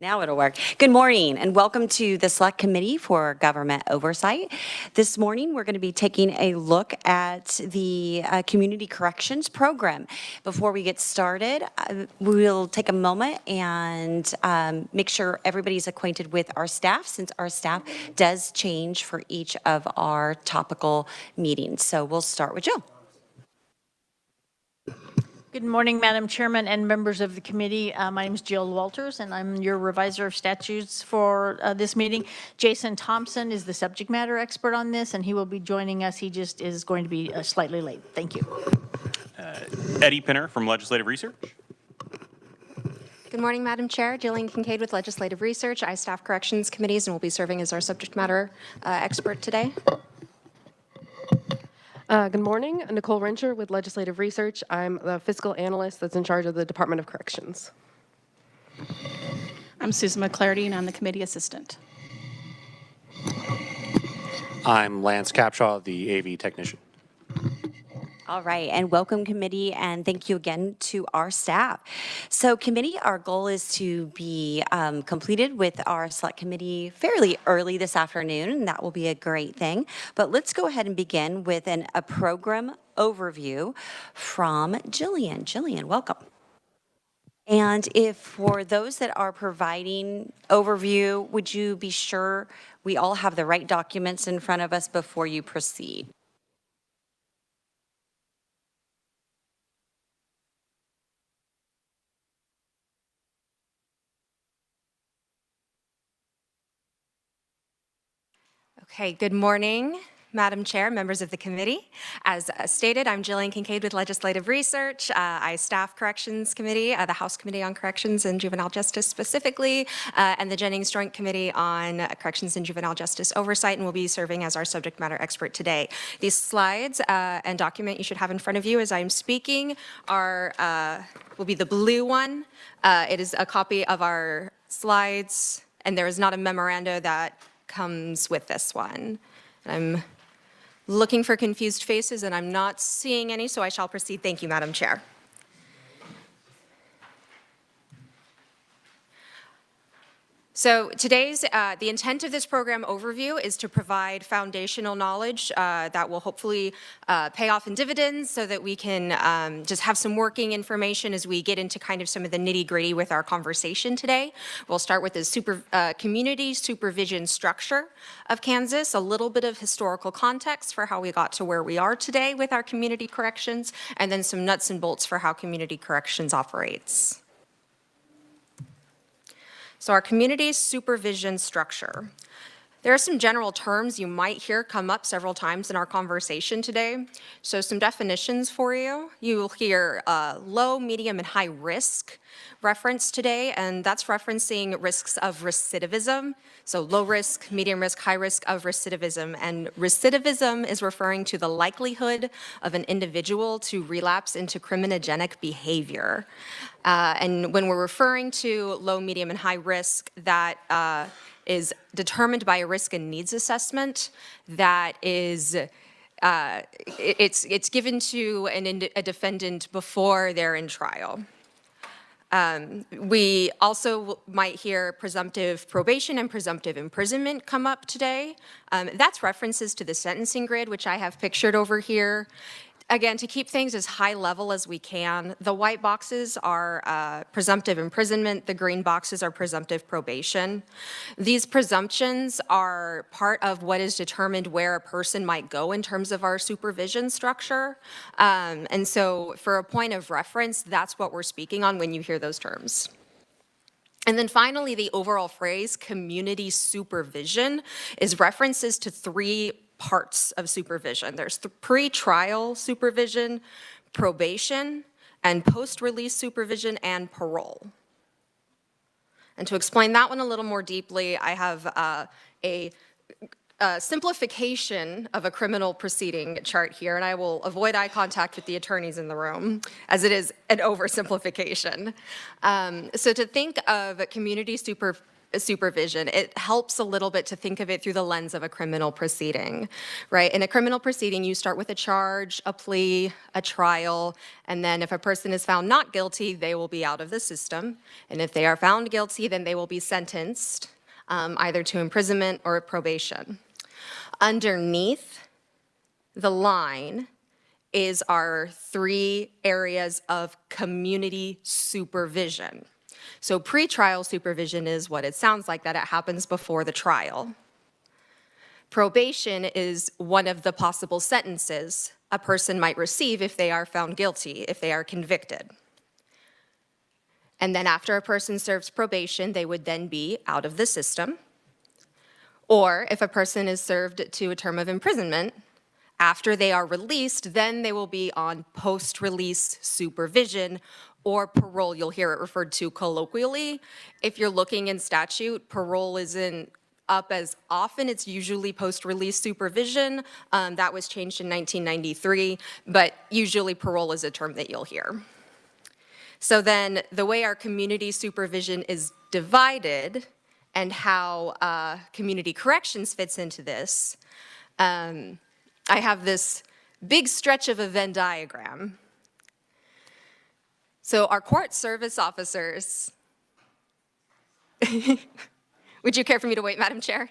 Now it'll work. Good morning and welcome to the Select Committee for Government Oversight. This morning we're going to be taking a look at the Community Corrections Program. Before we get started, we'll take a moment and make sure everybody's acquainted with our staff, since our staff does change for each of our topical meetings. So we'll start with Jill. Good morning, Madam Chairman and members of the committee. My name is Jill Walters, and I'm your reviser of statutes for this meeting. Jason Thompson is the subject matter expert on this, and he will be joining us. He just is going to be slightly late. Thank you. Eddie Pinner from Legislative Research. Good morning, Madam Chair. Jillian Kincaid with Legislative Research. I staff corrections committees and will be serving as our subject matter expert today. Good morning, Nicole Rencher with Legislative Research. I'm the fiscal analyst that's in charge of the Department of Corrections. I'm Susan McClarty, and I'm the committee assistant. I'm Lance Capshaw, the AV technician. All right, and welcome committee, and thank you again to our staff. So committee, our goal is to be completed with our select committee fairly early this afternoon, and that will be a great thing. But let's go ahead and begin with a program overview from Jillian. Jillian, welcome. And if for those that are providing overview, would you be sure we all have the right documents in front of us before you proceed? Okay, good morning, Madam Chair, members of the committee. As stated, I'm Jillian Kincaid with Legislative Research. I staff Corrections Committee, the House Committee on Corrections and Juvenile Justice specifically, and the Jennings Joint Committee on Corrections and Juvenile Justice Oversight, and will be serving as our subject matter expert today. These slides and document you should have in front of you as I'm speaking will be the blue one. It is a copy of our slides, and there is not a memoranda that comes with this one. I'm looking for confused faces and I'm not seeing any, so I shall proceed. Thank you, Madam Chair. So today's, the intent of this program overview is to provide foundational knowledge that will hopefully pay off in dividends so that we can just have some working information as we get into kind of some of the nitty gritty with our conversation today. We'll start with the community supervision structure of Kansas, a little bit of historical context for how we got to where we are today with our community corrections, and then some nuts and bolts for how community corrections operates. So our community supervision structure. There are some general terms you might hear come up several times in our conversation today. So some definitions for you. You will hear low, medium, and high risk reference today, and that's referencing risks of recidivism. So low risk, medium risk, high risk of recidivism. And recidivism is referring to the likelihood of an individual to relapse into criminogenic behavior. And when we're referring to low, medium, and high risk, that is determined by a risk and needs assessment that is it's given to a defendant before they're in trial. We also might hear presumptive probation and presumptive imprisonment come up today. That's references to the sentencing grid, which I have pictured over here. Again, to keep things as high level as we can, the white boxes are presumptive imprisonment, the green boxes are presumptive probation. These presumptions are part of what is determined where a person might go in terms of our supervision structure. And so for a point of reference, that's what we're speaking on when you hear those terms. And then finally, the overall phrase community supervision is references to three parts of supervision. There's the pre-trial supervision, probation, and post-release supervision and parole. And to explain that one a little more deeply, I have a simplification of a criminal proceeding chart here, and I will avoid eye contact with the attorneys in the room, as it is an oversimplification. So to think of community supervision. It helps a little bit to think of it through the lens of a criminal proceeding, right? In a criminal proceeding, you start with a charge, a plea, a trial, and then if a person is found not guilty, they will be out of the system. And if they are found guilty, then they will be sentenced either to imprisonment or probation. Underneath the line is our 3 areas of community supervision. So pretrial supervision is what it sounds like, that it happens before the trial. Probation is one of the possible sentences a person might receive if they are found guilty, if they are convicted. And then after a person serves probation, they would then be out of the system. Or if a person is served to a term of imprisonment, after they are released, then they will be on post-release supervision or parole. You'll hear it referred to colloquially. If you're looking in statute, parole isn't up as often. It's usually post-release supervision. That was changed in 1993, but usually parole is a term that you'll hear. So then the way our community supervision is divided and how community corrections fits into this, I have this big stretch of a Venn diagram. So our court service officers, would you care for me to wait, Madam Chair?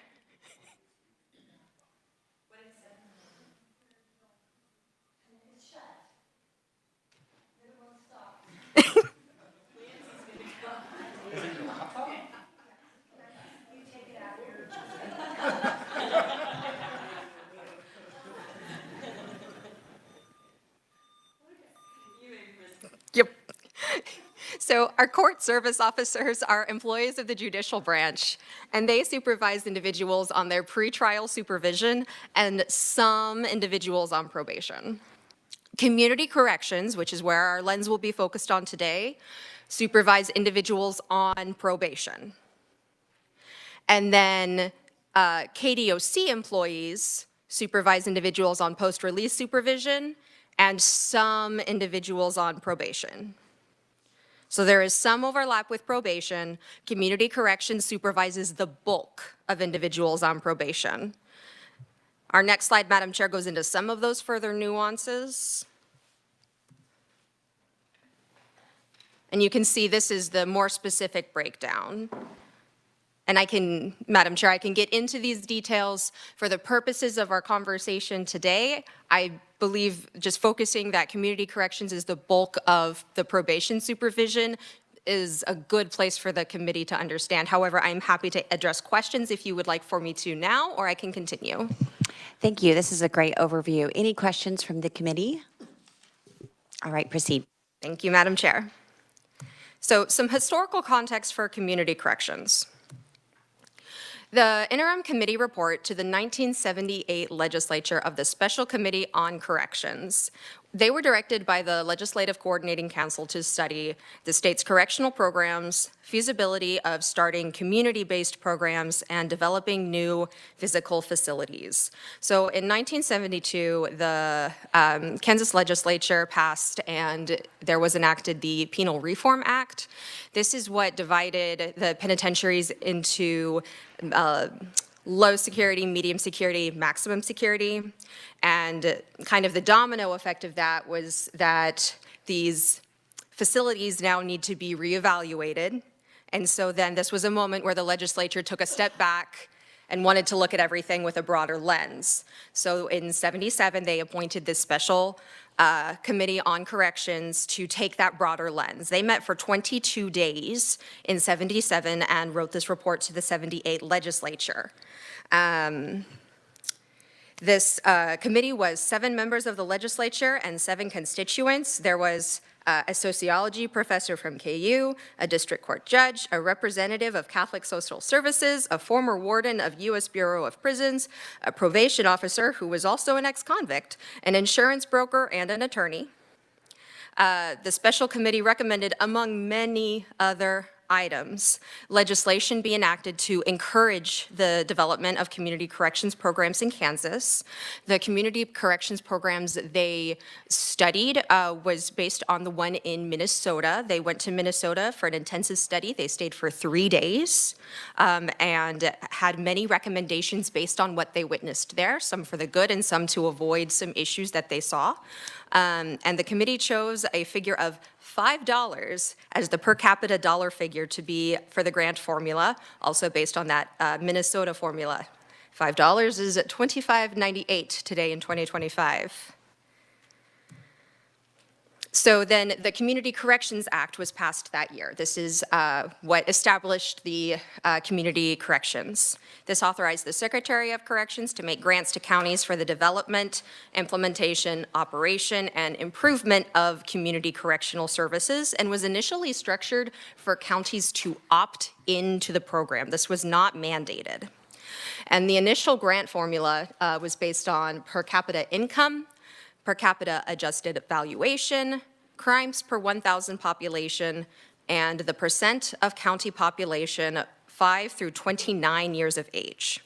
Yep. So our court service officers are employees of the judicial branch, and they supervise individuals on their pretrial supervision and some individuals on probation. Community corrections, which is where our lens will be focused on today, supervise individuals on probation. And then KDOC employees supervise individuals on post-release supervision and some individuals on probation. So there is some overlap with probation. Community corrections supervises the bulk of individuals on probation. Our next slide, Madam Chair, goes into some of those further nuances. And you can see this is the more specific breakdown. And I can, Madam Chair, I can get into these details for the purposes of our conversation today. I believe just focusing that community corrections is the bulk of the probation supervision is a good place for the committee to understand. However, I'm happy to address questions if you would like for me to now, or I can continue. Thank you. This is a great overview. Any questions from the committee? All right, proceed. Thank you, Madam Chair. So some historical context for community corrections. The interim committee report to the 1978 legislature of the Special Committee on Corrections. They were directed by the Legislative Coordinating Council to study the state's correctional programs, feasibility of starting community-based programs, and developing new physical facilities. So in 1972, the Kansas legislature passed and there was enacted the Penal Reform Act. This is what divided the penitentiaries into low security, medium security, maximum security. And kind of the domino effect of that was that these facilities now need to be reevaluated. And so then this was a moment where the legislature took a step back and wanted to look at everything with a broader lens. So in '77, they appointed this special committee on corrections to take that broader lens. They met for 22 days in '77 and wrote this report to the '78 legislature. This committee was 7 members of the legislature and 7 constituents. There was a sociology professor from KU, a district court judge, a representative of Catholic Social Services, a former warden of U.S. Bureau of Prisons, a probation officer who was also an ex-convict, an insurance broker, and an attorney. The special committee recommended, among many other items. Legislation be enacted to encourage the development of community corrections programs in Kansas. The community corrections programs they studied was based on the one in Minnesota. They went to Minnesota for an intensive study. They stayed for 3 days and had many recommendations based on what they witnessed there, some for the good and some to avoid some issues that they saw. And the committee chose a figure of $5 as the per capita dollar figure to be for the grant formula, also based on that Minnesota formula. $5 is at $25.98 today in 2025. So then the Community Corrections Act was passed that year. This is what established the community corrections. This authorized the Secretary of Corrections to make grants to counties for the development, implementation, operation, and improvement of community correctional services, and was initially structured for counties to opt into the program. This was not mandated. And the initial grant formula was based on per capita income, per capita adjusted valuation, crimes per 1,000 population, and the percent of county population 5 through 29 years of age.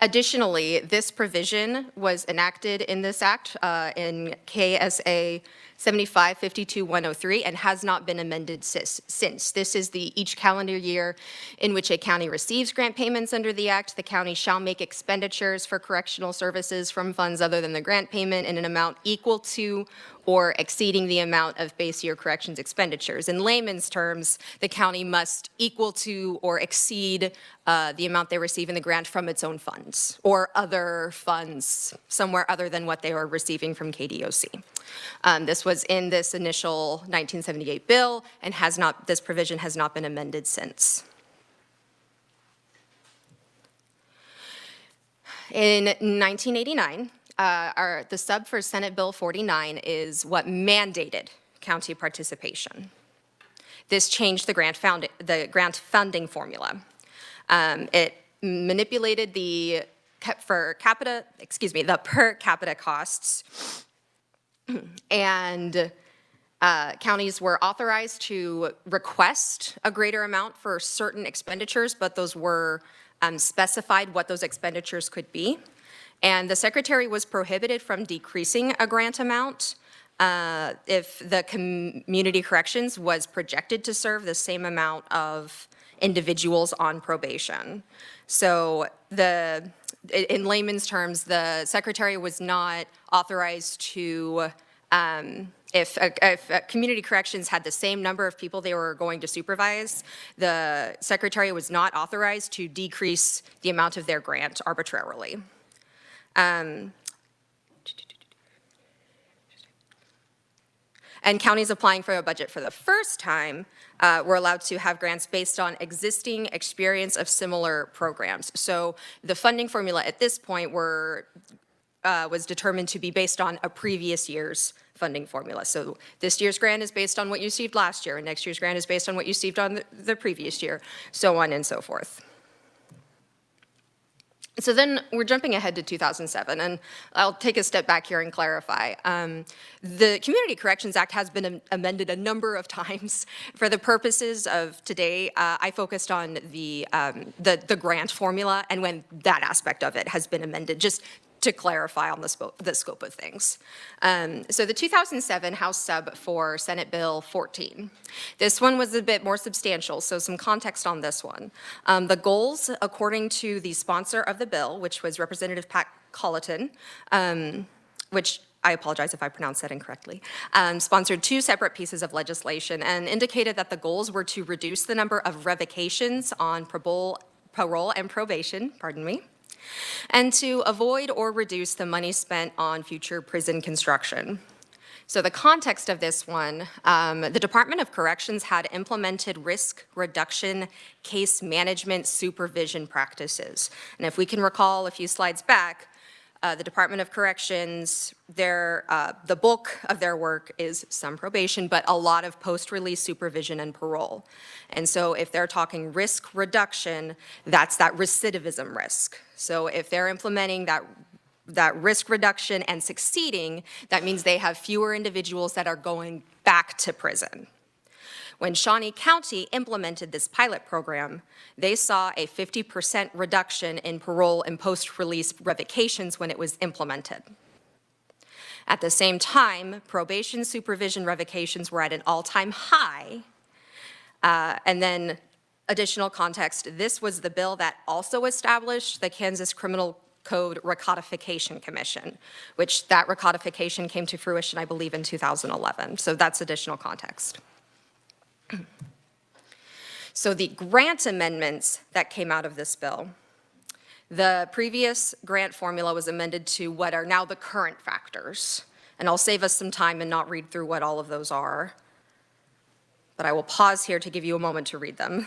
Additionally, this provision was enacted in this act in KSA 7552-103 and has not been amended since. This is the each calendar year in which a county receives grant payments under the act. The county shall make expenditures for correctional services from funds other than the grant payment in an amount equal to or exceeding the amount of base year corrections expenditures. In layman's terms, the county must equal to or exceed the amount they receive in the grant from its own funds or other funds somewhere other than what they are receiving from KDOC. This was in this initial 1978 bill and this provision has not been amended since. In 1989, the sub for Senate Bill 49 is what mandated county participation. This changed the grant funding formula. It manipulated the per capita costs, and counties were authorized to request a greater amount for certain expenditures, but those were specified what those expenditures could be. And the secretary was prohibited from decreasing a grant amount if the community corrections was projected to serve the same amount of individuals on probation. So in layman's terms, the secretary was not authorized to, if community corrections had the same number of people they were going to supervise, the secretary was not authorized to decrease the amount of their grant arbitrarily. And counties applying for a budget for the first time were allowed to have grants based on existing experience of similar programs. So the funding formula at this point was determined to be based on a previous year's funding formula. So this year's grant is based on what you received last year, and next year's grant is based on what you received on the previous year, so on and so forth. So then we're jumping ahead to 2007, and I'll take a step back here and clarify. The Community Corrections Act has been amended a number of times. For the purposes of today, I focused on the grant formula and when that aspect of it has been amended, just to clarify on the scope of things. So the 2007 House sub for Senate Bill 14. This one was a bit more substantial, so some context on this one. The goals, according to the sponsor of the bill, which was Representative Pat Colleton, which I apologize if I pronounced that incorrectly, sponsored 2 separate pieces of legislation and indicated that the goals were to reduce the number of revocations on parole and probation, and to avoid or reduce the money spent on future prison construction. So the context of this one, the Department of Corrections had implemented risk reduction case management supervision practices. And if we can recall a few slides back, the Department of Corrections, the bulk of their work is some probation, but a lot of post-release supervision and parole. And so if they're talking risk reduction, that's that recidivism risk. So if they're implementing that risk reduction and succeeding, that means they have fewer individuals that are going back to prison. When Shawnee County implemented this pilot program, they saw a 50% reduction in parole and post-release revocations when it was implemented. At the same time, probation supervision revocations were at an all-time high. And then additional context, this was the bill that also established the Kansas Criminal Code Recodification Commission, which that recodification came to fruition, I believe, in 2011. So that's additional context. So the grant amendments that came out of this bill, the previous grant formula was amended to what are now the current factors. And I'll save us some time and not read through what all of those are. But I will pause here to give you a moment to read them.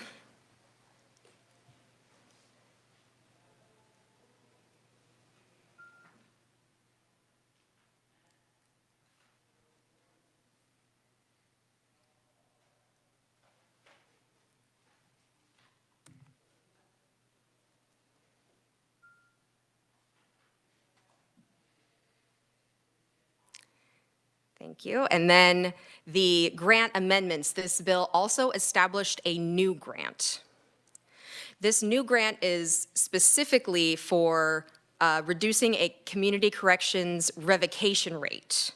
Thank you. And then the grant amendments, this bill also established a new grant. This new grant is specifically for reducing a community corrections revocation rate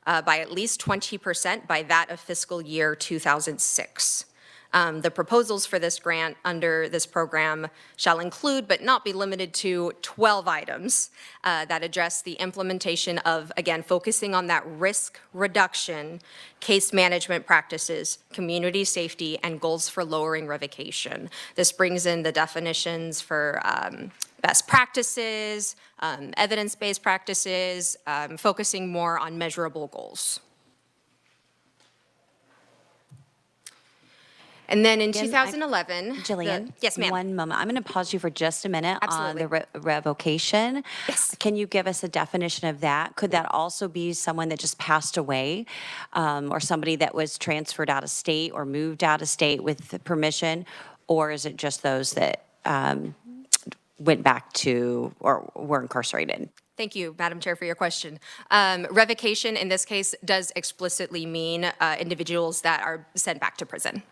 by at least 20% by that of fiscal year 2006. The proposals for this grant under this program shall include, but not be limited to, 12 items that address the implementation of, again, focusing on that risk reduction, case management practices, community safety, and goals for lowering revocation. This brings in the definitions for best practices, evidence-based practices, focusing more on measurable goals. And then in 2011, Jillian, yes, ma'am. one moment. I'm going to pause you for just a minute Absolutely. on the revocation. Yes. Can you give us a definition of that? Could that also be someone that just passed away or somebody that was transferred out of state or moved out of state with permission? Or is it just those that went back to or were incarcerated? Thank you, Madam Chair, for your question. Revocation in this case does explicitly mean individuals that are sent back to prison.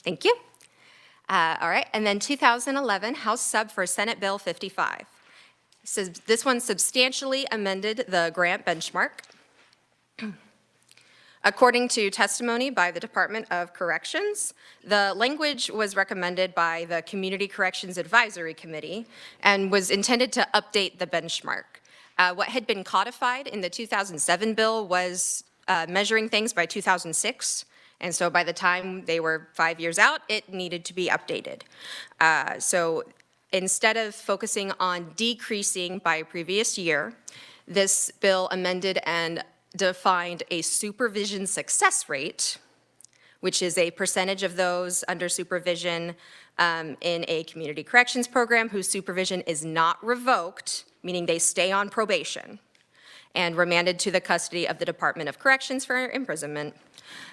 Thank you. All right, and then 2011, House Sub for Senate Bill 55. So this one substantially amended the grant benchmark. According to testimony by the Department of Corrections, the language was recommended by the Community Corrections Advisory Committee and was intended to update the benchmark. What had been codified in the 2007 bill was measuring things by 2006. And so by the time they were 5 years out, it needed to be updated. So instead of focusing on decreasing by previous year, this bill amended and defined a supervision success rate, which is a percentage of those under supervision in a community corrections program whose supervision is not revoked, meaning they stay on probation, and remanded to the custody of the Department of Corrections for imprisonment.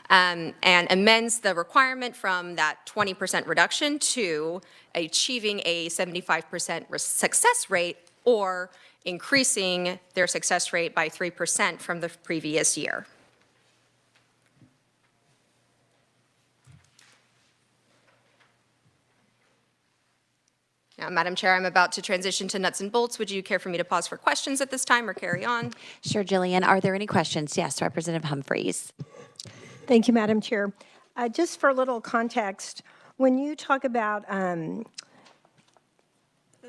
And amends the requirement from that 20% reduction to achieving a 75% success rate or increasing their success rate by 3% from the previous year. Now, Madam Chair, I'm about to transition to nuts and bolts. Would you care for me to pause for questions at this time or carry on? Sure, Jillian. Are there any questions? Yes, Representative Humphreys. Thank you, Madam Chair. Just for a little context, when you talk about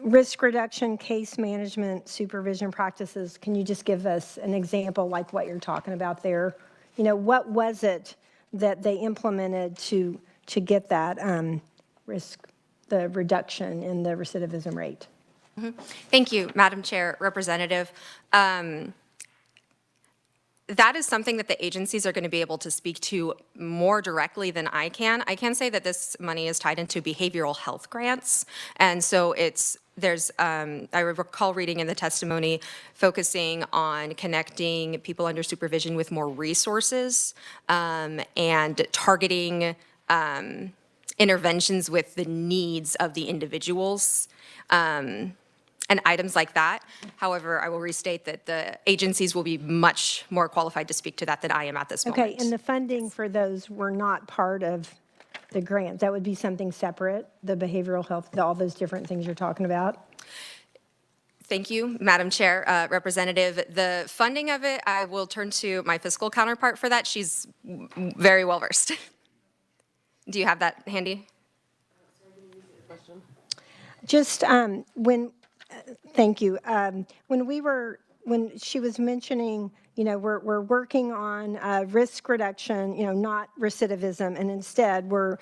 risk reduction, case management, supervision practices, can you just give us an example like what you're talking about there? You know, what was it that they implemented to get that the reduction in the recidivism rate? Mm-hmm. Thank you, Madam Chair, Representative. That is something that the agencies are going to be able to speak to more directly than I can. I can say that this money is tied into behavioral health grants. And so I recall reading in the testimony focusing on connecting people under supervision with more resources and targeting interventions with the needs of the individuals. and items like that. However, I will restate that the agencies will be much more qualified to speak to that than I am at this moment. Okay, and the funding for those were not part of the grant. That would be something separate, the behavioral health, all those different things you're talking about? Thank you, Madam Chair, Representative. The funding of it, I will turn to my fiscal counterpart for that. She's very well versed. Do you have that handy? Just thank you. When she was mentioning, we're working on risk reduction, not recidivism, and instead we're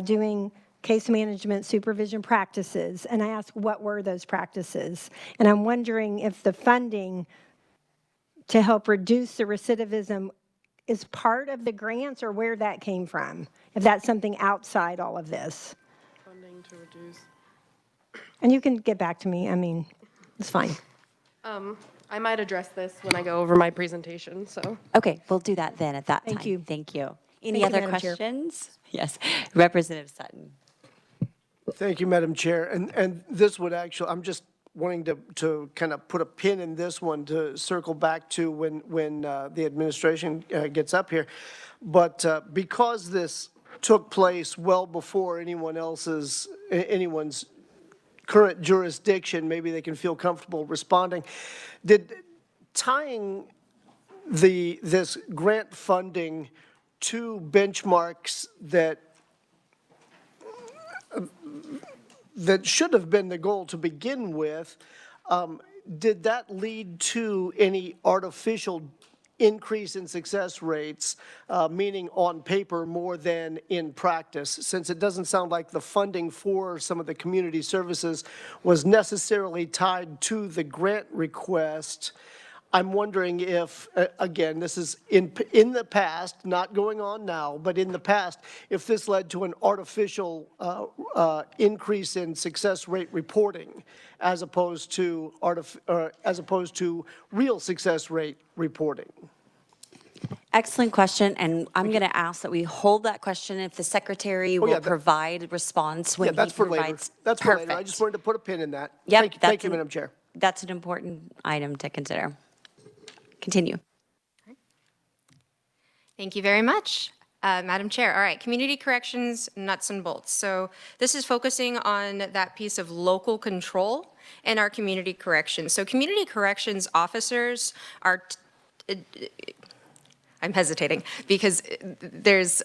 doing case management supervision practices. And I asked, what were those practices? And I'm wondering if the funding to help reduce the recidivism is part of the grants or where that came from, if that's something outside all of this. Funding to reduce. And you can get back to me. I mean, it's fine. I might address this when I go over my presentation, so. Okay, we'll do that then at that time. Thank you. Thank you. Thank Any you, other Madam Chair. questions? Yes, Representative Sutton. Thank you, Madam Chair. And this would actually, I'm just wanting to kind of put a pin in this one to circle back to when the administration gets up here. But because this took place well before anyone's current jurisdiction, maybe they can feel comfortable responding. Did tying this grant funding to benchmarks that should have been the goal to begin with, did that lead to any artificial increase in success rates, meaning on paper more than in practice? Since it doesn't sound like the funding for some of the community services was necessarily tied to the grant request, I'm wondering if, again, this is in the past, not going on now, but in the past, if this led to an artificial increase in success rate reporting as opposed to real success rate reporting. Excellent question, and I'm going to ask that we hold that question if the secretary will provide response when he that's for later. provides. That's for later. I Perfect. just wanted to put a pin in that. Yep, Thank you, Madam Chair. That's an important item to consider. Continue. Thank you very much. Madam Chair, all right, community corrections, nuts and bolts. So this is focusing on that piece of local control in our community corrections. So community corrections officers are, I'm hesitating because there's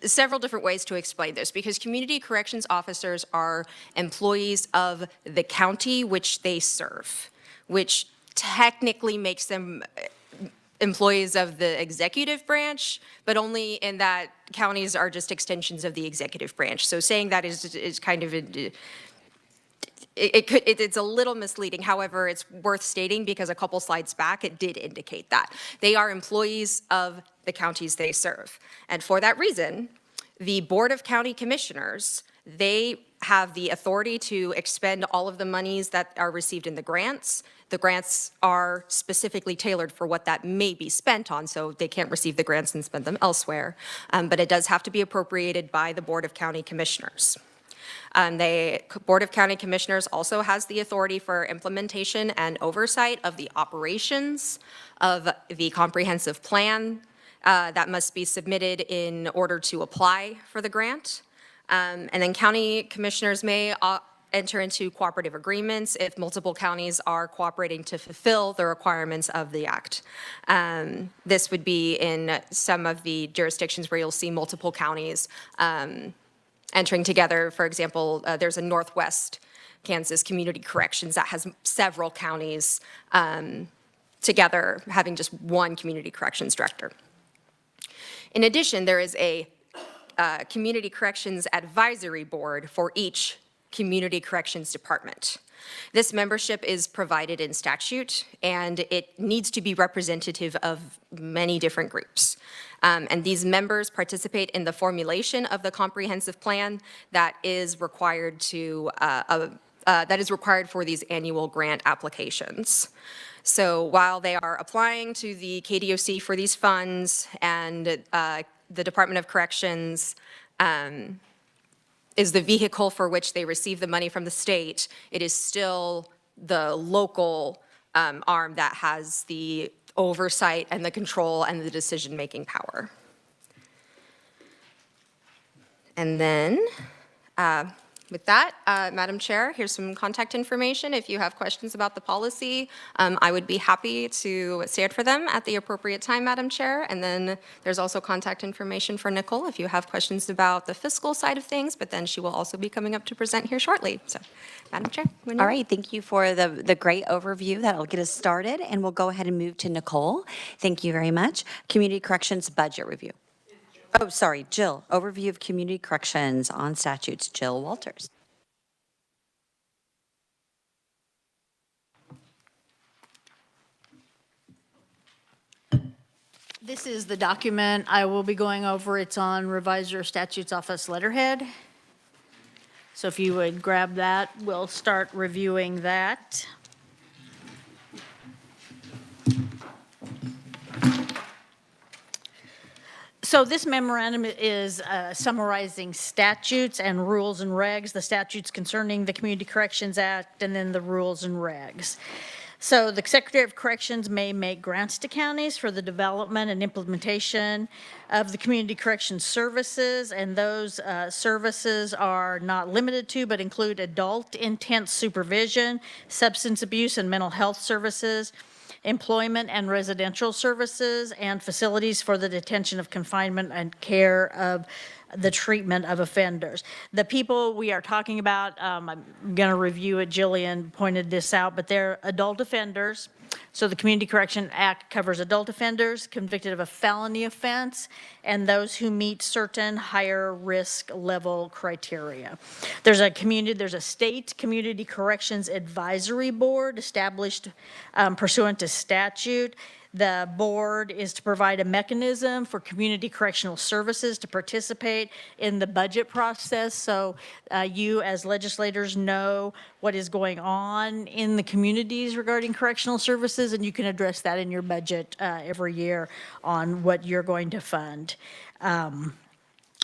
several different ways to explain this, because community corrections officers are employees of the county which they serve, which technically makes them employees of the executive branch, but only in that counties are just extensions of the executive branch. So saying that is kind of it's a little misleading. However, it's worth stating because a couple slides back it did indicate that they are employees of the counties they serve, and for that reason, the Board of County Commissioners, they have the authority to expend all of the monies that are received in the grants. The grants are specifically tailored for what that may be spent on, so they can't receive the grants and spend them elsewhere. But it does have to be appropriated by the Board of County Commissioners. The Board of County Commissioners also has the authority for implementation and oversight of the operations of the comprehensive plan that must be submitted in order to apply for the grant. And then county commissioners may enter into cooperative agreements if multiple counties are cooperating to fulfill the requirements of the act. This would be in some of the jurisdictions where you'll see multiple counties entering together. For example, there's a Northwest Kansas Community Corrections that has several counties together having just one community corrections director. In addition, there is a Community Corrections Advisory Board for each Community Corrections Department. This membership is provided in statute, and it needs to be representative of many different groups. And these members participate in the formulation of the comprehensive plan that is required for these annual grant applications. So while they are applying to the KDOC for these funds, and the Department of Corrections is the vehicle for which they receive the money from the state, it is still the local arm that has the oversight and the control and the decision-making power. And then, with that, Madam Chair, here's some contact information. If you have questions about the policy, I would be happy to stand for them at the appropriate time, Madam Chair. And then there's also contact information for Nicole if you have questions about the fiscal side of things, but then she will also be coming up to present here shortly. So, Madam Chair. All right, thank you for the great overview. That'll get us started, and we'll go ahead and move to Nicole. Thank you very much. Community Corrections Budget Review. Oh, sorry, Jill. Overview of Community Corrections on Statutes. Jill Walters. This is the document I will be going over. It's on Revisor Statutes Office letterhead. So if you would grab that, we'll start reviewing that. So this memorandum is summarizing statutes and rules and regs, the statutes concerning the Community Corrections Act, and then the rules and regs. So the Secretary of Corrections may make grants to counties for the development and implementation of the community corrections services, and those services are not limited to but include adult intense supervision, substance abuse and mental health services, employment and residential services, and facilities for the detention of confinement and care of the treatment of offenders. The people we are talking about, I'm going to review it. Jillian pointed this out, but they're adult offenders. So the Community Correction Act covers adult offenders convicted of a felony offense and those who meet certain higher risk level criteria. There's a state community corrections advisory board established pursuant to statute. The board is to provide a mechanism for community correctional services to participate in the budget process. So you as legislators know what is going on in the communities regarding correctional services, and you can address that in your budget every year on what you're going to fund.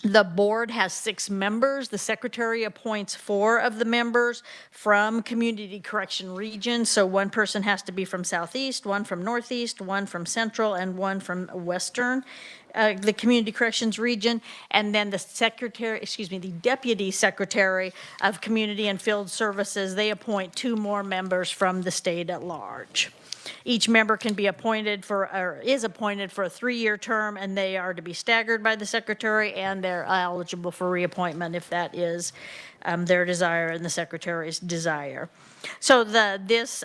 The board has 6 members. The secretary appoints 4 of the members from community correction regions. So one person has to be from Southeast, 1 from Northeast, 1 from Central, and 1 from Western, the community corrections region. And then the deputy secretary of community and field services, they appoint 2 more members from the state at large. Each member can be appointed is appointed for a 3-year term, and they are to be staggered by the secretary, and they're eligible for reappointment if that is their desire and the secretary's desire. So this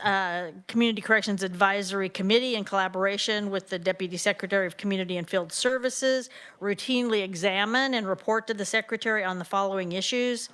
Community Corrections Advisory Committee, in collaboration with the Deputy Secretary of Community and Field Services, routinely examine and report to the secretary on the following issues: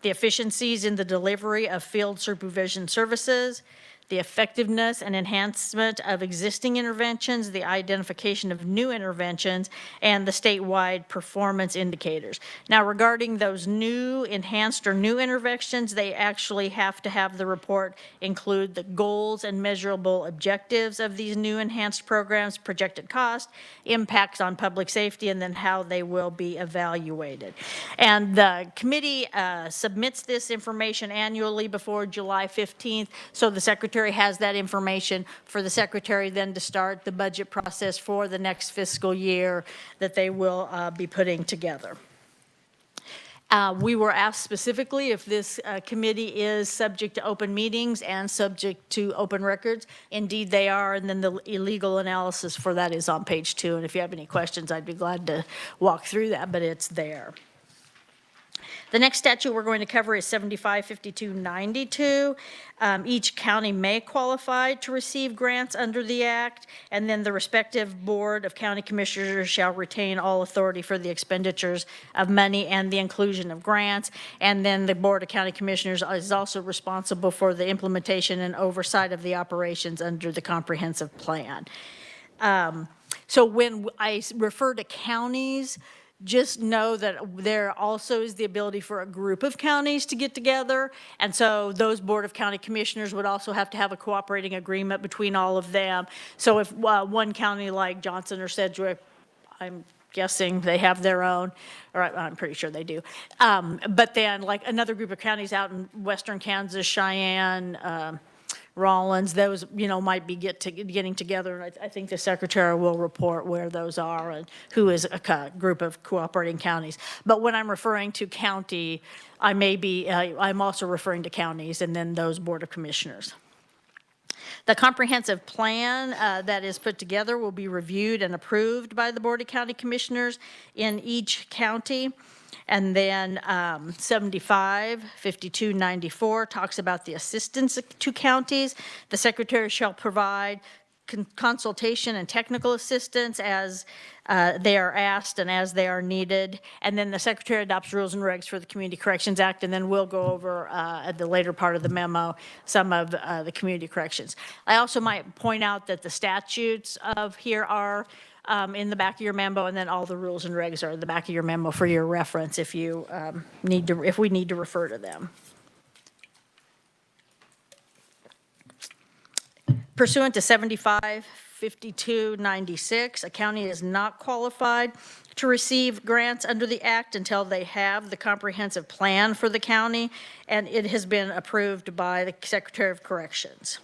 the efficiencies in the delivery of field supervision services, the effectiveness and enhancement of existing interventions, the identification of new interventions, and the statewide performance indicators. Now, regarding those new, enhanced, or new interventions, they actually have to have the report include the goals and measurable objectives of these new enhanced programs, projected cost, impacts on public safety, and then how they will be evaluated. And the committee submits this information annually before July 15th, so the secretary has that information for the secretary then to start the budget process for the next fiscal year that they will be putting together. We were asked specifically if this committee is subject to open meetings and subject to open records. Indeed, they are, and then the legal analysis for that is on page 2. And if you have any questions, I'd be glad to walk through that, but it's there. The next statute we're going to cover is 755292. Each county may qualify to receive grants under the act, and then the respective board of county commissioners shall retain all authority for the expenditures of money and the inclusion of grants. And then the board of county commissioners is also responsible for the implementation and oversight of the operations under the comprehensive plan. So when I refer to counties, just know that there also is the ability for a group of counties to get together. And so those Board of County Commissioners would also have to have a cooperating agreement between all of them. So if one county like Johnson or Sedgwick, I'm guessing they have their own, or I'm pretty sure they do. But then like another group of counties out in western Kansas, Cheyenne, Rollins, those, might be getting together. And I think the secretary will report where those are and who is a group of cooperating counties. But when I'm referring to county, I'm also referring to counties and then those board of commissioners. The comprehensive plan that is put together will be reviewed and approved by the Board of County Commissioners in each county. And then 75-5294 talks about the assistance to counties. The secretary shall provide consultation and technical assistance as they are asked and as they are needed. And then the secretary adopts rules and regs for the Community Corrections Act, and then we'll go over at the later part of the memo some of the community corrections. I also might point out that the statutes of here are in the back of your memo, and then all the rules and regs are in the back of your memo for your reference if you if we need to refer to them. Pursuant to 75-5296, a county is not qualified to receive grants under the Act until they have the comprehensive plan for the county, and it has been approved by the Secretary of Corrections.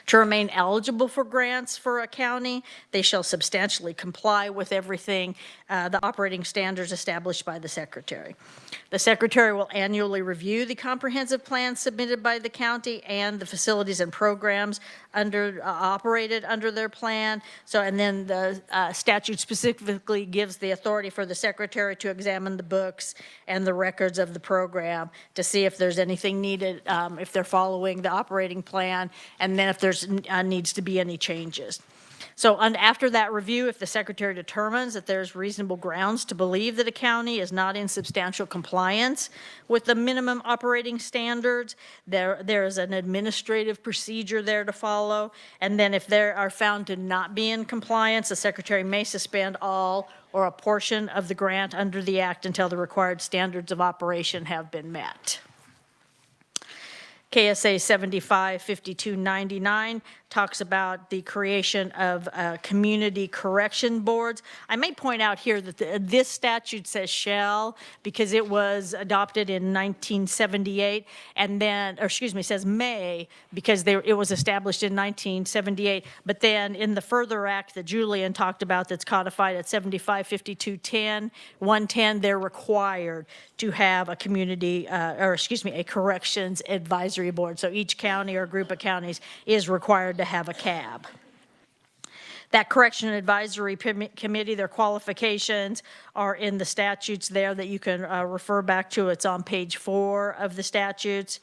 To remain eligible for grants for a county, they shall substantially comply with everything, the operating standards established by the Secretary. The Secretary will annually review the comprehensive plan submitted by the county and the facilities and programs operated under their plan. And then the statute specifically gives the authority for the Secretary to examine the books and the records of the program to see if there's anything needed, if they're following the operating plan, and then if there's needs to be any changes. So after that review, if the Secretary determines that there's reasonable grounds to believe that a county is not in substantial compliance with the minimum operating standards, there is an administrative procedure there to follow. And then if they are found to not be in compliance, the Secretary may suspend all or a portion of the grant under the Act until the required standards of operation have been met. KSA 75-5299 talks about the creation of community correction boards. I may point out here that this statute says shall because it was adopted in 1978, and then, or excuse me, says may because it was established in 1978. But then in the further act that Julian talked about that's codified at 110, they're required to have a community, a corrections advisory board. So each county or group of counties is required to have a CAB. That Correction Advisory Committee, their qualifications are in the statutes there that you can refer back to. It's on page 4 of the statutes.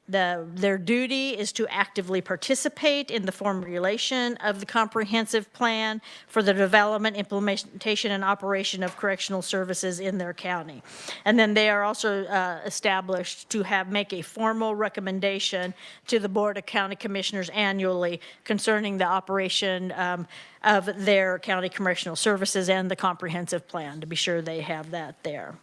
Their duty is to actively participate in the formulation of the comprehensive plan for the development, implementation, and operation of correctional services in their county. And then they are also established to make a formal recommendation to the Board of County Commissioners annually concerning the operation of their county correctional services and the comprehensive plan, to be sure they have that there.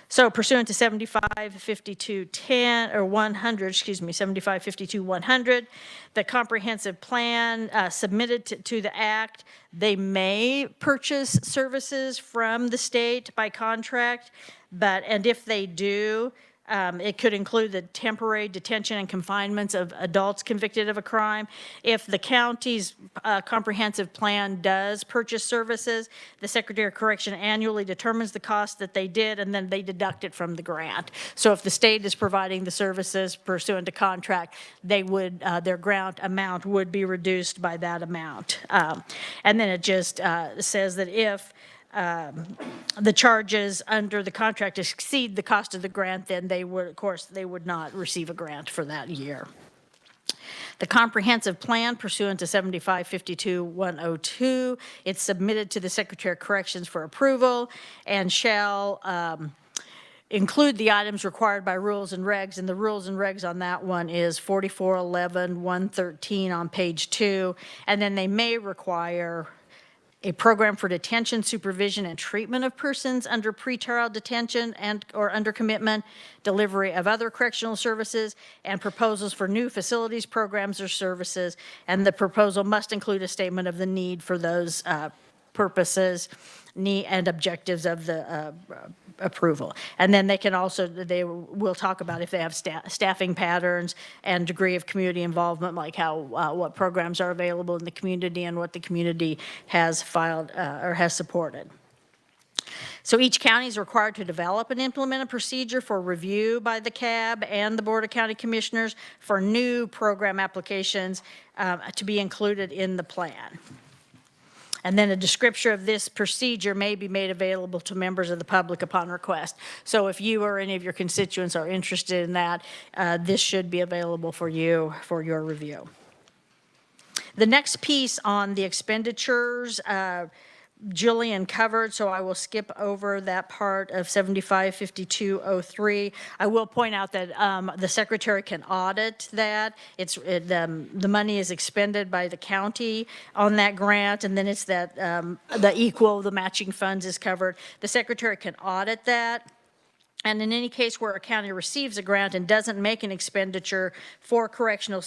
So pursuant to 75-5210 or 100, 75-52-100, the comprehensive plan submitted to the Act, they may purchase services from the state by contract, and if they do, it could include the temporary detention and confinements of adults convicted of a crime. If the county's comprehensive plan does purchase services, the Secretary of Correction annually determines the cost that they did, and then they deduct it from the grant. So if the state is providing the services pursuant to contract, they would their grant amount would be reduced by that amount. And then it just says that if the charges under the contract exceed the cost of the grant, then they would not receive a grant for that year. The comprehensive plan pursuant to 75-52-102, it's submitted to the Secretary of Corrections for approval and shall include the items required by rules and regs, and the rules and regs on that one is 4411-113 on page 2, and then they may require a program for detention, supervision, and treatment of persons under pretrial detention or under commitment, delivery of other correctional services, and proposals for new facilities, programs, or services. And the proposal must include a statement of the need for those purposes and objectives of the approval. And then they can also, they will talk about if they have staffing patterns and degree of community involvement, like how, what programs are available in the community and what the community has filed or has supported. So each county is required to develop and implement a procedure for review by the CAB and the Board of County Commissioners for new program applications to be included in the plan. And then a description of this procedure may be made available to members of the public upon request. So if you or any of your constituents are interested in that, this should be available for you for your review. The next piece on the expenditures, Julian covered, so I will skip over that part of 755203. I will point out that the secretary can audit that. The money is expended by the county on that grant, and then it's that the matching funds is covered. The secretary can audit that. And in any case where a county receives a grant and doesn't make an expenditure for correctional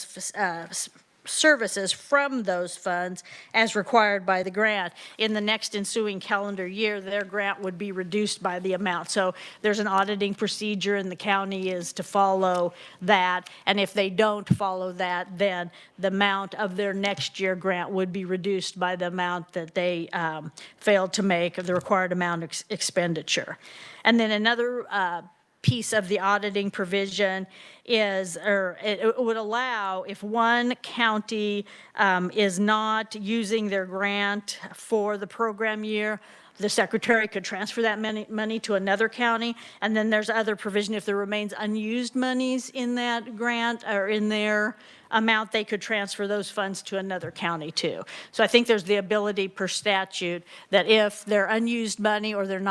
services from those funds as required by the grant, in the next ensuing calendar year, their grant would be reduced by the amount. So there's an auditing procedure, and the county is to follow that. And if they don't follow that, then the amount of their next year grant would be reduced by the amount that they failed to make the required amount of expenditure. And then another piece of the auditing provision is, or it would allow, if one county is not using their grant for the program year, the secretary could transfer that money to another county. And then there's other provision, if there remains unused monies in that grant or in their amount, they could transfer those funds to another county too. So I think there's the ability per statute that if they're unused money or they're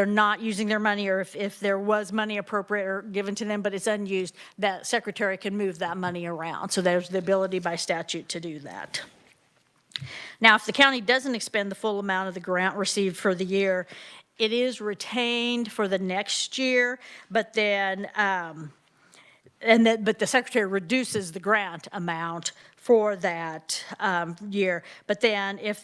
not using their money, or if there was money appropriate or given to them but it's unused, that secretary can move that money around. So there's the ability by statute to do that. Now, if the county doesn't expend the full amount of the grant received for the year, it is retained for the next year, but then but the secretary reduces the grant amount for that year. But then if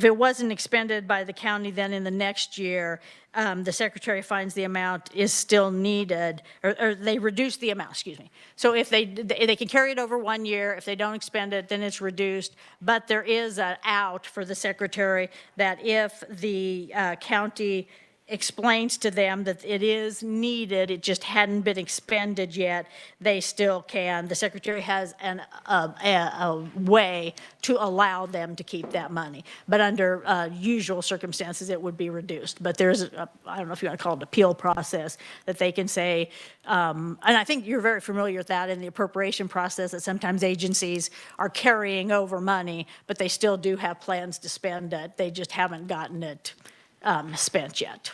it wasn't expended by the county, then in the next year, the secretary finds the amount is still needed, or they reduce the amount, excuse me. So if they can carry it over 1 year, if they don't expend it, then it's reduced. But there is an out for the secretary that if the county explains to them that it is needed, it just hadn't been expended yet, they still can. The secretary has a way to allow them to keep that money. But under usual circumstances, it would be reduced. But there's, I don't know if you want to call it appeal process, that they can say, and I think you're very familiar with that in the appropriation process, that sometimes agencies are carrying over money, but they still do have plans to spend it. They just haven't gotten it spent yet.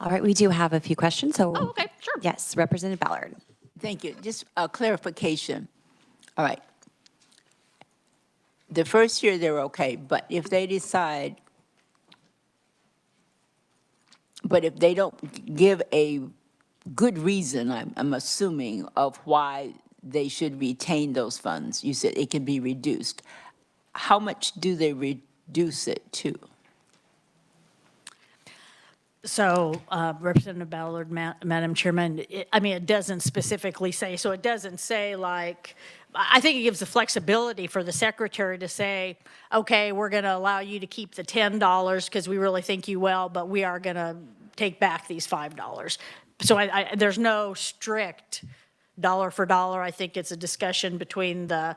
All right, we do have a few questions. So, Oh, okay, sure. Yes, Representative Ballard. Thank you. Just a clarification. All right. The first year they're okay, but if they decide, but if they don't give a good reason, I'm assuming, of why they should retain those funds, you said it can be reduced. How much do they reduce it to? So, Representative Ballard, Madam Chairman, it doesn't specifically say, so it doesn't say like, I think it gives the flexibility for the secretary to say, okay, we're going to allow you to keep the $10 because we really think you well, but we are going to take back these $5. So there's no strict dollar for dollar. I think it's a discussion between the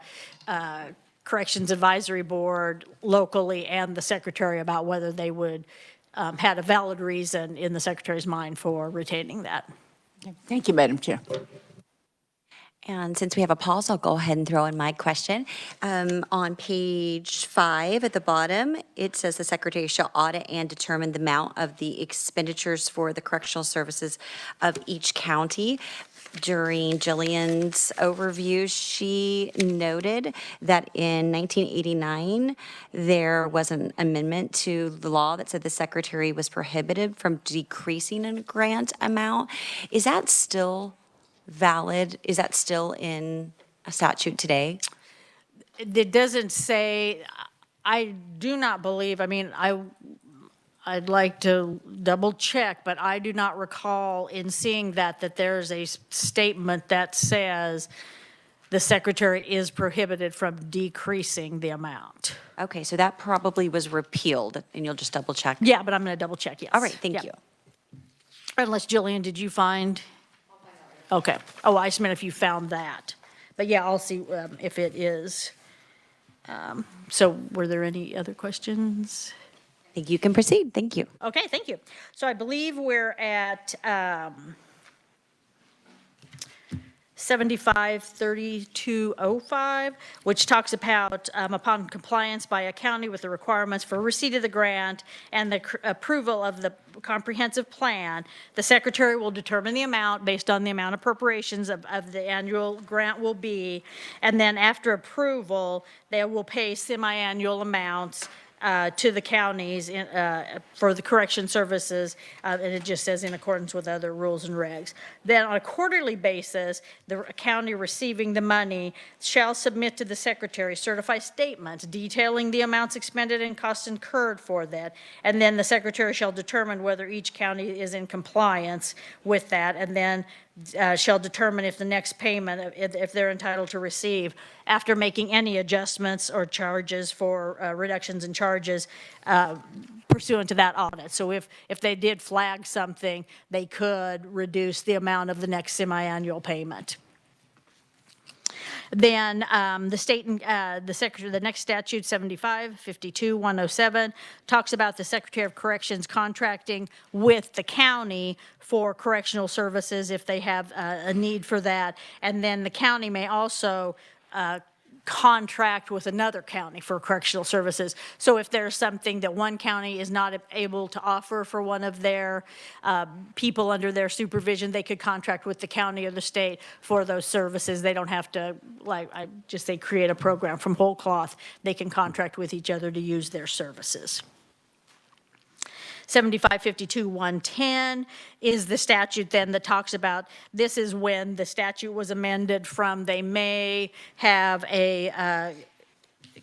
Corrections Advisory Board locally and the secretary about whether they would had a valid reason in the secretary's mind for retaining that. Thank you, Madam Chair. And since we have a pause, I'll go ahead and throw in my question. On page 5 at the bottom, it says the secretary shall audit and determine the amount of the expenditures for the correctional services of each county. During Jillian's overview, she noted that in 1989, there was an amendment to the law that said the secretary was prohibited from decreasing a grant amount. Is that still valid? Is that still in a statute today? it doesn't say, I do not believe, I mean, I'd like to double check, but I do not recall in seeing that there's a statement that says the secretary is prohibited from decreasing the amount. Okay, so that probably was repealed, and you'll just double check? Yeah, but I'm going to double check, yes. All right, thank Yeah. you. Unless, Jillian, did you find? Okay. Oh, I just meant if you found that. But yeah, I'll see if it is. So were there any other questions? I think you can proceed. Thank you. Okay, thank you. So I believe we're at 753205, which talks about upon compliance by a county with the requirements for receipt of the grant and the approval of the comprehensive plan, the secretary will determine the amount based on the amount of appropriations of the annual grant will be. And then after approval, they will pay semi-annual amounts to the counties for the correction services, and it just says in accordance with other rules and regs. Then on a quarterly basis, the county receiving the money shall submit to the secretary certified statements detailing the amounts expended and costs incurred for that, and then the secretary shall determine whether each county is in compliance with that, and then shall determine if the next payment, if they're entitled to receive, after making any adjustments or charges for reductions in charges pursuant to that audit. So if they did flag something, they could reduce the amount of the next semi-annual payment. Then the state and the secretary, the next statute, 7552-107, talks about the Secretary of Corrections contracting with the county for correctional services if they have a need for that. And then the county may also contract with another county for correctional services. So if there's something that one county is not able to offer for one of their people under their supervision, they could contract with the county or the state for those services. They don't have to, like I just say, create a program from whole cloth. They can contract with each other to use their services. 7552-110 is the statute then that talks about, this is when the statute was amended from they may have a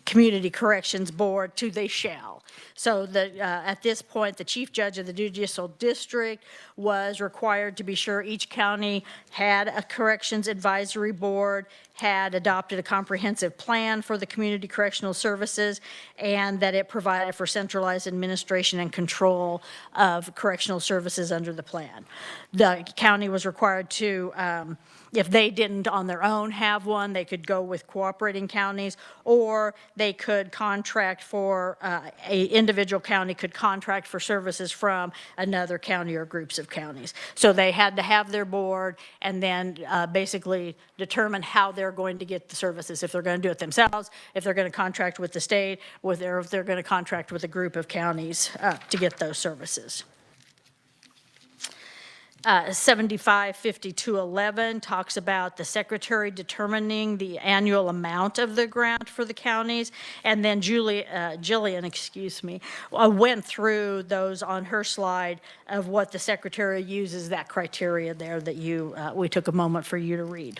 community corrections board to they shall. So at this point, the chief judge of the judicial district was required to be sure each county had a corrections advisory board, had adopted a comprehensive plan for the community correctional services, and that it provided for centralized administration and control of correctional services under the plan. The county was required to, if they didn't on their own have one, they could go with cooperating counties, or they could contract for, a individual county could contract for services from another county or groups of counties. So they had to have their board and then basically determine how they're going to get the services, if they're going to do it themselves, if they're going to contract with the state, or if they're going to contract with a group of counties to get those services. 7552-11 talks about the secretary determining the annual amount of the grant for the counties, and then Jillian, went through those on her slide of what the secretary uses, that criteria there that we took a moment for you to read.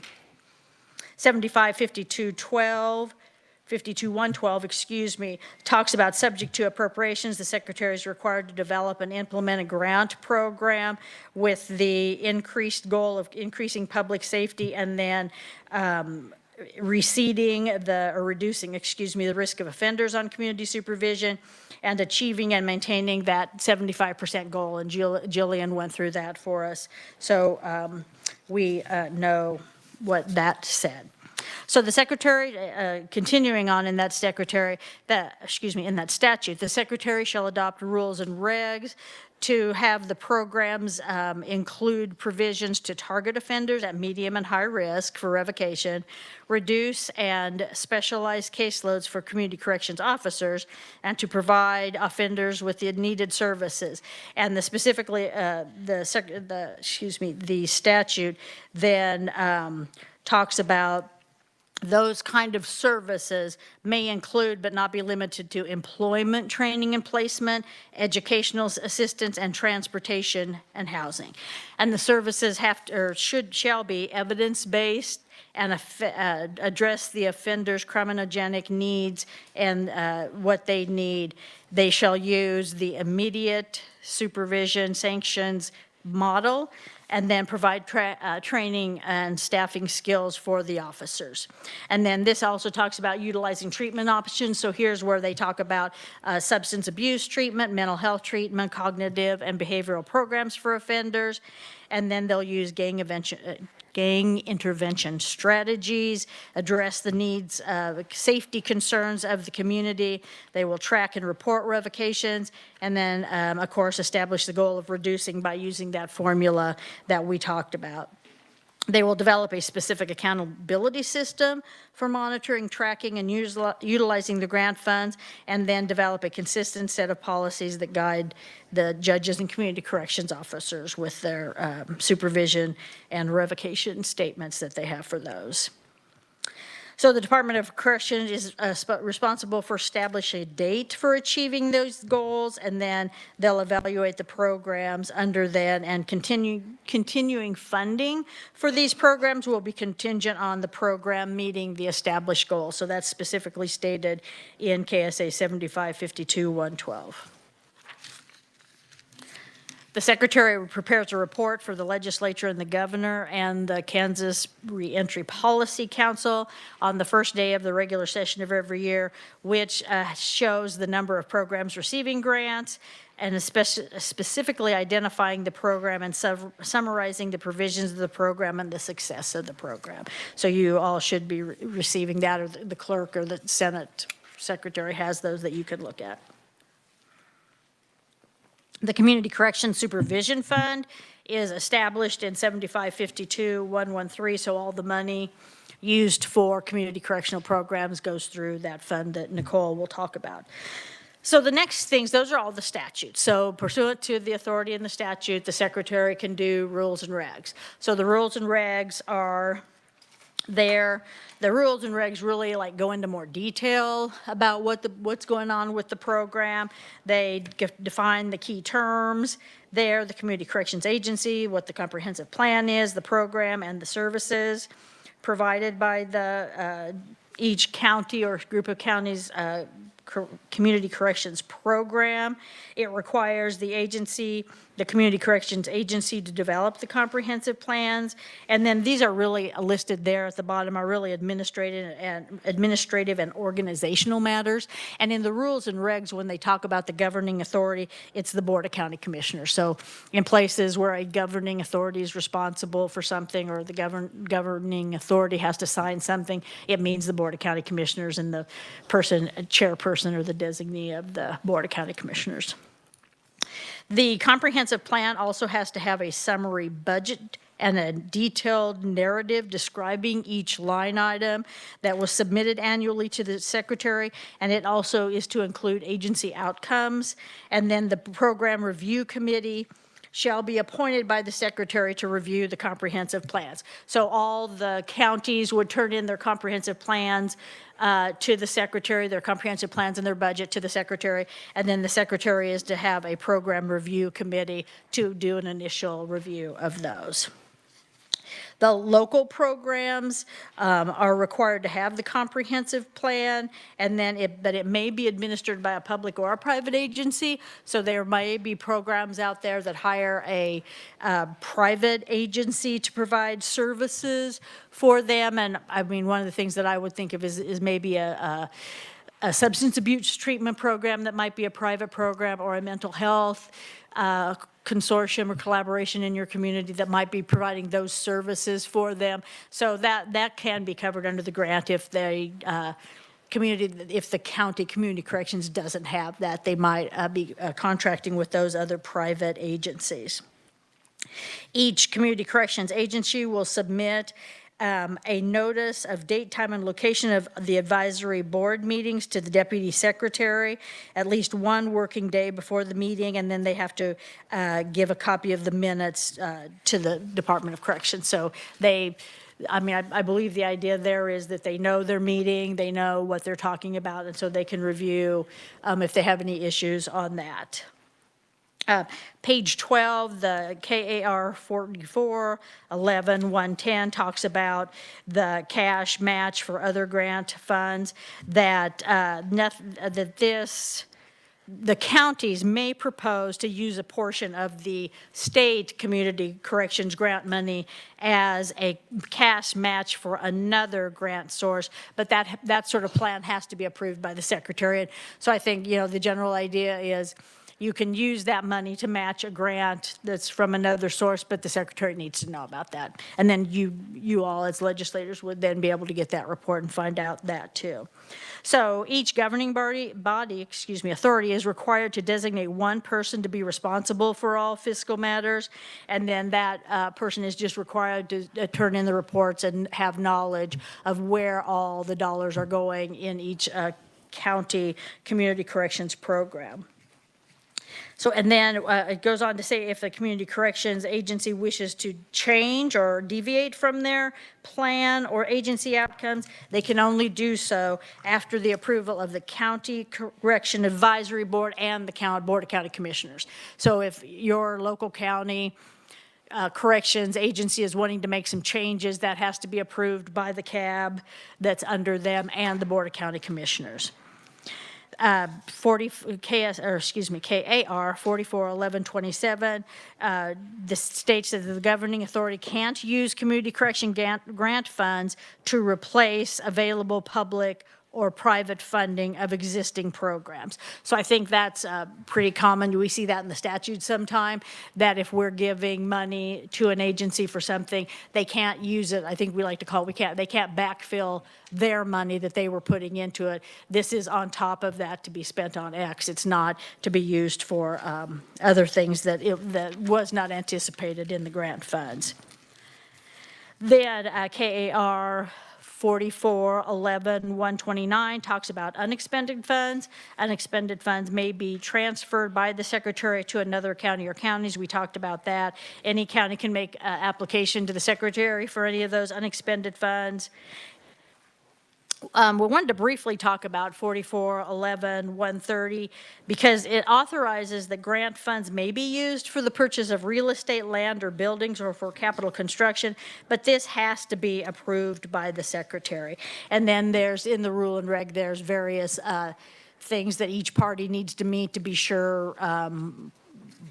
52-112, talks about subject to appropriations, the secretary is required to develop and implement a grant program with the increased goal of increasing public safety and then reducing the risk of offenders on community supervision and achieving and maintaining that 75% goal. And Jillian went through that for us. So we know what that said. So the secretary, continuing on in that statute, the secretary shall adopt rules and regs to have the programs include provisions to target offenders at medium and high risk for revocation, reduce and specialize caseloads for community corrections officers, and to provide offenders with the needed services. And the statute then talks about Those kind of services may include, but not be limited to, employment training and placement, educational assistance, and transportation and housing. And the services have to, or shall be evidence-based and address the offender's criminogenic needs and what they need. They shall use the immediate supervision sanctions model, and then provide training and staffing skills for the officers. And then this also talks about utilizing treatment options. So here's where they talk about substance abuse treatment, mental health treatment, cognitive and behavioral programs for offenders. And then they'll use gang intervention strategies, address the needs, safety concerns of the community. They will track and report revocations, and then, of course, establish the goal of reducing by using that formula that we talked about. They will develop a specific accountability system for monitoring, tracking, and utilizing the grant funds, and then develop a consistent set of policies that guide the judges and community corrections officers with their supervision and revocation statements that they have for those. So the Department of Corrections is responsible for establishing a date for achieving those goals, and then they'll evaluate the programs under that, and continuing funding for these programs will be contingent on the program meeting the established goals. So that's specifically stated in KSA 7552-112. The Secretary prepares a report for the Legislature and the Governor and the Kansas Reentry Policy Council on the first day of the regular session of every year, which shows the number of programs receiving grants, and specifically identifying the program and summarizing the provisions of the program and the success of the program. So you all should be receiving that, or the clerk or the Senate Secretary has those that you could look at. The Community Corrections Supervision Fund is established in 7552-113, so all the money used for community correctional programs goes through that fund that Nicole will talk about. So the next things, those are all the statutes. So pursuant to the authority in the statute, the Secretary can do rules and regs. So the rules and regs are there. The rules and regs really like go into more detail about what's going on with the program. They define the key terms there, the Community Corrections Agency, what the comprehensive plan is, the program, and the services provided by the each county or group of counties community corrections program. It requires the agency, the Community Corrections Agency, to develop the comprehensive plans. And then these are really listed there at the bottom, are really administrative and organizational matters. And in the rules and regs, when they talk about the governing authority, it's the Board of County Commissioners. So in places where a governing authority is responsible for something, or the governing authority has to sign something, it means the Board of County Commissioners and the chairperson or the designee of the Board of County Commissioners. The comprehensive plan also has to have a summary budget and a detailed narrative describing each line item that was submitted annually to the Secretary, and it also is to include agency outcomes. And then the Program Review Committee shall be appointed by the Secretary to review the comprehensive plans. So all the counties would turn in their comprehensive plans to the Secretary, their comprehensive plans and their budget to the Secretary, and then the Secretary is to have a Program Review Committee to do an initial review of those. The local programs are required to have the comprehensive plan, and then but it may be administered by a public or a private agency. So there may be programs out there that hire a private agency to provide services for them. And I mean, one of the things that I would think of is maybe a substance abuse treatment program that might be a private program, or a mental health consortium or collaboration in your community that might be providing those services for them. So that can be covered under the grant if the county community corrections doesn't have that. They might be contracting with those other private agencies. Each community corrections agency will submit a notice of date, time, and location of the advisory board meetings to the Deputy Secretary at least one working day before the meeting, and then they have to give a copy of the minutes to the Department of Corrections. So I mean, I believe the idea there is that they know they're meeting, they know what they're talking about, and so they can review if they have any issues on that. Page 12, the KAR 44-11-110 talks about the cash match for other grant funds that, the counties may propose to use a portion of the state community corrections grant money as a cash match for another grant source, but that sort of plan has to be approved by the secretary. And so I think, the general idea is you can use that money to match a grant that's from another source, but the secretary needs to know about that. And then you all as legislators would then be able to get that report and find out that too. So each governing authority is required to designate one person to be responsible for all fiscal matters, and then that person is just required to turn in the reports and have knowledge of where all the dollars are going in each county community corrections program. So, and then it goes on to say if the community corrections agency wishes to change or deviate from their plan or agency outcomes, they can only do so after the approval of the County Correction Advisory Board and the Board of County Commissioners. So if your local county corrections agency is wanting to make some changes, that has to be approved by the CAB that's under them and the Board of County Commissioners. KAR 44-11-27, this states that the governing authority can't use community correction grant funds to replace available public or private funding of existing programs. So I think that's pretty common. We see that in the statute sometime, that if we're giving money to an agency for something, they can't use it. I think we like to call it, they can't backfill their money that they were putting into it. This is on top of that to be spent on X. It's not to be used for other things that was not anticipated in the grant funds. Then KAR 44-11-129 talks about unexpended funds. Unexpended funds may be transferred by the secretary to another county or counties. We talked about that. Any county can make application to the secretary for any of those unexpended funds. We wanted to briefly talk about 44-11-130 because it authorizes that grant funds may be used for the purchase of real estate, land, or buildings, or for capital construction, but this has to be approved by the secretary. And then there's, in the rule and reg, there's various things that each party needs to meet to be sure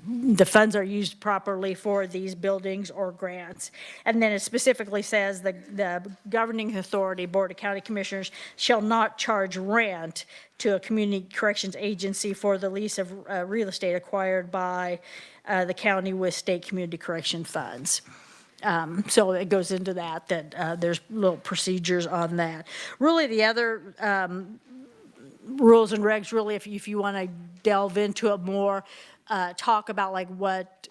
the funds are used properly for these buildings or grants. And then it specifically says the governing authority, Board of County Commissioners, shall not charge rent to a community corrections agency for the lease of real estate acquired by the county with state community correction funds. So it goes into that there's little procedures on that. Really, the other rules and regs, really, if you want to delve into it more, talk about like what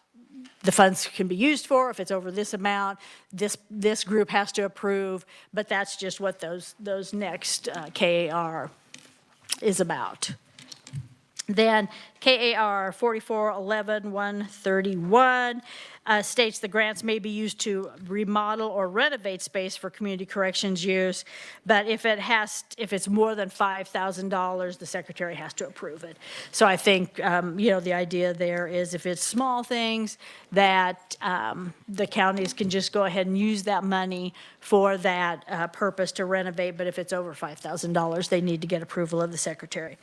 the funds can be used for. If it's over this amount, this group has to approve, but that's just what those next KAR is about. Then KAR 44-11-131 states the grants may be used to remodel or renovate space for community corrections use, but if it's more than $5,000, the secretary has to approve it. So I think the idea there is if it's small things that the counties can just go ahead and use that money for that purpose to renovate, but if it's over $5,000, they need to get approval of the secretary.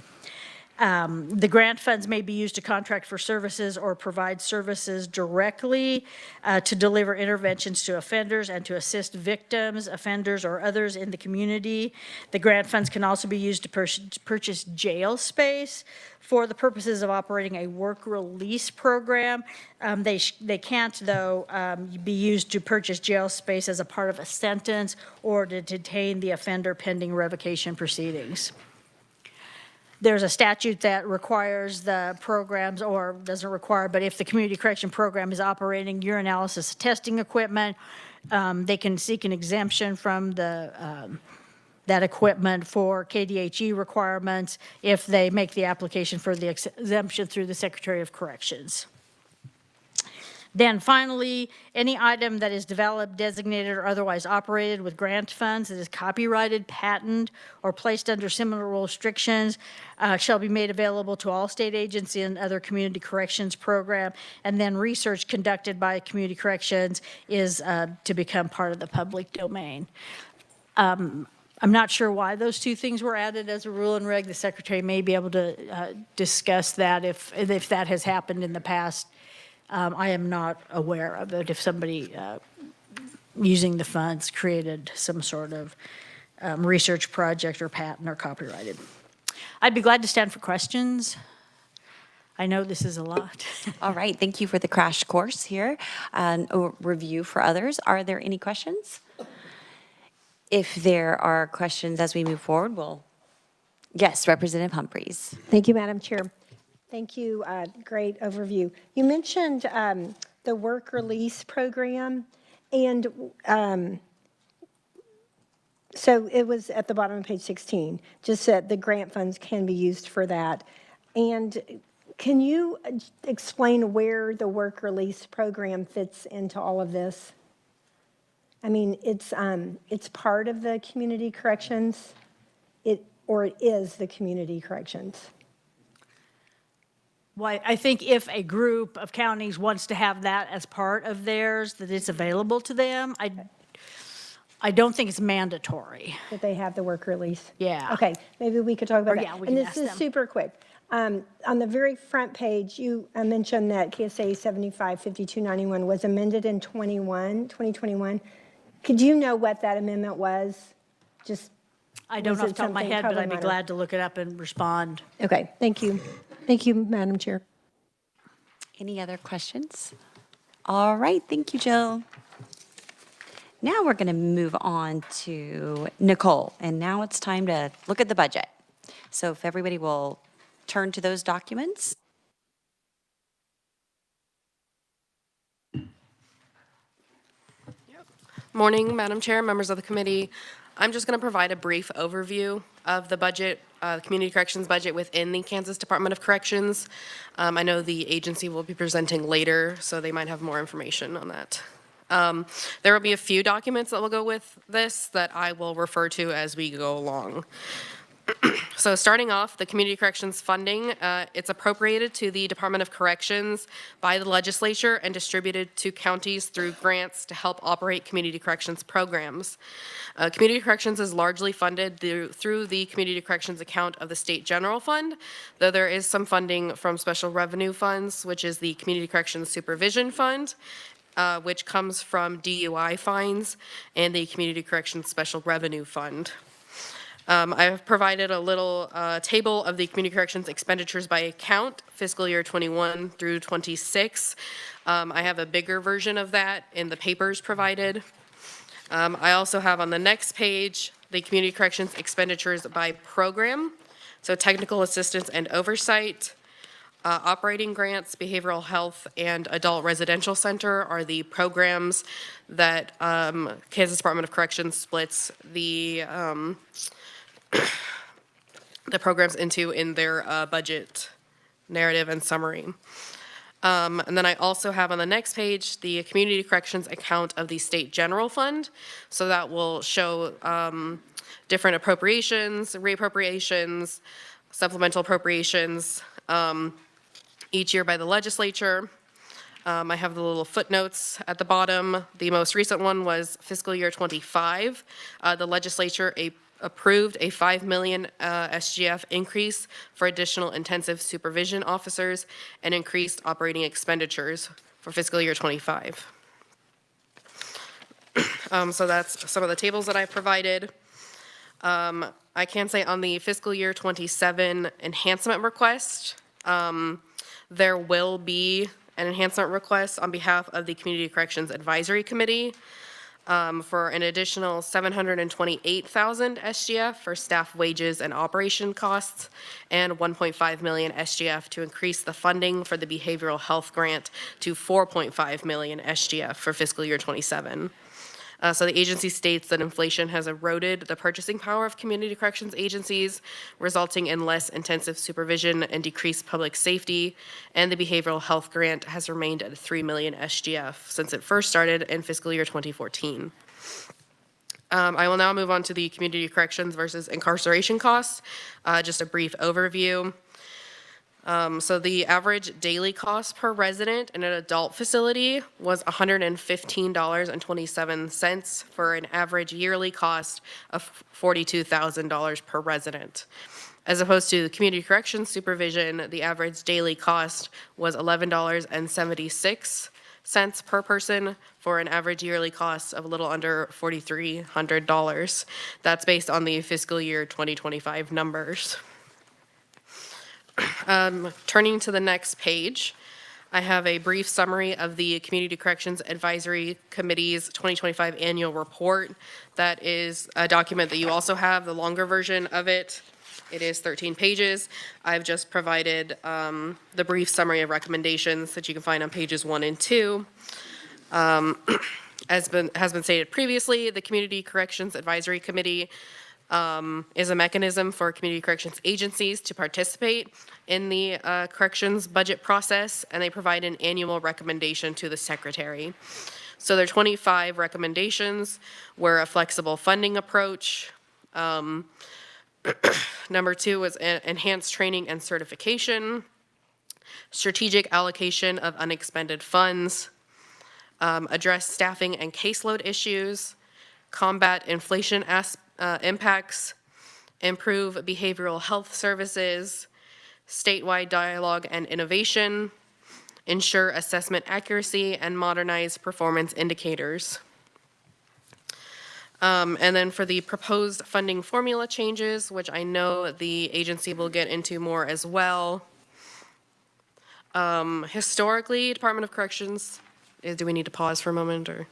The grant funds may be used to contract for services or provide services directly to deliver interventions to offenders and to assist victims, offenders, or others in the community. The grant funds can also be used to purchase jail space for the purposes of operating a work release program. They can't, though, be used to purchase jail space as a part of a sentence or to detain the offender pending revocation proceedings. There's a statute that requires the programs, or doesn't require, but if the community correction program is operating urinalysis testing equipment, they can seek an exemption from that equipment for KDHE requirements if they make the application for the exemption through the Secretary of Corrections. Then finally, any item that is developed, designated, or otherwise operated with grant funds that is copyrighted, patented, or placed under similar restrictions shall be made available to all state agencies and other community corrections program. And then research conducted by community corrections is to become part of the public domain. I'm not sure why those two things were added as a rule and reg. The secretary may be able to discuss that if that has happened in the past. I am not aware of it. If somebody using the funds created some sort of research project or patent or copyrighted. I'd be glad to stand for questions. I know this is a lot. All right, thank you for the crash course here and a review for others. Are there any questions? If there are questions as we move forward, yes, Representative Humphreys. Thank you, Madam Chair. Thank you. Great overview. You mentioned the work release program, and so it was at the bottom of page 16, just that the grant funds can be used for that. And can you explain where the work release program fits into all of this? I mean, it's part of the community corrections, or it is the community corrections. Well, I think if a group of counties wants to have that as part of theirs, that it's available to them. I don't think it's mandatory. That they have the work release? Yeah. Okay, maybe we could talk about that. Yeah, we and can this ask is them. super quick. On the very front page, you mentioned that KSA 755291 was amended in 2021. Could you know what that amendment was? Just I don't was know off it the top of my something head, but I'd be probably minor? glad to look it up and respond. Okay, thank you. Thank you, Madam Chair. Any other questions? All right, thank you, Jill. Now we're going to move on to Nicole, and now it's time to look at the budget. So if everybody will turn to those documents. Morning, Madam Chair, members of the committee. I'm just going to provide a brief overview of the budget, community corrections budget within the Kansas Department of Corrections. I know the agency will be presenting later, so they might have more information on that. There will be a few documents that will go with this that I will refer to as we go along. So starting off, the community corrections funding, it's appropriated to the Department of Corrections by the legislature and distributed to counties through grants to help operate community corrections programs. Community corrections is largely funded through the community corrections account of the state general fund, though there is some funding from special revenue funds, which is the community corrections supervision fund, which comes from DUI fines, and the community corrections special revenue fund. I have provided a little table of the community corrections expenditures by account, fiscal year 21 through 26. I have a bigger version of that in the papers provided. I also have on the next page the community corrections expenditures by program, so technical assistance and oversight. Operating grants, behavioral health, and adult residential center are the programs that Kansas Department of Corrections splits the programs into in their budget narrative and summary. And then I also have on the next page the community corrections account of the state general fund. So that will show different appropriations, reappropriations, supplemental appropriations each year by the legislature. I have the little footnotes at the bottom. The most recent one was fiscal year 25. The legislature approved a $5 million SGF increase for additional intensive supervision officers and increased operating expenditures for fiscal year 25. So that's some of the tables that I provided. I can say on the fiscal year 27 enhancement request, there will be an enhancement request on behalf of the Community Corrections Advisory Committee for an additional $728,000 SGF for staff wages and operation costs, and $1.5 million SGF to increase the funding for the behavioral health grant to $4.5 million SGF for fiscal year 27. So the agency states that inflation has eroded the purchasing power of community corrections agencies, resulting in less intensive supervision and decreased public safety, and the behavioral health grant has remained at 3 million SGF since it first started in fiscal year 2014. I will now move on to the community corrections versus incarceration costs. Just a brief overview. So the average daily cost per resident in an adult facility was $115.27 for an average yearly cost of $42,000 per resident. As opposed to the community corrections supervision, the average daily cost was $11.76 per person for an average yearly cost of a little under $4,300. That's based on the fiscal year 2025 numbers. Turning to the next page, I have a brief summary of the Community Corrections Advisory Committee's 2025 annual report. That is a document that you also have, the longer version of it. It is 13 pages. I've just provided the brief summary of recommendations that you can find on pages 1 and 2. As has been stated previously, the Community Corrections Advisory Committee is a mechanism for community corrections agencies to participate in the corrections budget process, and they provide an annual recommendation to the secretary. So their 25 recommendations were a flexible funding approach. Number 2 was enhanced training and certification, strategic allocation of unexpended funds, address staffing and caseload issues, combat inflation impacts, improve behavioral health services, statewide dialogue and innovation, ensure assessment accuracy, and modernize performance indicators. And then for the proposed funding formula changes, which I know the agency will get into more as well. Historically, Department of Corrections, do we need to pause for a moment or?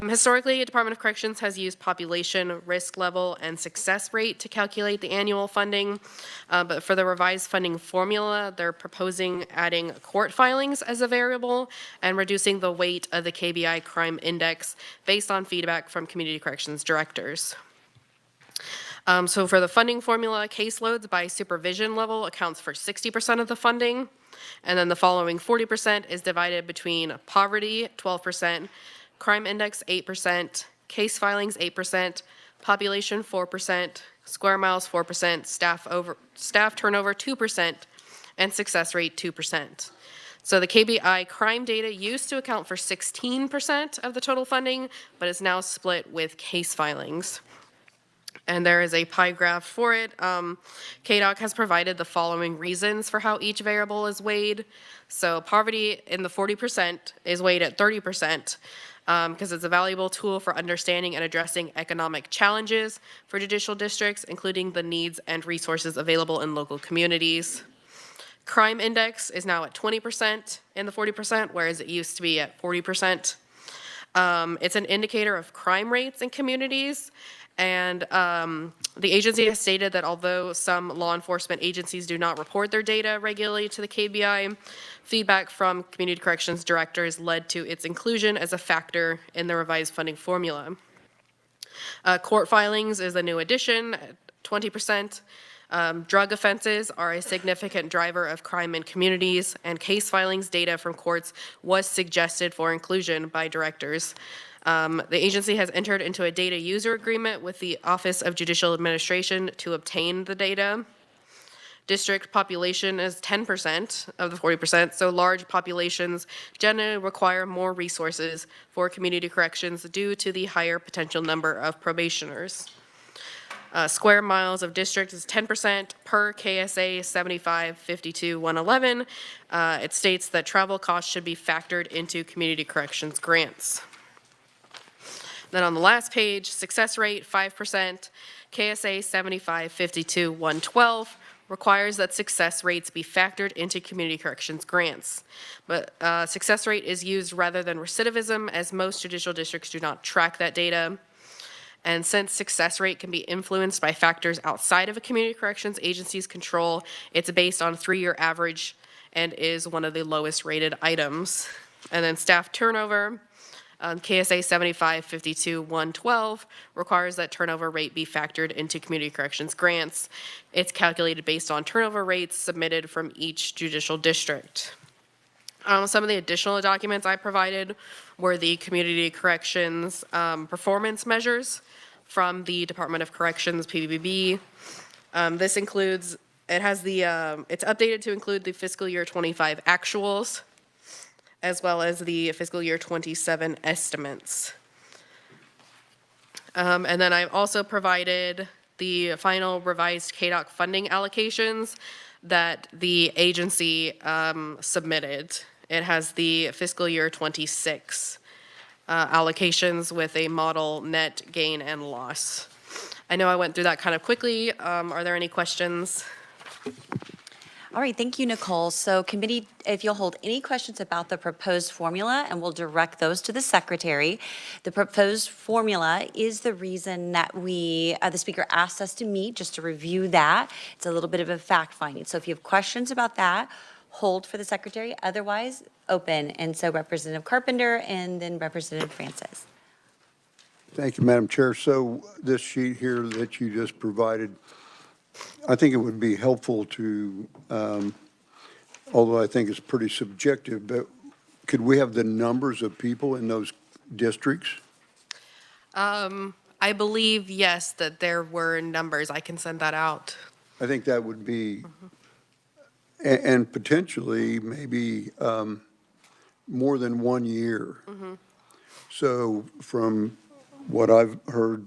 Historically, Department of Corrections has used population, risk level, and success rate to calculate the annual funding. But for the revised funding formula, they're proposing adding court filings as a variable and reducing the weight of the KBI crime index based on feedback from community corrections directors. So for the funding formula, caseloads by supervision level accounts for 60% of the funding. And then the following 40% is divided between poverty, 12%, crime index 8%, case filings 8%, population 4%, square miles 4%, staff turnover 2%, and success rate 2%. So the KBI crime data used to account for 16% of the total funding, but is now split with case filings. And there is a pie graph for it. KDOC has provided the following reasons for how each variable is weighed. So poverty in the 40% is weighed at 30%. Because it's a valuable tool for understanding and addressing economic challenges for judicial districts, including the needs and resources available in local communities. Crime index is now at 20% in the 40%, whereas it used to be at 40%. It's an indicator of crime rates in communities, and the agency has stated that although some law enforcement agencies do not report their data regularly to the KBI, feedback from community corrections directors led to its inclusion as a factor in the revised funding formula. Court filings is a new addition at 20%. Drug offenses are a significant driver of crime in communities, and case filings data from courts was suggested for inclusion by directors. The agency has entered into a data user agreement with the Office of Judicial Administration to obtain the data. District population is 10% of the 40%, so large populations generally require more resources for community corrections due to the higher potential number of probationers. Square miles of district is 10% per KSA 7552-111. It states that travel costs should be factored into community corrections grants. Then on the last page, success rate 5%, KSA 7552-112 requires that success rates be factored into community corrections grants. But success rate is used rather than recidivism, as most judicial districts do not track that data. And since success rate can be influenced by factors outside of a community corrections agency's control, it's based on 3-year average and is one of the lowest rated items. And then staff turnover. KSA 7552-112 requires that turnover rate be factored into community corrections grants. It's calculated based on turnover rates submitted from each judicial district. Some of the additional documents I provided were the community corrections performance measures from the Department of Corrections, PBB. This includes, it's updated to include the fiscal year 25 actuals, as well as the fiscal year 27 estimates. And then I've also provided the final revised KDOC funding allocations that the agency submitted. It has the fiscal year 26 allocations with a model net gain and loss. I know I went through that kind of quickly. Are there any questions? All right, thank you, Nicole. So committee, if you'll hold any questions about the proposed formula, and we'll direct those to the secretary. The proposed formula is the reason that the speaker asked us to meet, just to review that. It's a little bit of a fact finding. So if you have questions about that, hold for the secretary, otherwise open. And so Representative Carpenter and then Representative Francis. Thank you, Madam Chair. So this sheet here that you just provided, I think it would be helpful to, although I think it's pretty subjective, but could we have the numbers of people in those districts? I believe, yes, that there were numbers. I can send that out. I think that would be, and potentially maybe more than 1 year. So from what I've heard,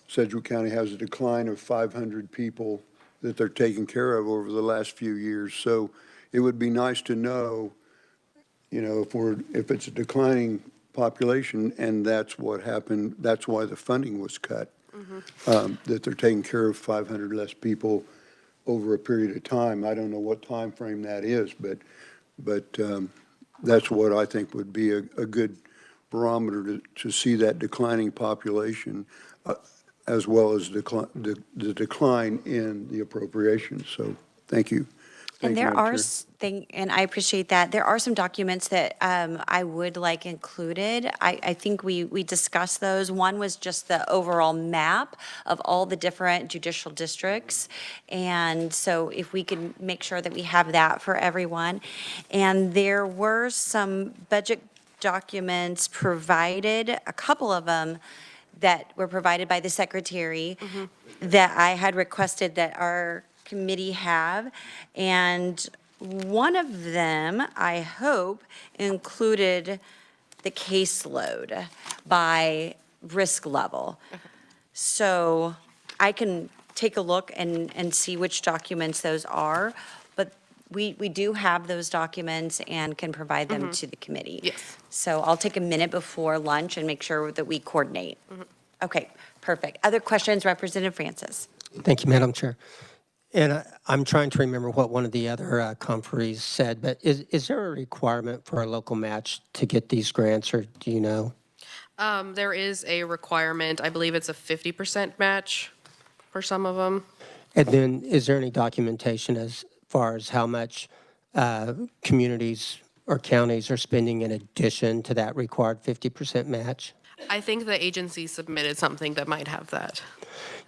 Sedgwick County has a decline of 500 people that they're taking care of over the last few years. So it would be nice to know, you know, if it's a declining population and that's what happened, that's why the funding was cut, that they're taking care of 500 less people over a period of time. I don't know what time frame that is, but that's what I think would be a good barometer to see that declining population, as well as the decline in the appropriations. So thank you. And Thank you, there Madam are, Chair. and I appreciate that, there are some documents that I would like included. I think we discussed those. One was just the overall map of all the different judicial districts. And so if we can make sure that we have that for everyone. And there were some budget documents provided, a couple of them that were provided by the secretary that I had requested that our committee have, and one of them, I hope, included the caseload by risk level. So I can take a look and see which documents those are, but we do have those documents and can provide them to the committee. Yes. So I'll take a minute before lunch and make sure that we coordinate. Okay, perfect. Other questions, Representative Francis? Thank you, Madam Chair. And I'm trying to remember what one of the other conferees said, but is there a requirement for a local match to get these grants, or do you know? There is a requirement. I believe it's a 50% match for some of them. And then is there any documentation as far as how much communities or counties are spending in addition to that required 50% match? I think the agency submitted something that might have that.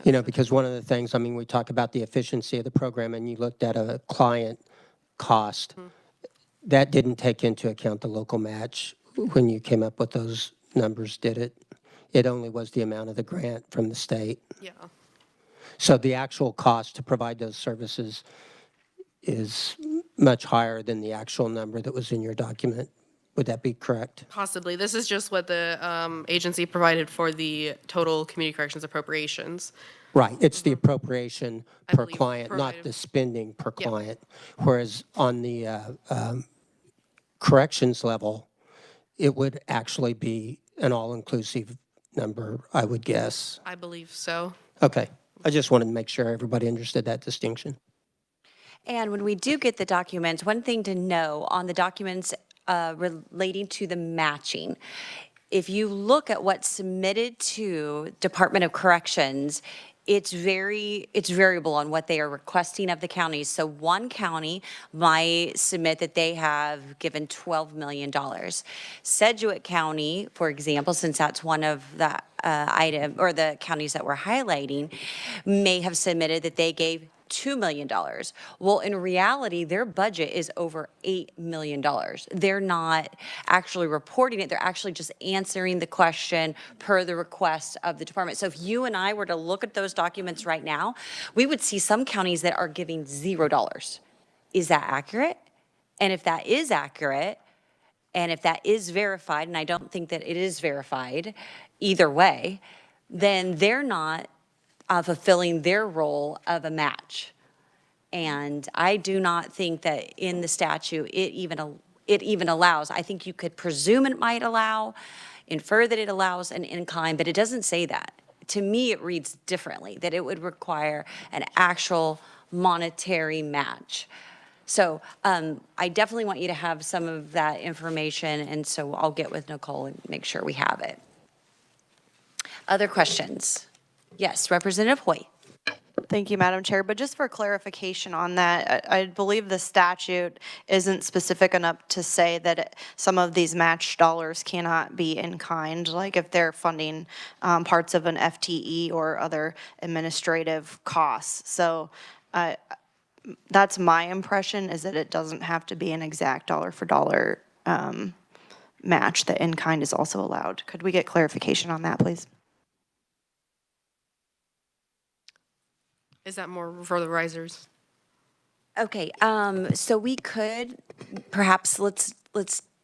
You know, because one of the things, I mean, we talk about the efficiency of the program, and you looked at a client cost. That didn't take into account the local match when you came up with those numbers, did it? It only was the amount of the grant from the state. Yeah. So the actual cost to provide those services is much higher than the actual number that was in your document. Would that be correct? Possibly. This is just what the agency provided for the total community corrections appropriations. Right. It's the appropriation per believe client, not provided. the spending per Yeah. client. Whereas on the corrections level, it would actually be an all-inclusive number, I would guess. I believe so. Okay. I just wanted to make sure everybody understood that distinction. And when we do get the documents, one thing to know on the documents relating to the matching, if you look at what's submitted to Department of Corrections, it's variable on what they are requesting of the counties. So one county might submit that they have given $12 million. Sedgwick County, for example, since that's one of the item or the counties that we're highlighting, may have submitted that they gave $2 million. Well, in reality, their budget is over $8 million. They're not actually reporting it. They're actually just answering the question per the request of the department. So if you and I were to look at those documents right now, we would see some counties that are giving $0. Is that accurate? And if that is accurate, and if that is verified, and I don't think that it is verified either way, then they're not fulfilling their role of a match. And I do not think that in the statute it even allows. I think you could presume it might allow, infer that it allows an in-kind, but it doesn't say that. To me, it reads differently, that it would require an actual monetary match. So I definitely want you to have some of that information, and so I'll get with Nicole and make sure we have it. Other questions? Yes, Representative Hoy. Thank you, Madam Chair. But just for clarification on that, I believe the statute isn't specific enough to say that some of these match dollars cannot be in kind, like if they're funding parts of an FTE or other administrative costs. So that's my impression, is that it doesn't have to be an exact dollar for dollar match. The in kind is also allowed. Could we get clarification on that, please? Is that more for the risers? Okay, so we could perhaps let's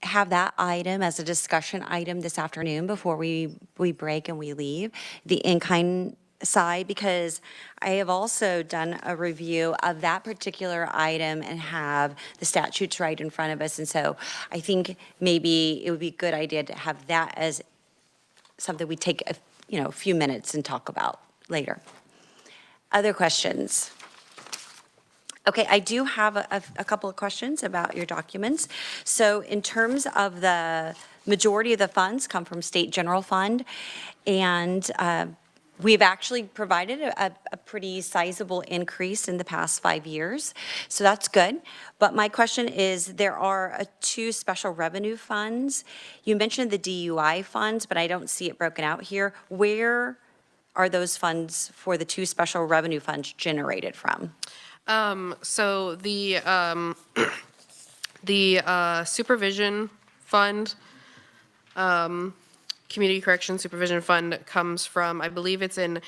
have that item as a discussion item this afternoon before we break and we leave the in-kind side, because I have also done a review of that particular item and have the statutes right in front of us, and so I think maybe it would be a good idea to have that as something we take a few minutes and talk about later. Other questions? Okay, I do have a couple of questions about your documents. So in terms of the majority of the funds come from state general fund, and we've actually provided a pretty sizable increase in the past 5 years. So that's good. But my question is, there are two special revenue funds. You mentioned the DUI funds, but I don't see it broken out here. Where are those funds for the two special revenue funds generated from? So the supervision fund, community correction supervision fund, comes from, I believe it's in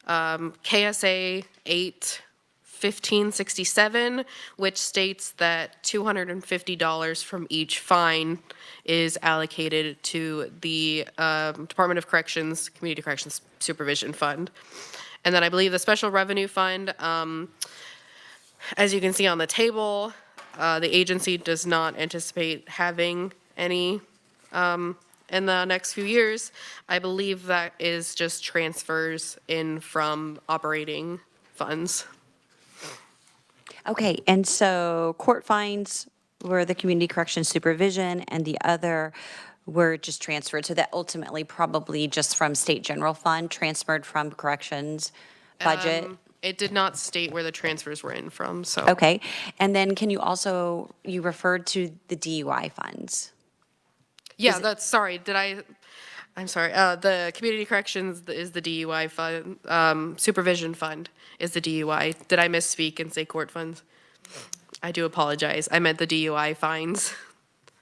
KSA 8-1567, which states that $250 from each fine is allocated to the Department of Corrections Community Corrections Supervision Fund. And then I believe the Special Revenue Fund, as you can see on the table, the agency does not anticipate having any in the next few years. I believe that is just transfers in from operating funds. Okay, and so court fines were the community correction supervision, and the other were just transferred. So that ultimately probably just from state general fund, transferred from corrections budget. It did not state where the transfers were in from, so. Okay, and then can you also, you referred to the DUI funds. Yeah, that's, sorry, I'm sorry, the community corrections is the DUI fund, supervision fund is the DUI. Did I misspeak and say court funds? I do apologize. I meant the DUI fines.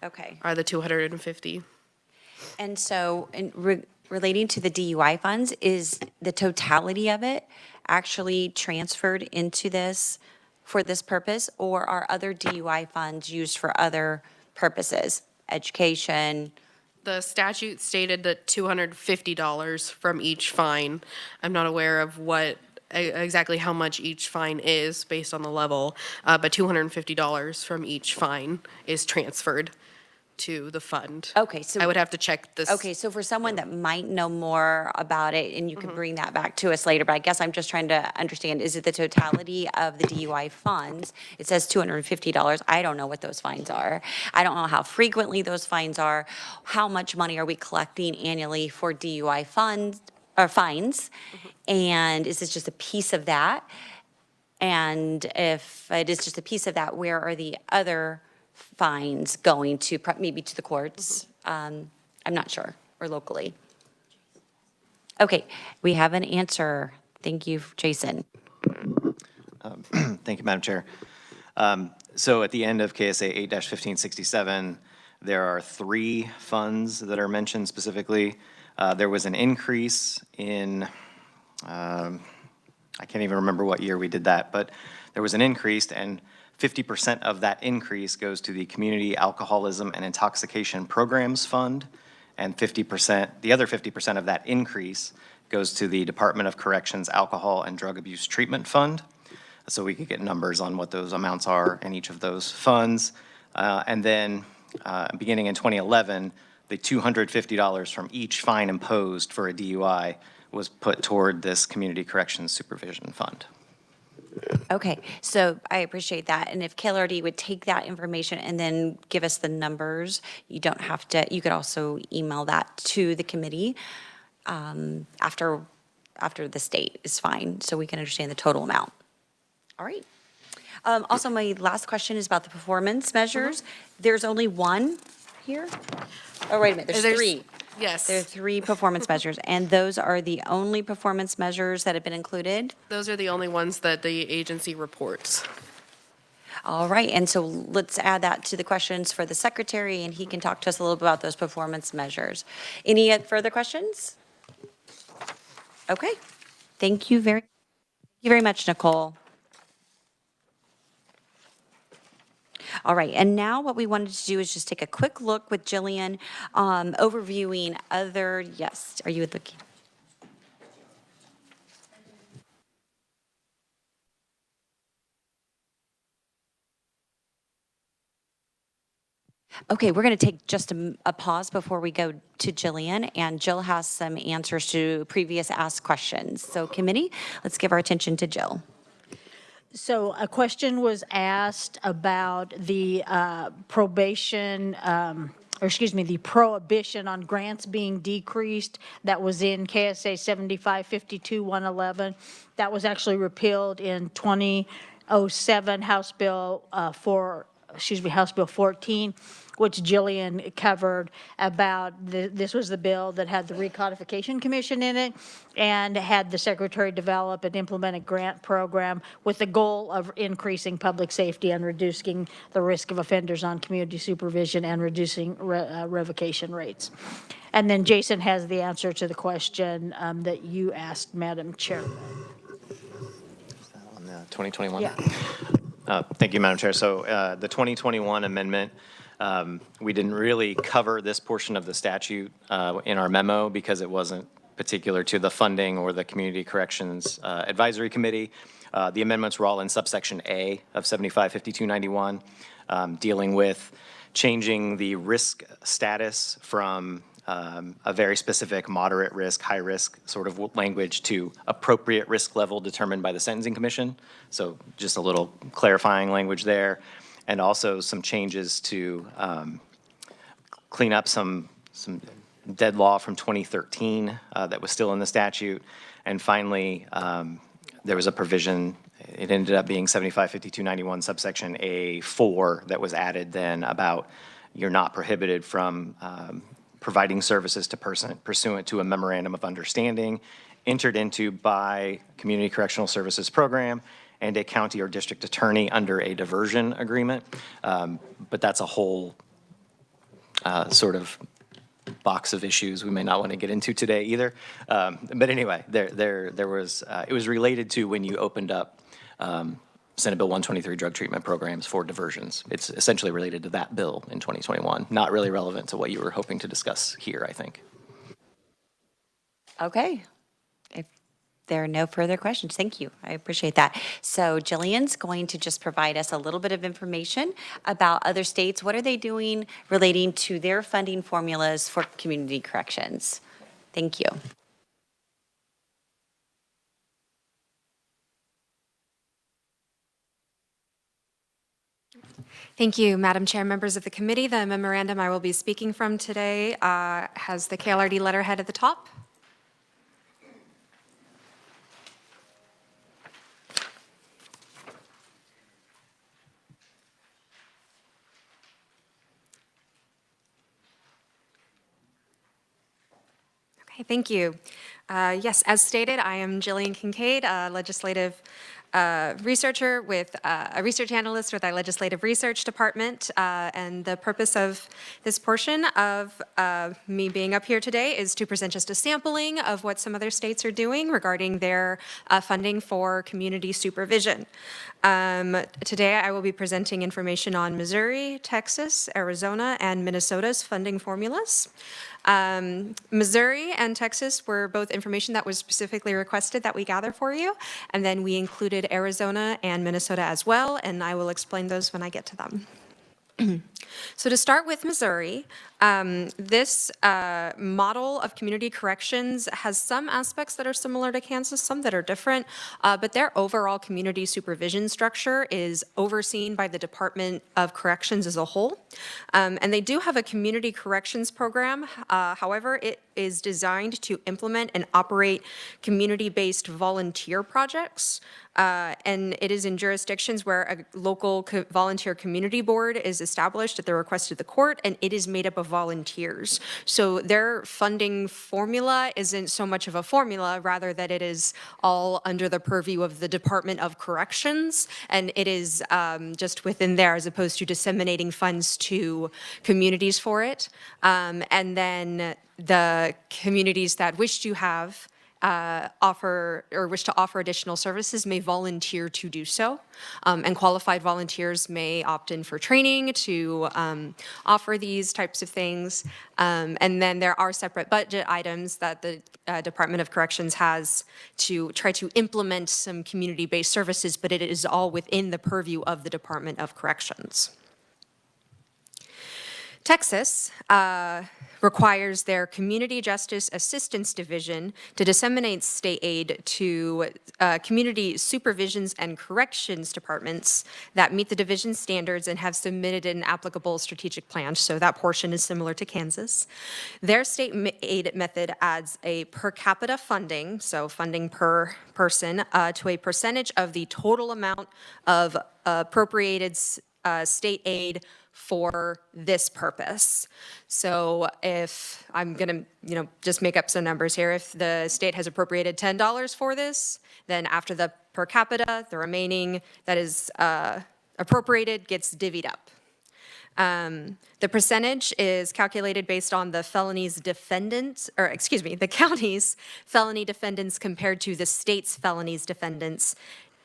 Okay. Are the 250. And so relating to the DUI funds, is the totality of it actually transferred into this for this purpose, or are other DUI funds used for other purposes, education? The statute stated that $250 from each fine. I'm not aware of what exactly how much each fine is based on the level, but $250 from each fine is transferred to the fund. Okay, so I would have to check this. Okay, so for someone that might know more about it, and you can bring that back to us later, but I guess I'm just trying to understand, is it the totality of the DUI funds? It says $250. I don't know what those fines are. I don't know how frequently those fines are. How much money are we collecting annually for DUI funds, or fines? And is this just a piece of that? And if it is just a piece of that, where are the other fines going to, maybe to the courts? I'm not sure, or locally. Okay, we have an answer. Thank you, Jason. Thank you, Madam Chair. So at the end of KSA 8-1567, there are 3 funds that are mentioned specifically. There was an increase in, I can't even remember what year we did that, but there was an increase, and 50% of that increase goes to the Community Alcoholism and Intoxication Programs Fund, and the other 50% of that increase goes to the Department of Corrections Alcohol and Drug Abuse Treatment Fund. So we could get numbers on what those amounts are in each of those funds. And then beginning in 2011, the $250 from each fine imposed for a DUI was put toward this Community Corrections Supervision Fund. Okay, so I appreciate that. And if KLRD would take that information and then give us the numbers, you don't have to, you could also email that to the committee after the state is fine, so we can understand the total amount. All right. Also, my last question is about the performance measures. There's only one here? Oh, wait a minute, there's 3. Yes. There are 3 performance measures, and those are the only performance measures that have been included? Those are the only ones that the agency reports. All right, and so let's add that to the questions for the secretary, and he can talk to us a little bit about those performance measures. Any further questions? Okay, thank you very much, Nicole. All right, and now what we wanted to do is just take a quick look with Jillian, overviewing other, yes, are you looking? Okay, we're going to take just a pause before we go to Jillian, and Jill has some answers to previous asked questions. So committee, let's give our attention to Jill. So a question was asked about the probation, or excuse me, the prohibition on grants being decreased that was in KSA 7552-111. That was actually repealed in 2007 House Bill House Bill 14, which Jillian covered about. This was the bill that had the Recodification Commission in it and had the secretary develop and implement a grant program with the goal of increasing public safety and reducing the risk of offenders on community supervision and reducing revocation rates. And then Jason has the answer to the question that you asked, Madam Chair. On the 2021? Yeah. Thank you, Madam Chair. So the 2021 amendment, we didn't really cover this portion of the statute in our memo because it wasn't particular to the funding or the Community Corrections Advisory Committee. The amendments were all in subsection A of 755291, dealing with changing the risk status from a very specific moderate risk, high risk sort of language to appropriate risk level determined by the Sentencing Commission. So just a little clarifying language there. And also some changes to clean up some dead law from 2013 that was still in the statute. And finally, there was a provision, it ended up being 755291 subsection A4 that was added then about you're not prohibited from providing services to person pursuant to a memorandum of understanding entered into by Community Correctional Services Program and a county or district attorney under a diversion agreement. But that's a whole sort of box of issues we may not want to get into today either. But anyway, there was, it was related to when you opened up Senate Bill 123 drug treatment programs for diversions. It's essentially related to that bill in 2021, not really relevant to what you were hoping to discuss here, I think. Okay. If there are no further questions, thank you. I appreciate that. So Jillian's going to just provide us a little bit of information about other states. What are they doing relating to their funding formulas for community corrections? Thank you. Thank you, Madam Chair, members of the committee. The memorandum I will be speaking from today has the KLRD letterhead at the top. Okay, thank you. Yes, as stated, I am Jillian Kincaid, a legislative researcher with a research analyst with our Legislative Research Department. And the purpose of this portion of me being up here today is to present just a sampling of what some other states are doing regarding their funding for community supervision. Today, I will be presenting information on Missouri, Texas, Arizona, and Minnesota's funding formulas. Missouri and Texas were both information that was specifically requested that we gather for you, and then we included Arizona and Minnesota as well, and I will explain those when I get to them. So to start with Missouri, this model of community corrections has some aspects that are similar to Kansas, some that are different, but their overall community supervision structure is overseen by the Department of Corrections as a whole. And they do have a community corrections program. However, it is designed to implement and operate community-based volunteer projects. And it is in jurisdictions where a local volunteer community board is established at the request of the court, and it is made up of volunteers. So their funding formula isn't so much of a formula, rather that it is all under the purview of the Department of Corrections, and it is just within there as opposed to disseminating funds to communities for it. And then the communities that wish to have wish to offer additional services may volunteer to do so. And qualified volunteers may opt in for training to offer these types of things. And then there are separate budget items that the Department of Corrections has to try to implement some community-based services, but it is all within the purview of the Department of Corrections. Texas requires their Community Justice Assistance Division to disseminate state aid to community supervisions and corrections departments that meet the division standards and have submitted an applicable strategic plan. So that portion is similar to Kansas. Their state aid method adds a per capita funding, so funding per person, to a percentage of the total amount of appropriated state aid for this purpose. So if I'm going to, just make up some numbers here, if the state has appropriated $10 for this, then after the per capita, the remaining that is appropriated gets divvied up. The percentage is calculated based on the the county's felony defendants compared to the state's felonies defendants,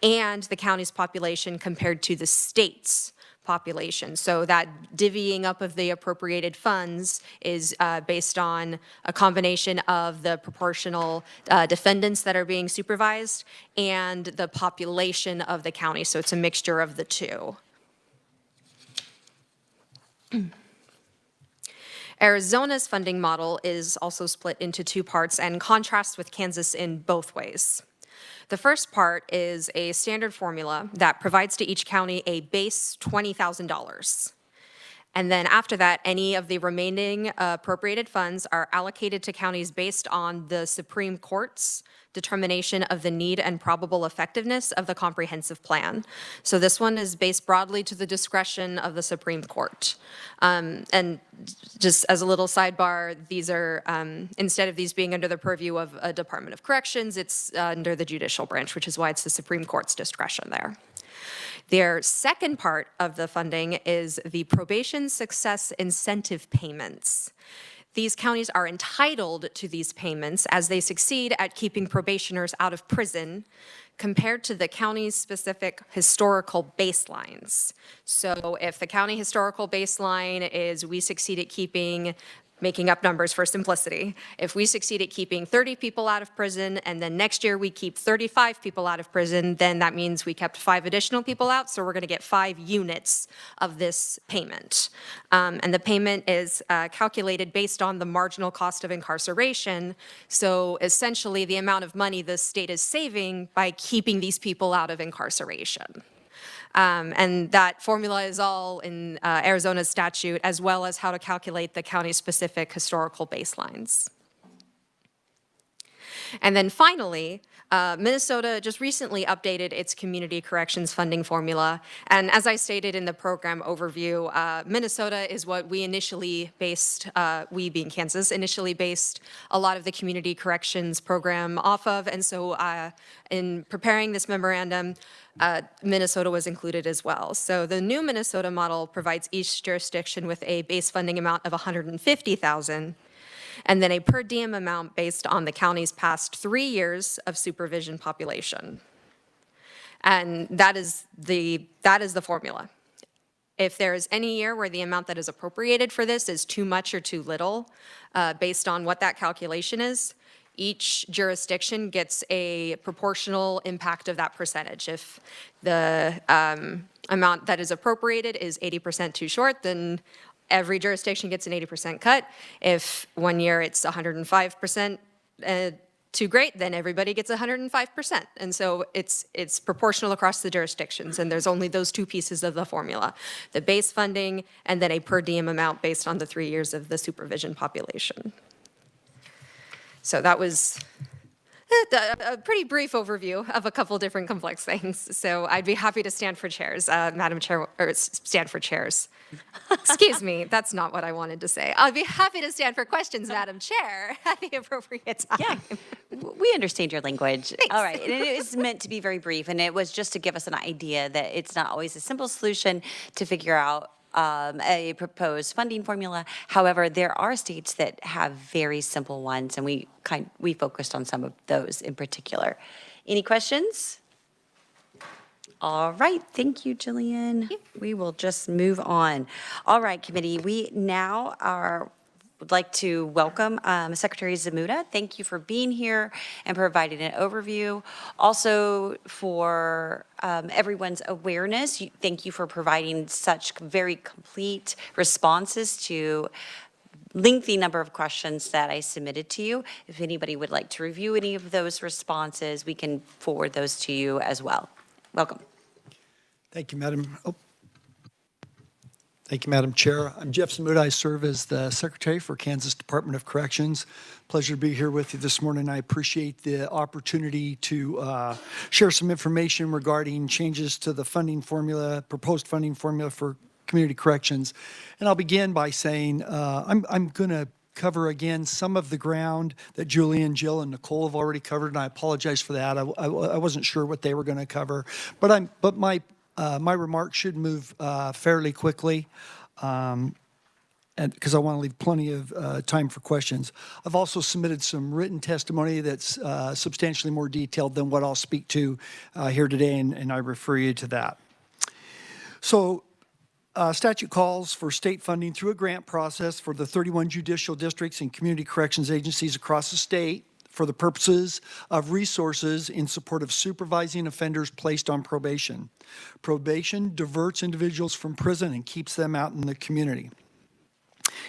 and the county's population compared to the state's population. So that divvying up of the appropriated funds is based on a combination of the proportional defendants that are being supervised and the population of the county. So it's a mixture of the two. Arizona's funding model is also split into two parts and contrasts with Kansas in both ways. The first part is a standard formula that provides to each county a base $20,000. And then after that, any of the remaining appropriated funds are allocated to counties based on the Supreme Court's determination of the need and probable effectiveness of the comprehensive plan. So this one is based broadly to the discretion of the Supreme Court. And just as a little sidebar, these are, instead of these being under the purview of a Department of Corrections, it's under the judicial branch, which is why it's the Supreme Court's discretion there. Their second part of the funding is the probation success incentive payments. These counties are entitled to these payments as they succeed at keeping probationers out of prison compared to the county's specific historical baselines. So if the county historical baseline is we succeed at keeping, making up numbers for simplicity, if we succeed at keeping 30 people out of prison and then next year we keep 35 people out of prison, then that means we kept 5 additional people out, so we're going to get 5 units of this payment. And the payment is calculated based on the marginal cost of incarceration, so essentially the amount of money the state is saving by keeping these people out of incarceration. And that formula is all in Arizona's statute, as well as how to calculate the county-specific historical baselines. And then finally, Minnesota just recently updated its community corrections funding formula. And as I stated in the program overview, Minnesota is what we initially based, we being Kansas, initially based a lot of the community corrections program off of. And so in preparing this memorandum, Minnesota was included as well. So the new Minnesota model provides each jurisdiction with a base funding amount of $150,000 and then a per diem amount based on the county's past 3 years of supervision population. And that is the formula. If there is any year where the amount that is appropriated for this is too much or too little, based on what that calculation is, each jurisdiction gets a proportional impact of that percentage. If the amount that is appropriated is 80% too short, then every jurisdiction gets an 80% cut. If one year it's 105% too great, then everybody gets 105%. And so it's proportional across the jurisdictions, and there's only those two pieces of the formula, the base funding and then a per diem amount based on the 3 years of the supervision population. So that was a pretty brief overview of a couple different complex things. So I'd be happy to stand for chairs, Madam Chair, or stand for chairs. Excuse me, that's not what I wanted to say. I'd be happy to stand for questions, Madam Chair, at the appropriate time. Yeah, we understand your language. Thanks. All right, and it is meant to be very brief, and it was just to give us an idea that it's not always a simple solution to figure out a proposed funding formula. However, there are states that have very simple ones, and we focused on some of those in particular. Any questions? All right, thank you, Jillian. We will just move on. All right, committee, we now would like to welcome Secretary Zamuda. Thank you for being here and providing an overview. Also, for everyone's awareness, thank you for providing such very complete responses to lengthy number of questions that I submitted to you. If anybody would like to review any of those responses, we can forward those to you as well. Welcome. Thank you, Madam. Thank you, Madam Chair. I'm Jeff Zamuda. I serve as the Secretary for Kansas Department of Corrections. Pleasure to be here with you this morning. I appreciate the opportunity to share some information regarding changes to the funding formula, proposed funding formula for community corrections. And I'll begin by saying I'm going to cover again some of the ground that Julian, Jill, and Nicole have already covered, and I apologize for that. I wasn't sure what they were going to cover, but my remarks should move fairly quickly, and because I want to leave plenty of time for questions. I've also submitted some written testimony that's substantially more detailed than what I'll speak to here today, and I refer you to that. So statute calls for state funding through a grant process for the 31 judicial districts and community corrections agencies across the state for the purposes of resources in support of supervising offenders placed on probation. Probation diverts individuals from prison and keeps them out in the community.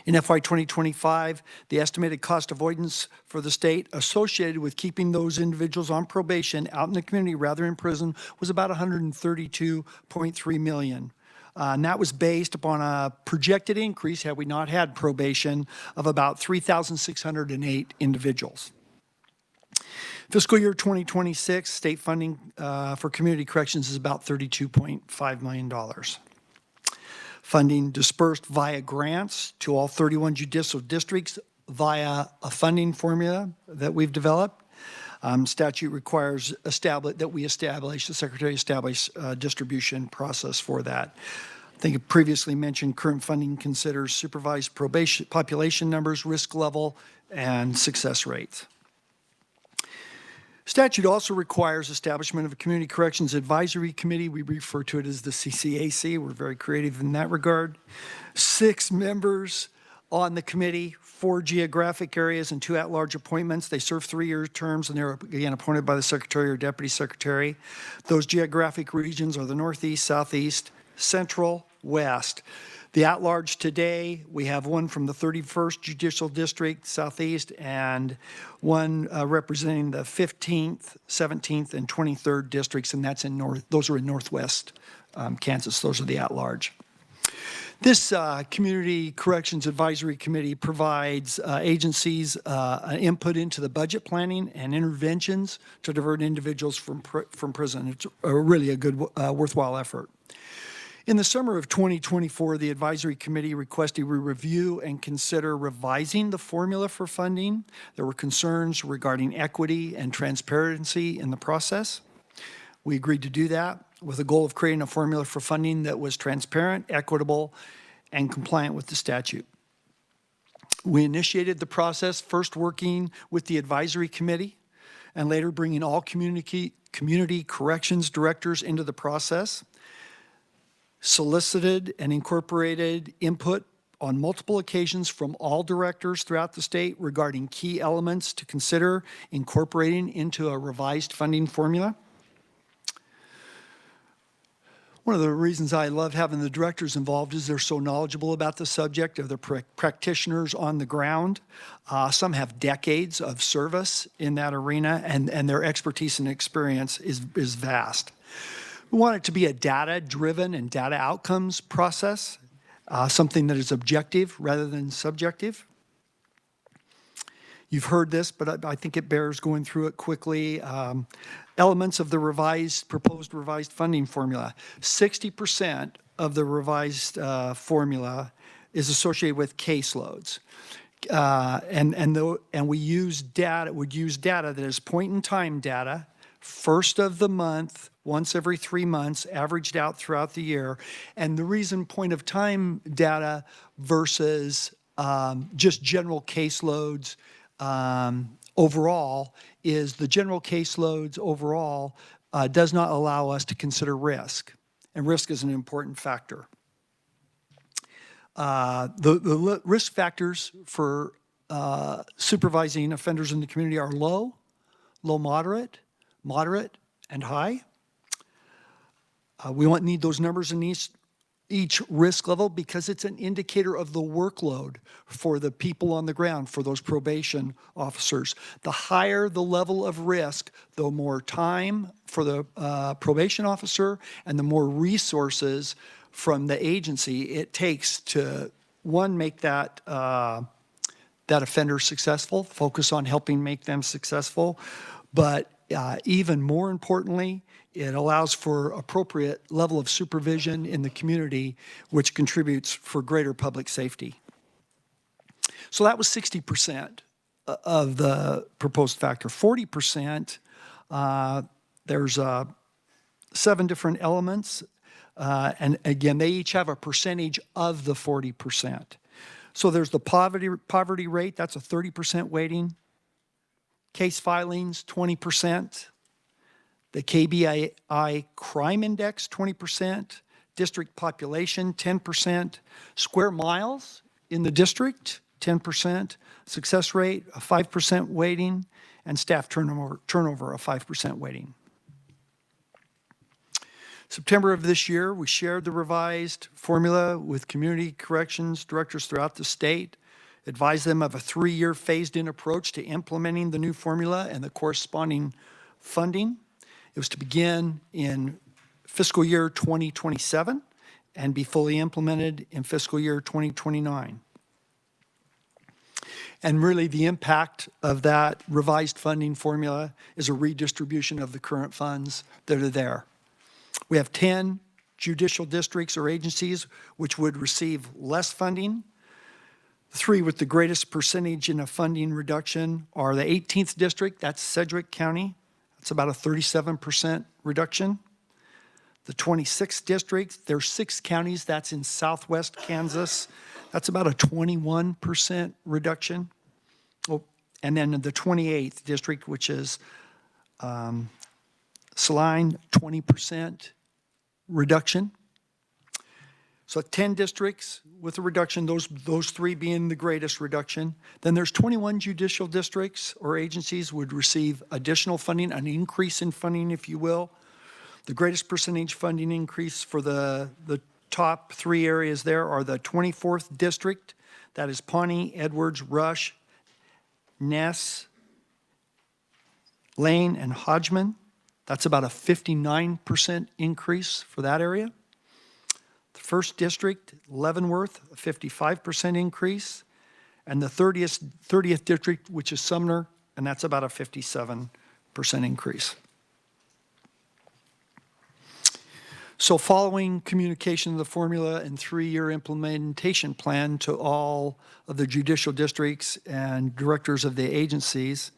In FY 2025, the estimated cost avoidance for the state associated with keeping those individuals on probation out in the community rather than in prison was about $132.3 million. And that was based upon a projected increase, had we not had probation, of about 3,608 individuals. Fiscal year 2026, state funding for community corrections is about $32.5 million. Funding dispersed via grants to all 31 judicial districts via a funding formula that we've developed. Statute requires the Secretary establish a distribution process for that. I think it previously mentioned current funding considers supervised probation population numbers, risk level, and success rates. Statute also requires establishment of a Community Corrections Advisory Committee. We refer to it as the CCAC. We're very creative in that regard. 6 members on the committee, 4 geographic areas and 2 at-large appointments. They serve 3-year terms, and they're again appointed by the Secretary or Deputy Secretary. Those geographic regions are the Northeast, Southeast, Central, West. The at-large today, we have one from the 31st Judicial District, Southeast, and one representing the 15th, 17th, and 23rd districts, and that's those are in Northwest Kansas. Those are the at-large. This Community Corrections Advisory Committee provides agencies input into the budget planning and interventions to divert individuals from prison. It's really a good, worthwhile effort. In the summer of 2024, the Advisory Committee requested we review and consider revising the formula for funding. There were concerns regarding equity and transparency in the process. We agreed to do that with the goal of creating a formula for funding that was transparent, equitable, and compliant with the statute. We initiated the process, first working with the Advisory Committee, and later bringing all community corrections directors into the process, solicited and incorporated input on multiple occasions from all directors throughout the state regarding key elements to consider incorporating into a revised funding formula. One of the reasons I love having the directors involved is they're so knowledgeable about the subject. They're the practitioners on the ground. Some have decades of service in that arena, and their expertise and experience is vast. We want it to be a data-driven and data outcomes process, something that is objective rather than subjective. You've heard this, but I think it bears going through it quickly. Elements of the proposed revised funding formula. 60% of the revised formula is associated with caseloads. And we would use data that is point-in-time data, first of the month, once every 3 months, averaged out throughout the year. And the reason point-of-time data versus just general caseloads overall is the general caseloads overall does not allow us to consider risk, and risk is an important factor. The risk factors for supervising offenders in the community are low, moderate, and high. We need those numbers in each risk level because it's an indicator of the workload for the people on the ground, for those probation officers. The higher the level of risk, the more time for the probation officer and the more resources from the agency it takes to, one, make that offender successful, focus on helping make them successful, but even more importantly, it allows for appropriate level of supervision in the community, which contributes for greater public safety. So that was 60% of the proposed factor. 40%, there's 7 different elements, and again, they each have a percentage of the 40%. So there's the poverty rate, that's a 30% weighting. Case filings, 20%. The KBI crime index, 20%. District population, 10%. Square miles in the district, 10%. Success rate, a 5% weighting. And staff turnover, a 5% weighting. September of this year, we shared the revised formula with community corrections directors throughout the state, advised them of a 3-year phased-in approach to implementing the new formula and the corresponding funding. It was to begin in fiscal year 2027 and be fully implemented in fiscal year 2029. And really the impact of that revised funding formula is a redistribution of the current funds that are there. We have 10 judicial districts or agencies which would receive less funding. 3 with the greatest percentage in a funding reduction are the 18th district, that's Sedgwick County. That's about a 37% reduction. The 26th district, there's 6 counties, that's in southwest Kansas. That's about a 21% reduction. Oh, and then the 28th district, which is Saline, 20% reduction. So 10 districts with a reduction, those 3 being the greatest reduction. Then there's 21 judicial districts or agencies would receive additional funding, an increase in funding, if you will. The greatest percentage funding increase for the top 3 areas there are the 24th district, that is Pawnee, Edwards, Rush, Ness, Lane, and Hodgman. That's about a 59% increase for that area. The 1st District, Leavenworth, a 55% increase. And the 30th District, which is Sumner, and that's about a 57% increase. So following communication of the formula and 3-year implementation plan to all of the judicial districts and directors of the agencies,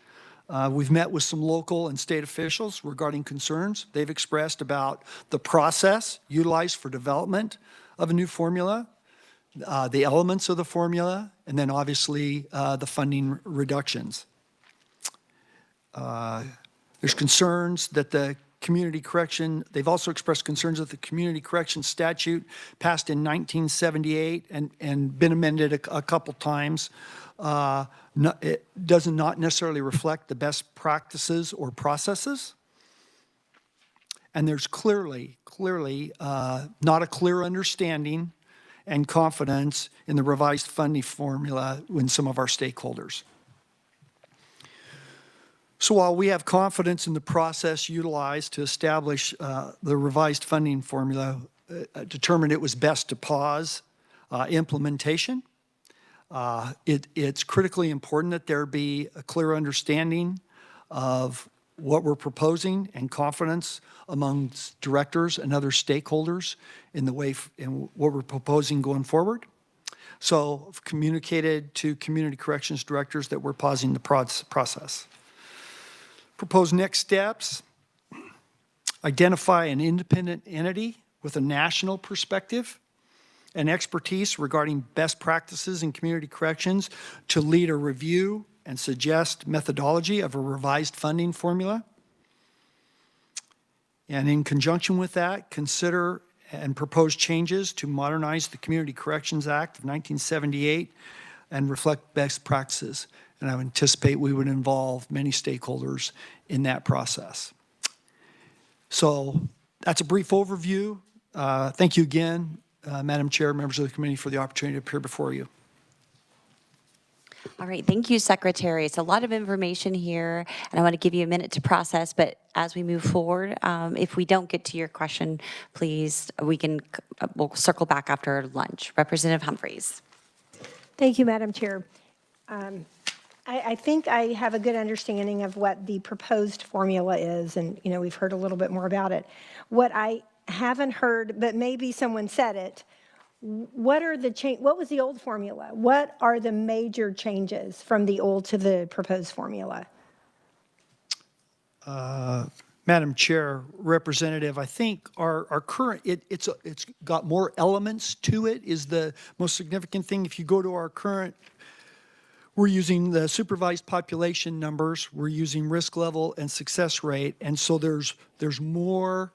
we've met with some local and state officials regarding concerns they've expressed about the process utilized for development of a new formula, the elements of the formula, and then obviously the funding reductions. There's concerns that the community correction, they've also expressed concerns that the community correction statute passed in 1978 and been amended a couple times. It does not necessarily reflect the best practices or processes. And there's clearly not a clear understanding and confidence in the revised funding formula in some of our stakeholders. So while we have confidence in the process utilized to establish the revised funding formula, determined it was best to pause implementation. It's critically important that there be a clear understanding of what we're proposing and confidence among directors and other stakeholders in what we're proposing going forward. So I've communicated to community corrections directors that we're pausing the process. Proposed next steps: identify an independent entity with a national perspective and expertise regarding best practices in community corrections to lead a review and suggest methodology of a revised funding formula. And in conjunction with that, consider and propose changes to modernize the Community Corrections Act of 1978 and reflect best practices. And I would anticipate we would involve many stakeholders in that process. So that's a brief overview. Thank you again, Madam Chair, members of the committee, for the opportunity to appear before you. All right, thank you, Secretary. It's a lot of information here, and I want to give you a minute to process, but as we move forward, if we don't get to your question, please, we'll circle back after lunch. Representative Humphreys. Thank you, Madam Chair. I think I have a good understanding of what the proposed formula is, and we've heard a little bit more about it. What I haven't heard, but maybe someone said it, what was the old formula? What are the major changes from the old to the proposed formula? Madam Chair, Representative, I think our current, it's got more elements to it is the most significant thing. If you go to our current, we're using the supervised population numbers, we're using risk level and success rate, and so there's more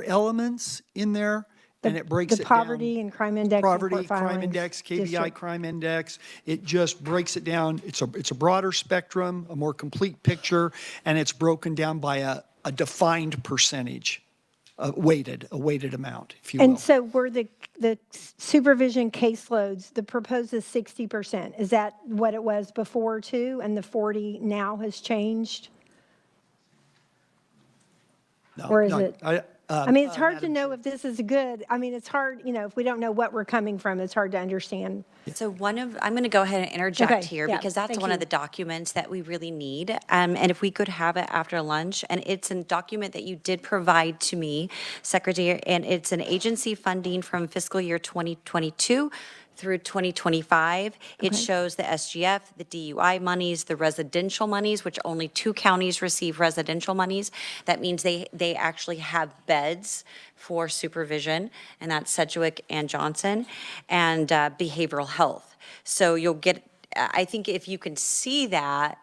elements in there. And it breaks it down. The poverty and crime index. Poverty, crime index, KBI crime index. It just breaks it down. It's a broader spectrum, a more complete picture, and it's broken down by a defined percentage, a weighted amount, if you will. And so were the supervision caseloads, the proposed is 60%. Is that what it was before too, and the 40 now has changed? No, or is it? I mean, it's hard to know if this is good. I mean, it's hard, if we don't know what we're coming from, it's hard to understand. So I'm going to go ahead and interject here because that's one of the documents that we really need. And if we could have it after lunch, and it's a document that you did provide to me, Secretary, and it's an agency funding from fiscal year 2022 through 2025. It shows the SGF, the DUI monies, the residential monies, which only 2 counties receive residential monies. That means they actually have beds for supervision, and that's Sedgwick and Johnson, and behavioral health. So you'll get, I think if you can see that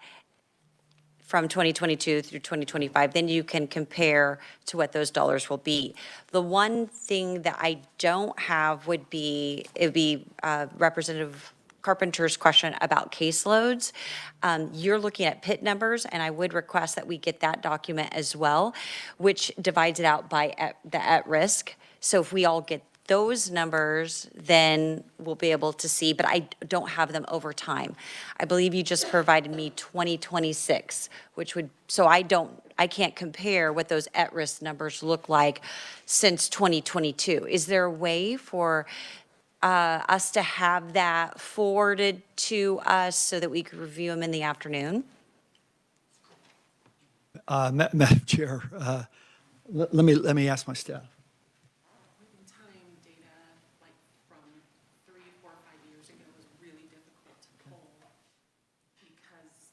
from 2022 through 2025, then you can compare to what those dollars will be. The one thing that I don't have would be, Representative Carpenter's question about caseloads. You're looking at PIT numbers, and I would request that we get that document as well, which divides it out by the at-risk. So if we all get those numbers, then we'll be able to see, but I don't have them over time. I believe you just provided me 2026, which would, so I don't can't compare what those at-risk numbers look like since 2022. Is there a way for us to have that forwarded to us so that we could review them in the afternoon? Madam Chair, let me ask my staff. Time data, like from 3, 4, 5 years ago, was really difficult to pull because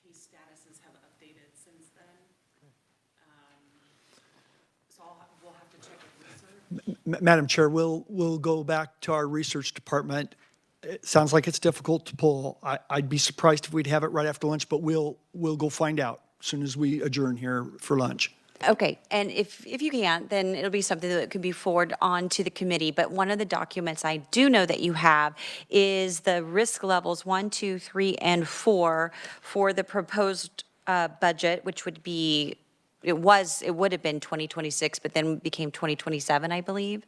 case statuses have updated since then. So we'll have to check with research. Madam Chair, we'll go back to our research department. It sounds like it's difficult to pull. I'd be surprised if we'd have it right after lunch, but we'll go find out as soon as we adjourn here for lunch. Okay, and if you can't, then it'll be something that could be forwarded on to the committee. But one of the documents I do know that you have is the risk levels 1, 2, 3, and 4 for the proposed budget, which would be, it would have been 2026, but then became 2027, I believe.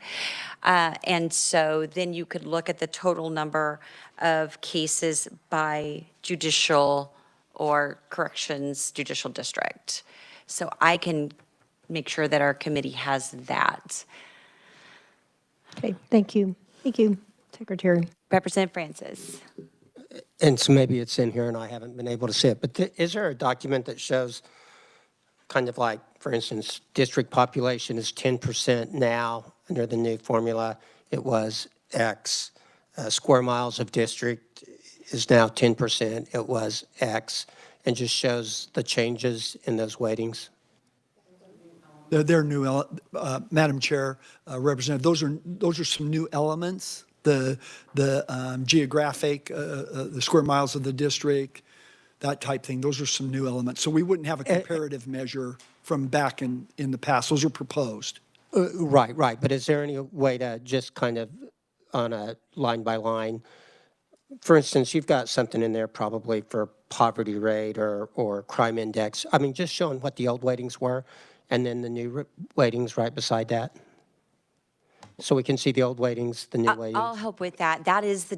And so then you could look at the total number of cases by judicial or corrections judicial district. So I can make sure that our committee has that. Okay, thank you. Thank you, Secretary. Representative Francis. And so maybe it's in here and I haven't been able to see it, but is there a document that shows kind of like, for instance, district population is 10% now under the new formula, it was X. Square miles of district is now 10%, it was X, and just shows the changes in those weightings? They're new, Madam Chair, Representative, those are some new elements. The geographic, the square miles of the district, that type thing, those are some new elements. So we wouldn't have a comparative measure from back in the past. Those are proposed. Right. But is there any way to just kind of on a line by line, for instance, you've got something in there probably for poverty rate or crime index. I mean, just showing what the old weightings were and then the new weightings right beside that. So we can see the old weightings, the new weightings. I'll help with that. That is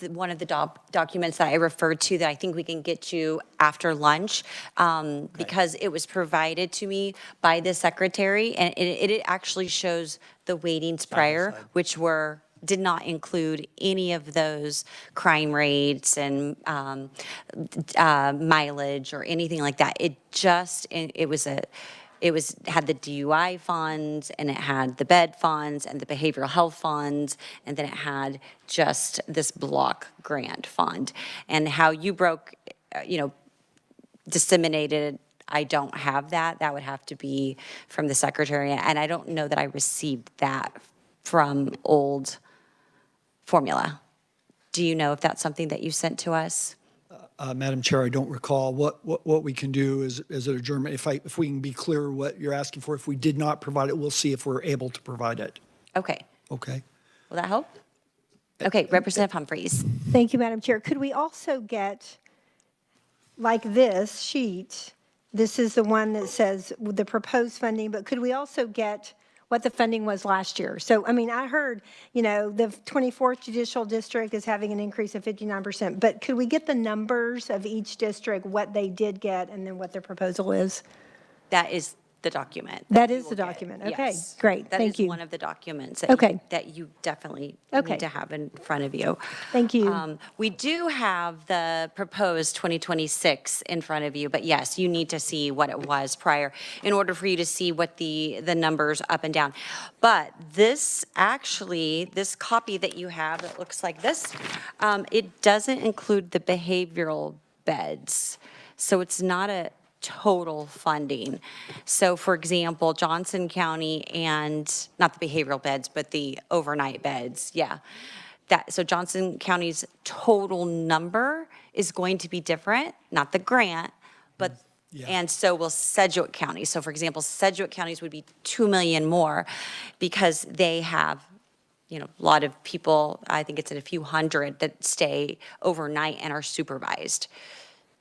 one of the documents that I referred to that I think we can get you after lunch because it was provided to me by the secretary, and it actually shows the weightings prior, which did not include any of those crime rates and mileage or anything like that. It had the DUI funds, and it had the bed funds and the behavioral health funds, and then it had just this block grant fund. And how you disseminated, I don't have that. That would have to be from the secretary, and I don't know that I received that from old formula. Do you know if that's something that you sent to us? Madam Chair, I don't recall. What we can do is an adjournment. If we can be clear what you're asking for, if we did not provide it, we'll see if we're able to provide it. Okay. Okay. Will that help? Okay, Representative Humphreys. Thank you, Madam Chair. Could we also get, like this sheet, this is the one that says the proposed funding, but could we also get what the funding was last year? So, I mean, I heard, the 24th Judicial District is having an increase of 59%, but could we get the numbers of each district, what they did get, and then what their proposal is? That is the document. That is the document. Okay, Yes. great. Thank you. That is one of the documents that you definitely need to have in front of you. Thank you. We do have the proposed 2026 in front of you, but yes, you need to see what it was prior in order for you to see what the numbers up and down. But this copy that you have that looks like this, it doesn't include the behavioral beds. So it's not a total funding. So for example, Johnson County and not the behavioral beds, but the overnight beds. Yeah. So Johnson County's total number is going to be different, not the grant, but and so will Sedgwick County. So for example, Sedgwick counties would be 2 million more because they have a lot of people, I think it's in a few hundred that stay overnight and are supervised.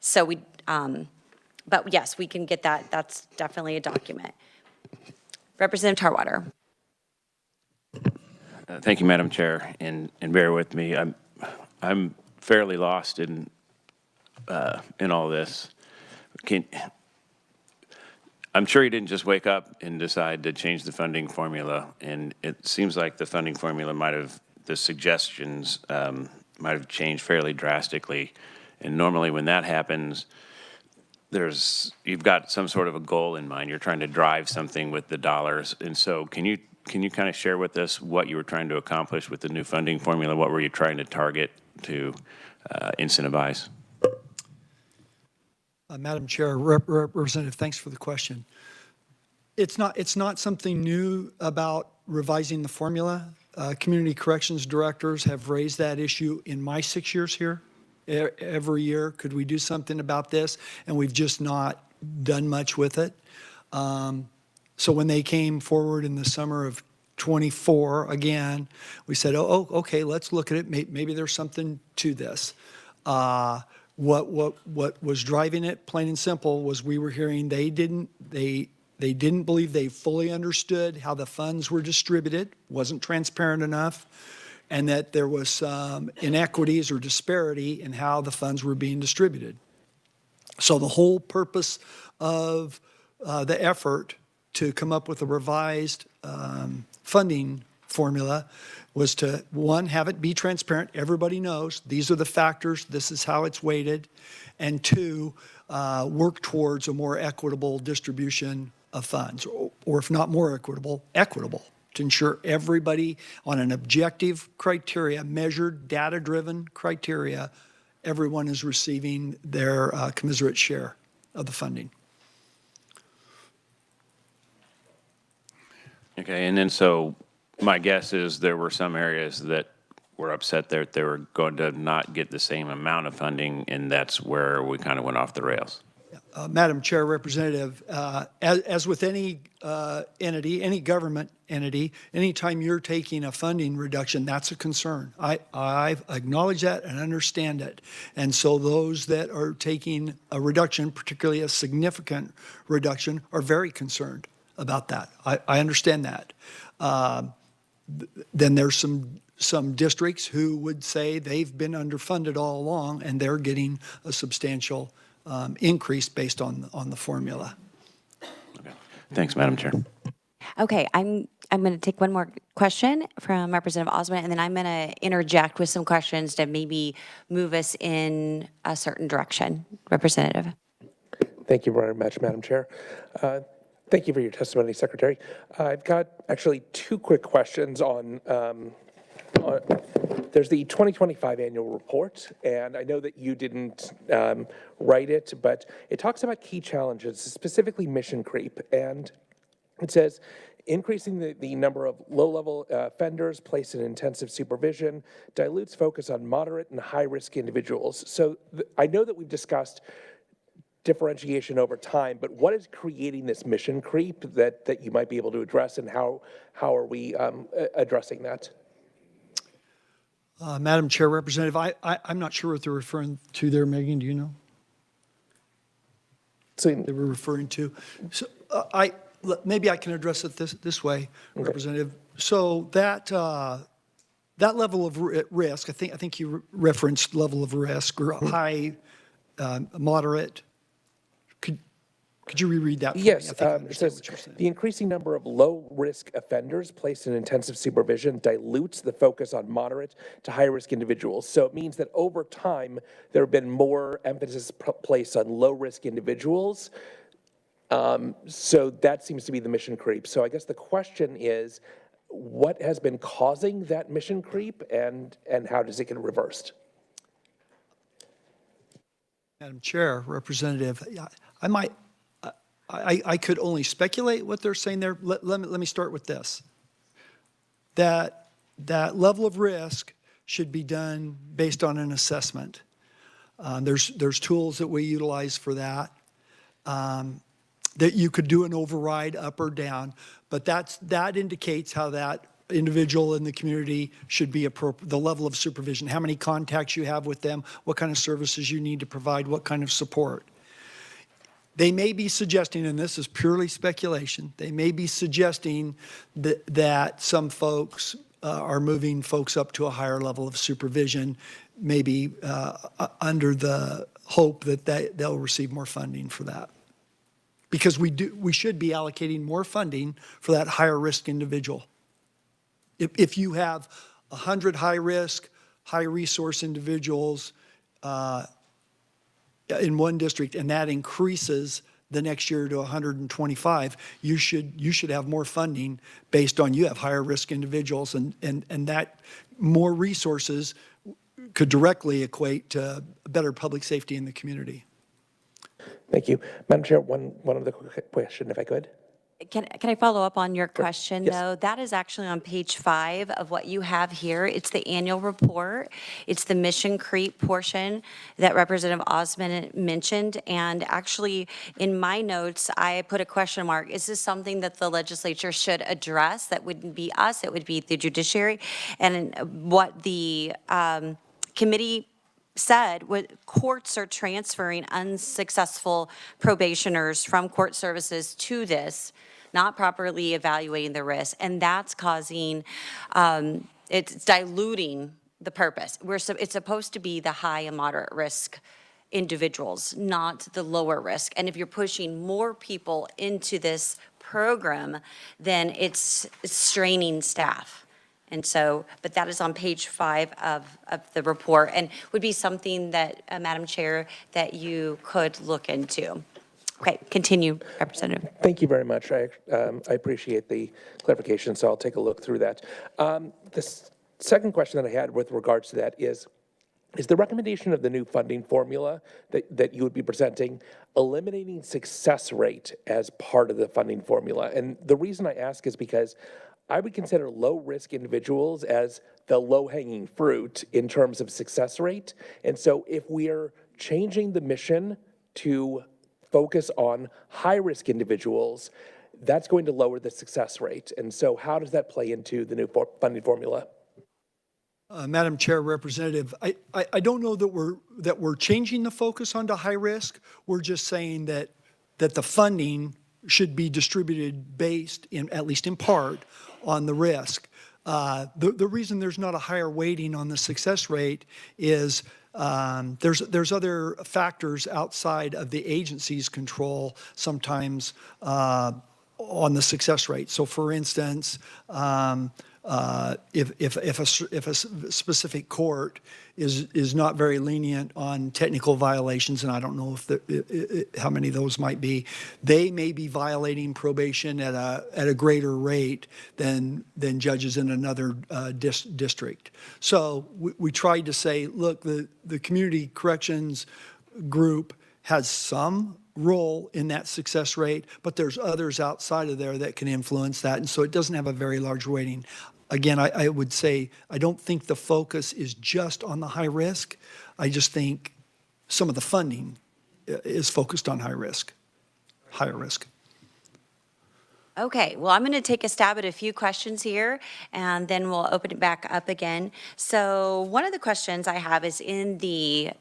So but yes, we can get that. That's definitely a document. Representative Tarwater. Thank you, Madam Chair, and bear with me. I'm fairly lost in all this. I'm sure you didn't just wake up and decide to change the funding formula, and it seems like the funding formula the suggestions might have changed fairly drastically. And normally when that happens, you've got some sort of a goal in mind. You're trying to drive something with the dollars. And so can you kind of share with us what you were trying to accomplish with the new funding formula? What were you trying to target to incentivize? Madam Chair, Representative, thanks for the question. It's not something new about revising the formula. Community corrections directors have raised that issue in my 6 years here. Every year, could we do something about this? And we've just not done much with it. So when they came forward in the summer of 24, again, we said, oh, okay, let's look at it. Maybe there's something to this. What was driving it, plain and simple, was we were hearing they didn't believe they fully understood how the funds were distributed, wasn't transparent enough, and that there was some inequities or disparity in how the funds were being distributed. So the whole purpose of the effort to come up with a revised funding formula was to, one, have it be transparent. Everybody knows these are the factors, this is how it's weighted. And two, work towards a more equitable distribution of funds, or if not more equitable, to ensure everybody on an objective criteria, measured, data-driven criteria, everyone is receiving their commensurate share of the funding. Okay, and then so my guess is there were some areas that were upset that they were going to not get the same amount of funding, and that's where we kind of went off the rails. Madam Chair, Representative, as with any entity, any government entity, anytime you're taking a funding reduction, that's a concern. I acknowledge that and understand it. And so those that are taking a reduction, particularly a significant reduction, are very concerned about that. I understand that. Then there's some districts who would say they've been underfunded all along and they're getting a substantial increase based on the formula. Okay. Thanks, Madam Chair. Okay, I'm going to take one more question from Representative Osmond, and then I'm going to interject with some questions to maybe move us in a certain direction. Representative. Thank you very much, Madam Chair. Thank you for your testimony, Secretary. I've got actually two quick questions on there's the 2025 annual report, and I know that you didn't write it, but it talks about key challenges, specifically mission creep, and it says increasing the number of low-level offenders placed in intensive supervision dilutes focus on moderate and high-risk individuals. So I know that we've discussed differentiation over time, but what is creating this mission creep that you might be able to address, and how are we addressing that? Madam Chair, Representative, I'm not sure what they're referring to there, Megan, do you know? So they were referring to. So maybe I can address it this way, okay. Representative. So that level of risk, I think you referenced level of risk or high, moderate. Could you reread that? Yes, it says the increasing number of low-risk offenders placed in intensive supervision dilutes the focus on moderate to high-risk individuals. So it means that over time, there have been more emphasis placed on low-risk individuals. So that seems to be the mission creep. So I guess the question is, what has been causing that mission creep, and how does it get reversed? Madam Chair, Representative, I could only speculate what they're saying there. Let me start with this. That level of risk should be done based on an assessment. There's tools that we utilize for that. That you could do an override up or down, but that indicates how that individual in the community should be appropriate, the level of supervision, how many contacts you have with them, what kind of services you need to provide, what kind of support. They may be suggesting, and this is purely speculation, they may be suggesting that some folks are moving folks up to a higher level of supervision, maybe under the hope that they'll receive more funding for that. because we should be allocating more funding for that higher risk individual. If you have 100 high risk, high resource individuals in one district and that increases the next year to 125, you should have more funding based on you have higher risk individuals, and that more resources could directly equate to better public safety in the community. Thank you. Madam Chair, one other quick question, if I could. Can I follow up on your question, Yes. though? That is actually on page 5 of what you have here. It's the annual report. It's the mission creep portion that Representative Osmond mentioned. And actually, in my notes, I put a question mark. Is this something that the legislature should address? That wouldn't be us. It would be the judiciary. And what the committee said, what courts are transferring unsuccessful probationers from court services to this, not properly evaluating the risk, and that's causing, it's diluting the purpose. It's supposed to be the high and moderate risk individuals, not the lower risk. And if you're pushing more people into this program, then it's straining staff. And so, but that is on page 5 of the report, and would be something that, Madam Chair, that you could look into. Okay, continue, Representative. Thank you very much. I appreciate the clarification, so I'll take a look through that. The second question that I had with regards to that is the recommendation of the new funding formula that you would be presenting eliminating success rate as part of the funding formula? And the reason I ask is because I would consider low-risk individuals as the low-hanging fruit in terms of success rate. And so if we are changing the mission to focus on high-risk individuals, that's going to lower the success rate. And so how does that play into the new funding formula? Madam Chair, Representative, I don't know that we're changing the focus onto high risk. We're just saying that the funding should be distributed based, at least in part, on the risk. The reason there's not a higher weighting on the success rate is there's other factors outside of the agency's control sometimes on the success rate. So for instance, if a specific court is not very lenient on technical violations, and I don't know how many of those might be, they may be violating probation at a greater rate than judges in another district. So we tried to say, look, the community corrections group has some role in that success rate, but there's others outside of there that can influence that, and so it doesn't have a very large weighting. Again, I would say I don't think the focus is just on the high risk. I just think some of the funding is focused on higher risk. Okay, well, I'm going to take a stab at a few questions here, and then we'll open it back up again. So one of the questions I have is in the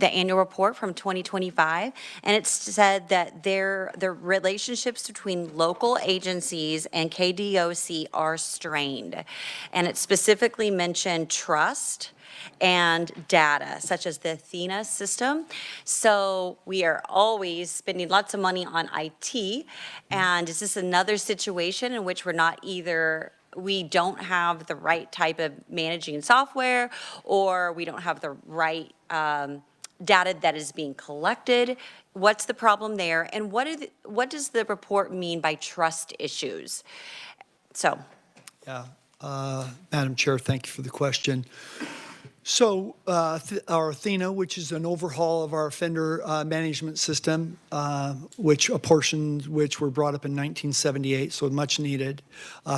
annual report from 2025, and it said that the relationships between local agencies and KDOC are strained, and it specifically mentioned trust and data, such as the Athena system. So we are always spending lots of money on IT, and is this another situation in which we don't have the right type of managing software, or we don't have the right data that is being collected? What's the problem there, and what does the report mean by trust issues? So. Yeah, Madam Chair, thank you for the question. So our Athena, which is an overhaul of our offender management system, which were brought up in 1978, so much needed.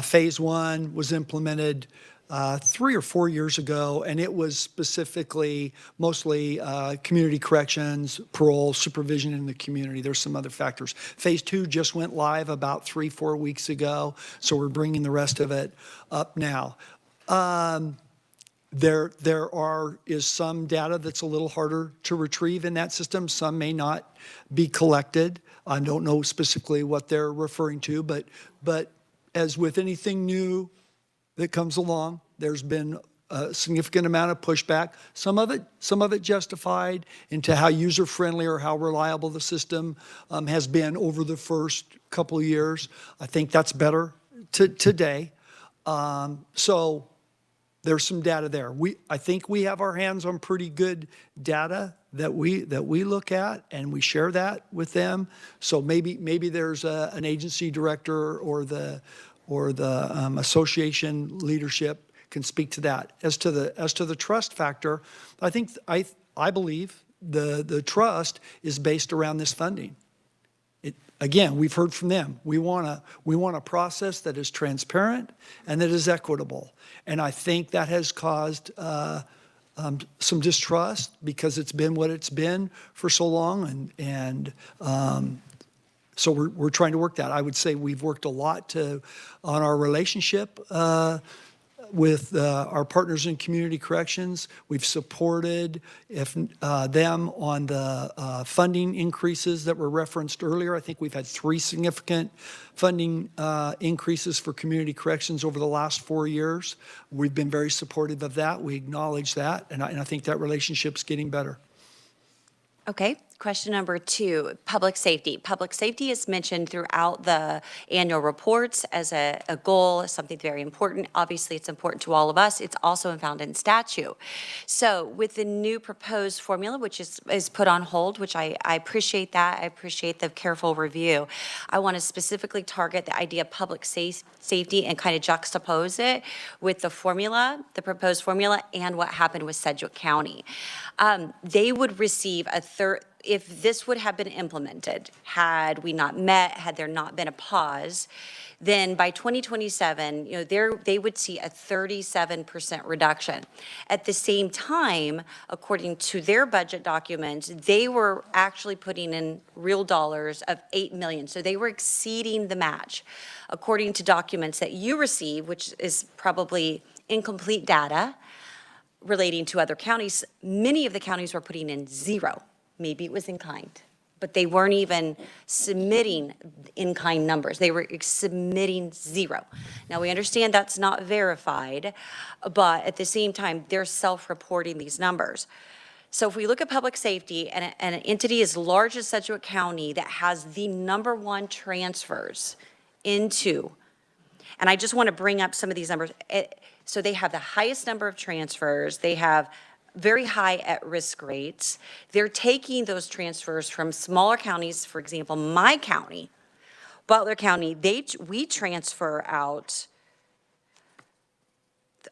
Phase 1 was implemented 3 or 4 years ago, and it was specifically mostly community corrections, parole, supervision in the community. There's some other factors. Phase 2 just went live about 3-4 weeks ago, so we're bringing the rest of it up now. There is some data that's a little harder to retrieve in that system. Some may not be collected. I don't know specifically what they're referring to, but as with anything new that comes along, there's been a significant amount of pushback, some of it justified into how user-friendly or how reliable the system has been over the first couple of years. I think that's better today. So there's some data there. I think we have our hands on pretty good data that we look at, and we share that with them. So maybe there's an agency director or the association leadership can speak to that. As to the trust factor, I believe the trust is based around this funding. Again, we've heard from them. We want a process that is transparent and that is equitable. And I think that has caused some distrust because it's been what it's been for so long. So we're trying to work that. I would say we've worked a lot on our relationship with our partners in community corrections. We've supported them on the funding increases that were referenced earlier. I think we've had 3 significant funding increases for community corrections over the last 4 years. We've been very supportive of that. We acknowledge that, and I think that relationship's getting better. Okay, question number 2, public safety. Public safety is mentioned throughout the annual reports as a goal, something very important. Obviously, it's important to all of us. It's also found in statute. So with the new proposed formula, which is put on hold, which I appreciate that. I appreciate the careful review. I want to specifically target the idea of public safety and kind of juxtapose it with the formula, the proposed formula, and what happened with Sedgwick County. They would receive a third, if this would have been implemented, had we not met, had there not been a pause, then by 2027, they would see a 37% reduction. At the same time, according to their budget documents, they were actually putting in real dollars of $8 million. So they were exceeding the match. According to documents that you receive, which is probably incomplete data relating to other counties, many of the counties were putting in 0. Maybe it was in kind, but they weren't even submitting in-kind numbers. They were submitting 0. Now, we understand that's not verified, but at the same time, they're self-reporting these numbers. So if we look at public safety and an entity as large as Sedgwick County that has the #1 transfers into, and I just want to bring up some of these numbers. So they have the highest number of transfers. They have very high at-risk rates. They're taking those transfers from smaller counties, for example, my county, Butler County, we transfer out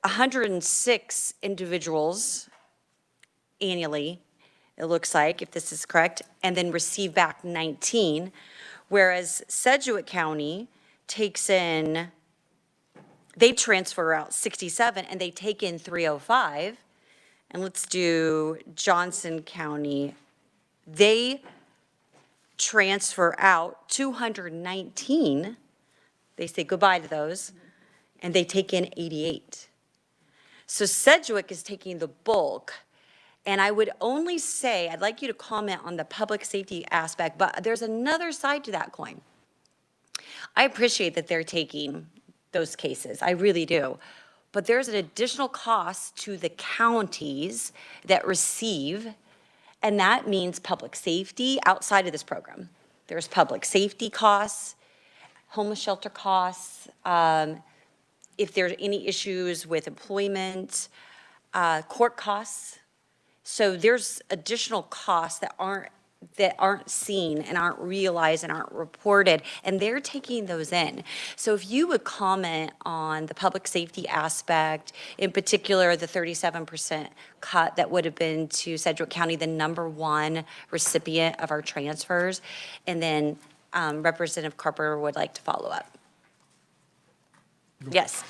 106 individuals annually, it looks like, if this is correct, and then receive back 19, whereas Sedgwick County takes in, they transfer out 67 and they take in 305. And let's do Johnson County. They transfer out 219. They say goodbye to those, and they take in 88. So Sedgwick is taking the bulk. And I would only say, I'd like you to comment on the public safety aspect, but there's another side to that coin. I appreciate that they're taking those cases. I really do. But there's an additional cost to the counties that receive, and that means public safety outside of this program. There's public safety costs, homeless shelter costs, if there's any issues with employment, court costs. So there's additional costs that aren't seen and aren't realized and aren't reported, and they're taking those in. So if you would comment on the public safety aspect, in particular the 37% cut that would have been to Sedgwick County, the #1 recipient of our transfers, and then Representative Carper would like to follow up. Yes.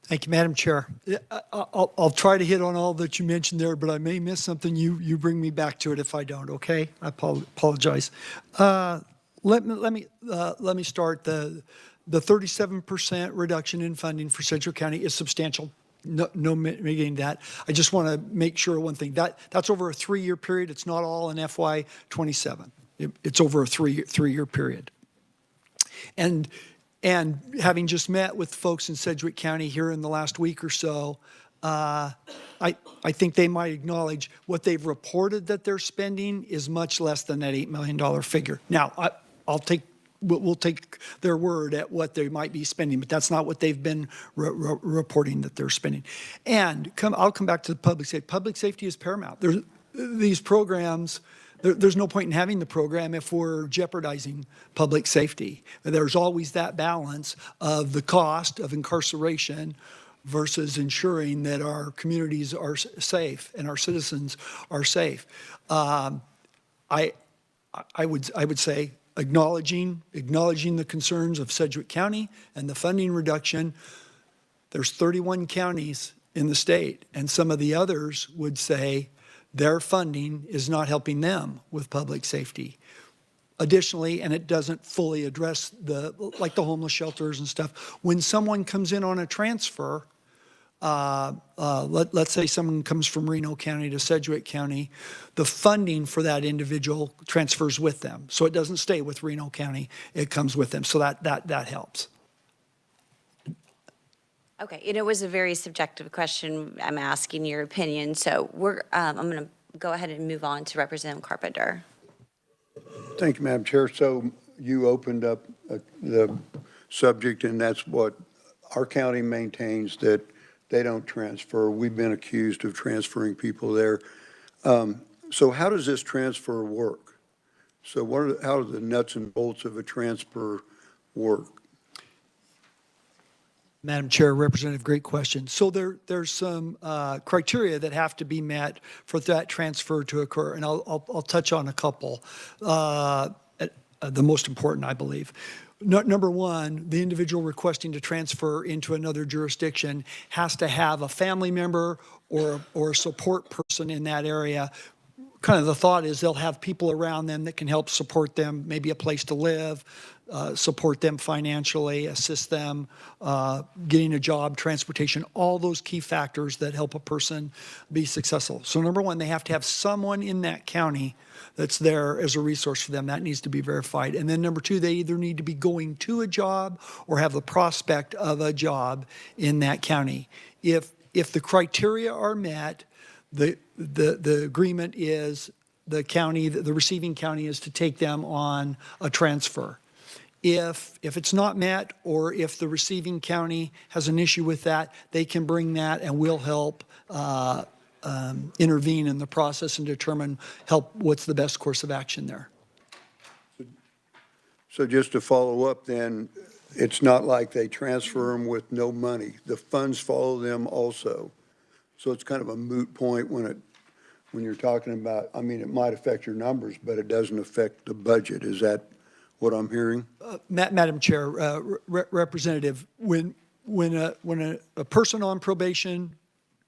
Thank you, Madam Chair. I'll try to hit on all that you mentioned there, but I may miss something. You bring me back to it if I don't, okay? I apologize. Let me start. The 37% reduction in funding for Sedgwick County is substantial. No mitigating that. I just want to make sure one thing. That's over a 3-year period. It's not all in FY27. It's over a three-year period. And having just met with folks in Sedgwick County here in the last week or so, I think they might acknowledge what they've reported that they're spending is much less than that $8 million figure. Now, we'll take their word at what they might be spending, but that's not what they've been reporting that they're spending. And I'll come back to the public safety. Public safety is paramount. These programs, there's no point in having the program if we're jeopardizing public safety. There's always that balance of the cost of incarceration versus ensuring that our communities are safe and our citizens are safe. I would say acknowledging the concerns of Sedgwick County and the funding reduction. There's 31 counties in the state, and some of the others would say their funding is not helping them with public safety. Additionally, and it doesn't fully address like the homeless shelters and stuff, when someone comes in on a transfer, let's say someone comes from Reno County to Sedgwick County, the funding for that individual transfers with them. So it doesn't stay with Reno County, it comes with them. So that helps. Okay, and it was a very subjective question. I'm asking your opinion. So I'm going to go ahead and move on to Representative Carpenter. Thank you, Madam Chair. So you opened up the subject, and that's what our county maintains, that they don't transfer. We've been accused of transferring people there. So how does this transfer work? So how do the nuts and bolts of a transfer work? Madam Chair, Representative, great question. So there's some criteria that have to be met for that transfer to occur, and I'll touch on a couple. The most important, I believe. Number one, the individual requesting to transfer into another jurisdiction has to have a family member or a support person in that area. Kind of the thought is they'll have people around them that can help support them, maybe a place to live, support them financially, assist them getting a job, transportation, all those key factors that help a person be successful. So number one, they have to have someone in that county that's there as a resource for them. That needs to be verified. And then number two, they either need to be going to a job or have the prospect of a job in that county. If the criteria are met, the agreement is the receiving county is to take them on a transfer. If it's not met, or if the receiving county has an issue with that, they can bring that and we'll help intervene in the process and determine what's the best course of action there. So just to follow up then, it's not like they transfer them with no money. The funds follow them also. So it's kind of a moot point when you're talking about, I mean, it might affect your numbers, but it doesn't affect the budget. Is that what I'm hearing? Madam Chair, Representative, when a person on probation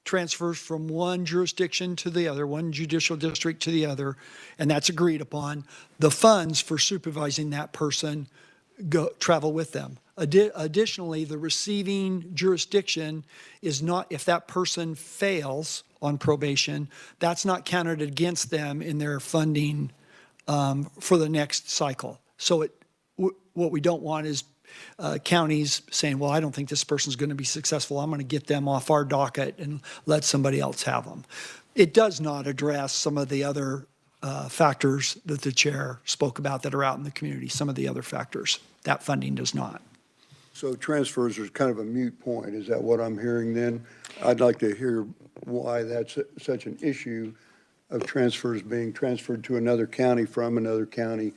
transfers from one jurisdiction to the other, one judicial district to the other, and that's agreed upon, the funds for supervising that person travel with them. Additionally, the receiving jurisdiction is not, if that person fails on probation, that's not counted against them in their funding for the next cycle. So what we don't want is counties saying, well, I don't think this person's going to be successful. I'm going to get them off our docket and let somebody else have them. It does not address some of the other factors that the chair spoke about that are out in the community, some of the other factors. That funding does not. So transfers are kind of a moot point. Is that what I'm hearing then? I'd like to hear why that's such an issue of transfers being transferred to another county from another county,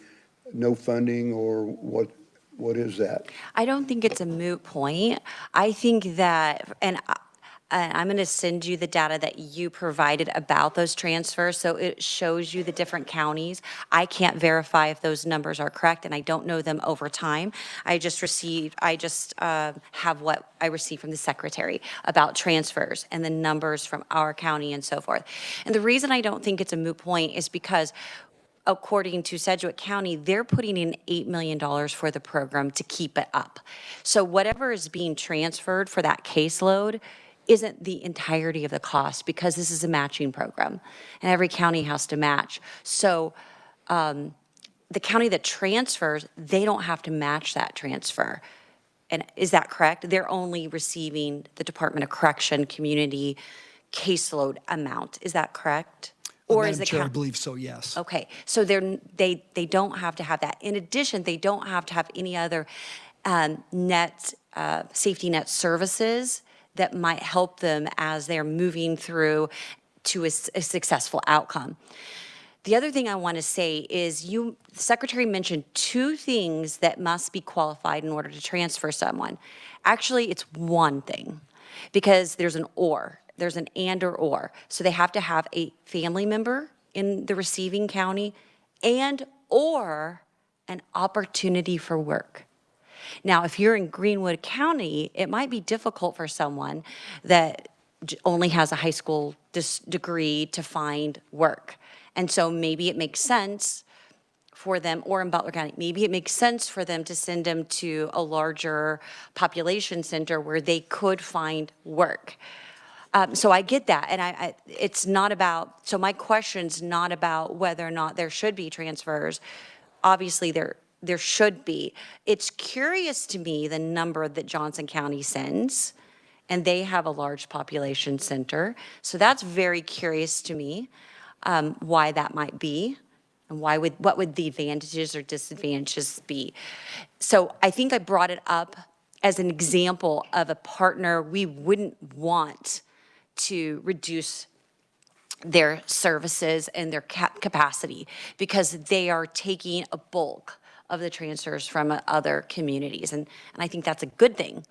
no funding, or what is that? I don't think it's a moot point. I think that, and I'm going to send you the data that you provided about those transfers, so it shows you the different counties. I can't verify if those numbers are correct, and I don't know them over time. I just have what I received from the secretary about transfers and the numbers from our county and so forth. And the reason I don't think it's a moot point is because according to Sedgwick County, they're putting in $8 million for the program to keep it up. So whatever is being transferred for that caseload isn't the entirety of the cost, because this is a matching program and every county has to match. So the county that transfers, they don't have to match that transfer. And is that correct? They're only receiving the Department of Correction community caseload amount. Is that correct? Or is Madam the Chair, I count? believe so, yes. Okay, so they don't have to have that. In addition, they don't have to have any other safety net services that might help them as they're moving through to a successful outcome. The other thing I want to say is the Secretary mentioned two things that must be qualified in order to transfer someone. Actually, it's one thing because there's an or. There's an and or. So they have to have a family member in the receiving county and or an opportunity for work. Now, if you're in Greenwood County, it might be difficult for someone that only has a high school degree to find work. And so maybe it makes sense for them, or in Butler County, maybe it makes sense for them to send them to a larger population center where they could find work. So I get that, and it's not about, so my question's not about whether or not there should be transfers. Obviously, there should be. It's curious to me, the number that Johnson County sends, and they have a large population center. So that's very curious to me, why that might be, and what would the advantages or disadvantages be. So I think I brought it up as an example of a partner we wouldn't want to reduce their services and their capacity because they are taking a bulk of the transfers from other communities. And I think that's a good thing.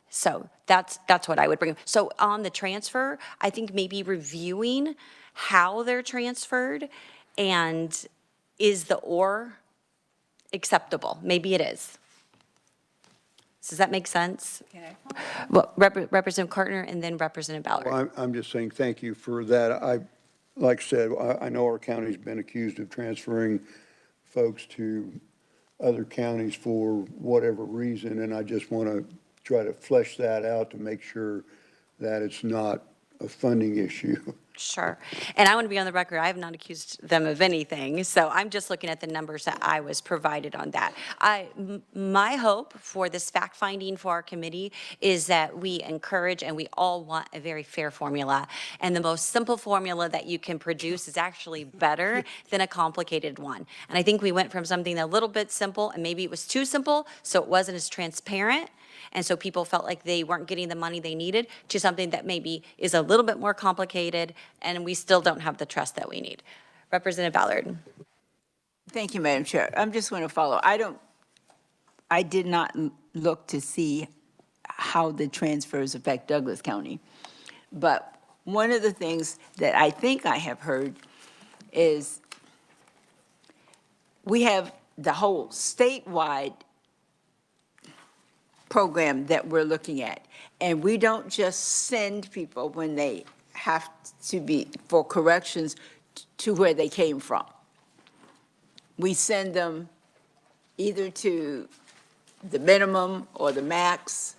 So that's what I would bring. So on the transfer, I think maybe reviewing how they're transferred and is the or acceptable? Maybe it is. Does that make sense? Well, Representative Cartner and then Representative Ballard. Well, I'm just saying thank you for that. Like I said, I know our county's been accused of transferring folks to other counties for whatever reason, and I just want to try to flesh that out to make sure that it's not a funding issue. Sure. And I want to be on the record, I have not accused them of anything. So I'm just looking at the numbers that I was provided on that. My hope for this fact finding for our committee is that we encourage and we all want a very fair formula. And the most simple formula that you can produce is actually better than a complicated one. And I think we went from something a little bit simple and maybe it was too simple, so it wasn't as transparent. And so people felt like they weren't getting the money they needed to something that maybe is a little bit more complicated, and we still don't have the trust that we need. Representative Ballard. Thank you, Madam Chair. I'm just going to follow. I did not look to see how the transfers affect Douglas County. But one of the things that I think I have heard is we have the whole statewide program that we're looking at. And we don't just send people when they have to be for corrections to where they came from. We send them either to the minimum or the max,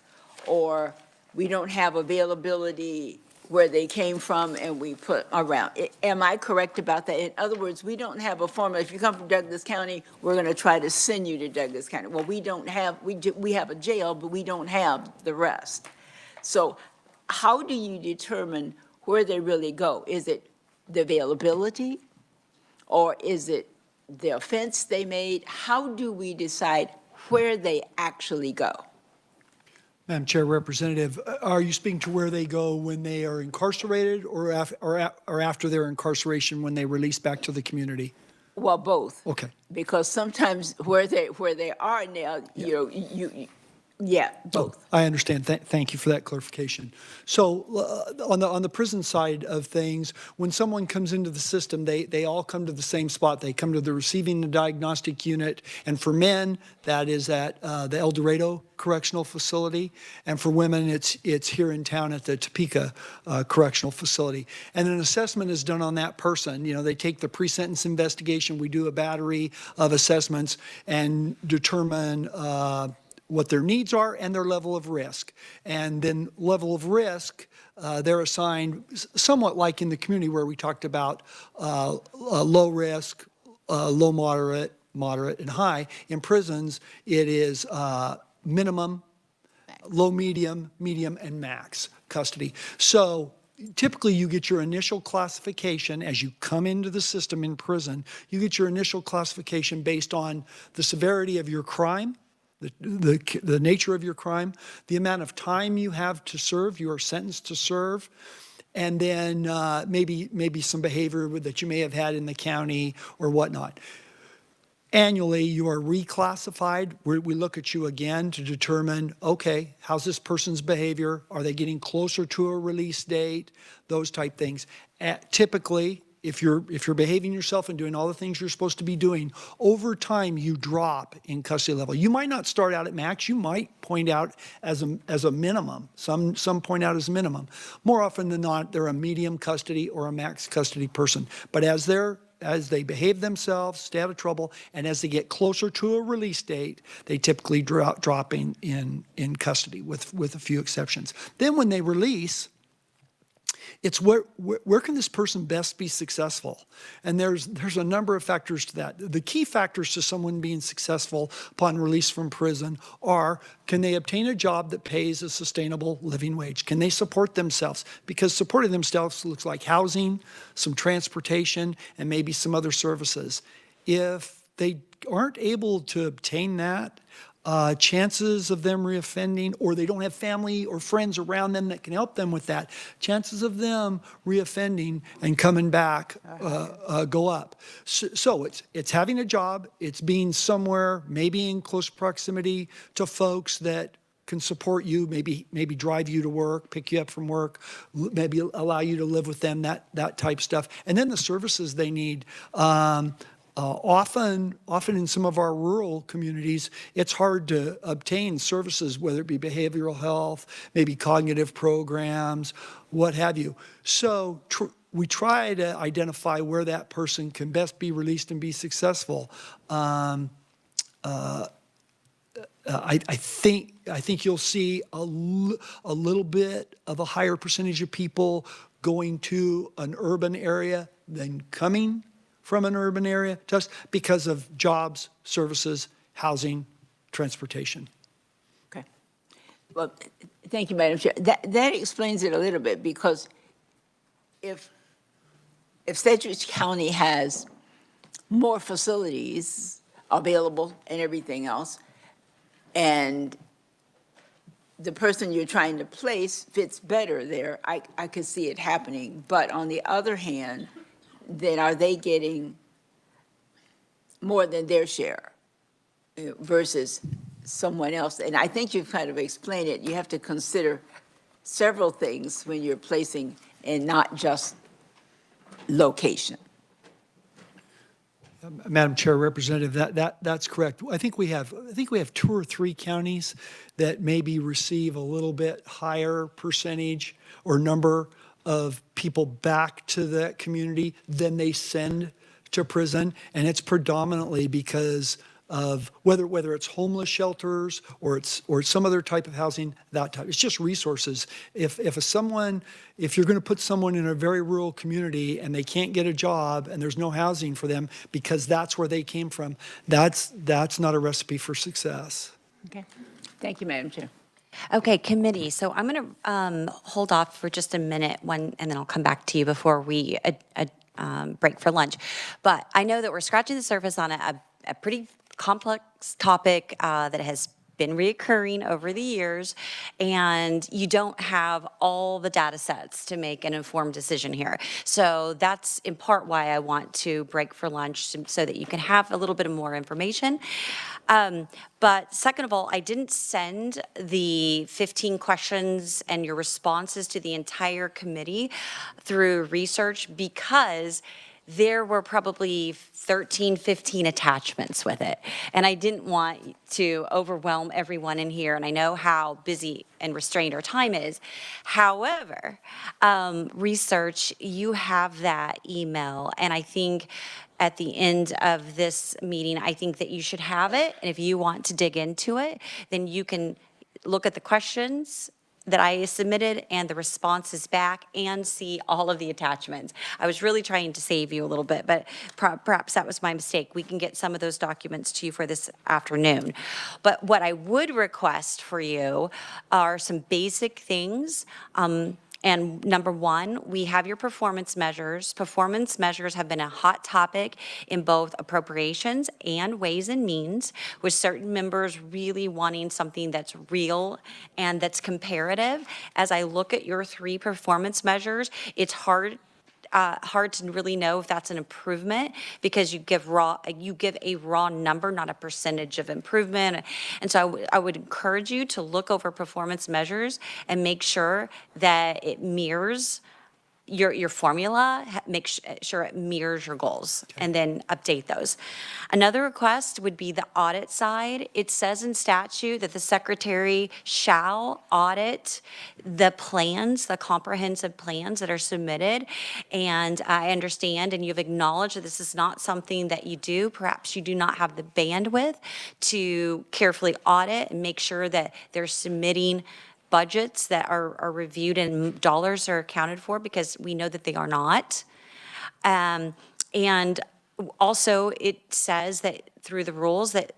or we don't have availability where they came from and we put around. Am I correct about that? In other words, we don't have a formula. If you come from Douglas County, we're going to try to send you to Douglas County. Well, we don't have, we have a jail, but we don't have the rest. So how do you determine where they really go? Is it the availability or is it the offense they made? How do we decide where they actually go? Madam Chair, Representative, are you speaking to where they go when they are incarcerated or after their incarceration when they release back to the community? Well, both. Okay. Because sometimes where they are now, yeah, both. I understand. Thank you for that clarification. So on the prison side of things, when someone comes into the system, they all come to the same spot. They come to the receiving and diagnostic unit. And for men, that is at the El Dorado Correctional Facility. And for women, it's here in town at the Topeka Correctional Facility. And an assessment is done on that person. You know, they take the pre-sentence investigation. We do a battery of assessments and determine what their needs are and their level of risk. And then level of risk, they're assigned somewhat like in the community where we talked about low risk, low moderate, and high. In prisons, it is minimum, low, medium, and max custody. So typically you get your initial classification as you come into the system in prison. You get your initial classification based on the severity of your crime, the nature of your crime, the amount of time you have to serve, you are sentenced to serve, and then maybe some behavior that you may have had in the county or whatnot. Annually, you are reclassified. We look at you again to determine, okay, how's this person's behavior? Are they getting closer to a release date? Those type things. Typically, if you're behaving yourself and doing all the things you're supposed to be doing, over time you drop in custody level. You might not start out at max. You might point out as a minimum. Some point out as a minimum. More often than not, they're a medium custody or a max custody person. But as they behave themselves, stay out of trouble, and as they get closer to a release date, they typically drop in custody with a few exceptions. Then when they release, it's where can this person best be successful? And there's a number of factors to that. The key factors to someone being successful upon release from prison are, can they obtain a job that pays a sustainable living wage? Can they support themselves? Because supporting themselves looks like housing, some transportation, and maybe some other services. If they aren't able to obtain that, chances of them reoffending, or they don't have family or friends around them that can help them with that, chances of them reoffending and coming back go up. So it's having a job, it's being somewhere, maybe in close proximity to folks that can support you, maybe drive you to work, pick you up from work, maybe allow you to live with them, that type stuff. And then the services they need. Often in some of our rural communities, it's hard to obtain services, whether it be behavioral health, maybe cognitive programs, what have you. So we try to identify where that person can best be released and be successful. I think you'll see a little bit of a higher percentage of people going to an urban area than coming from an urban area, just because of jobs, services, housing, transportation. Okay. Well, thank you, Madam Chair. That explains it a little bit, because if Sedgwick County has more facilities available and everything else, and the person you're trying to place fits better there, I could see it happening. But on the other hand, then are they getting more than their share versus someone else? And I think you've kind of explained it. You have to consider several things when you're placing, and not just location. Madam Chair, Representative, that's correct. I think we have 2 or 3 counties that maybe receive a little bit higher percentage or number of people back to that community than they send to prison, and it's predominantly because of whether it's homeless shelters or it's some other type of housing, that type. It's just resources. If you're going to put someone in a very rural community and they can't get a job and there's no housing for them because that's where they came from, that's not a recipe for success. Okay. Thank you, Madam Chair. Okay, committee, so I'm going to hold off for just a minute, and then I'll come back to you before we break for lunch. But I know that we're scratching the surface on a pretty complex topic that has been reoccurring over the years, and you don't have all the data sets to make an informed decision here. So that's in part why I want to break for lunch, so that you can have a little bit more information. But second of all, I didn't send the 15 questions and your responses to the entire committee through research, because there were probably 13, 15 attachments with it. And I didn't want to overwhelm everyone in here, and I know how busy and restrained our time is. However, research, you have that email, and I think at the end of this meeting, I think that you should have it, and if you want to dig into it, then you can look at the questions that I submitted and the responses back and see all of the attachments. I was really trying to save you a little bit, but perhaps that was my mistake. We can get some of those documents to you for this afternoon. But what I would request for you are some basic things. And number one, we have your performance measures. Performance measures have been a hot topic in both appropriations and Ways and Means, with certain members really wanting something that's real and that's comparative. As I look at your 3 performance measures, it's hard to really know if that's an improvement because you give a raw number, not a percentage of improvement. And so I would encourage you to look over performance measures and make sure that it mirrors your formula, make sure it mirrors your goals, and then update those. Another request would be the audit side. It says in statute that the secretary shall audit the plans, the comprehensive plans that are submitted. And I understand, and you've acknowledged that this is not something that you do. Perhaps you do not have the bandwidth to carefully audit and make sure that they're submitting budgets that are reviewed and dollars are accounted for, because we know that they are not. And also it says that through the rules that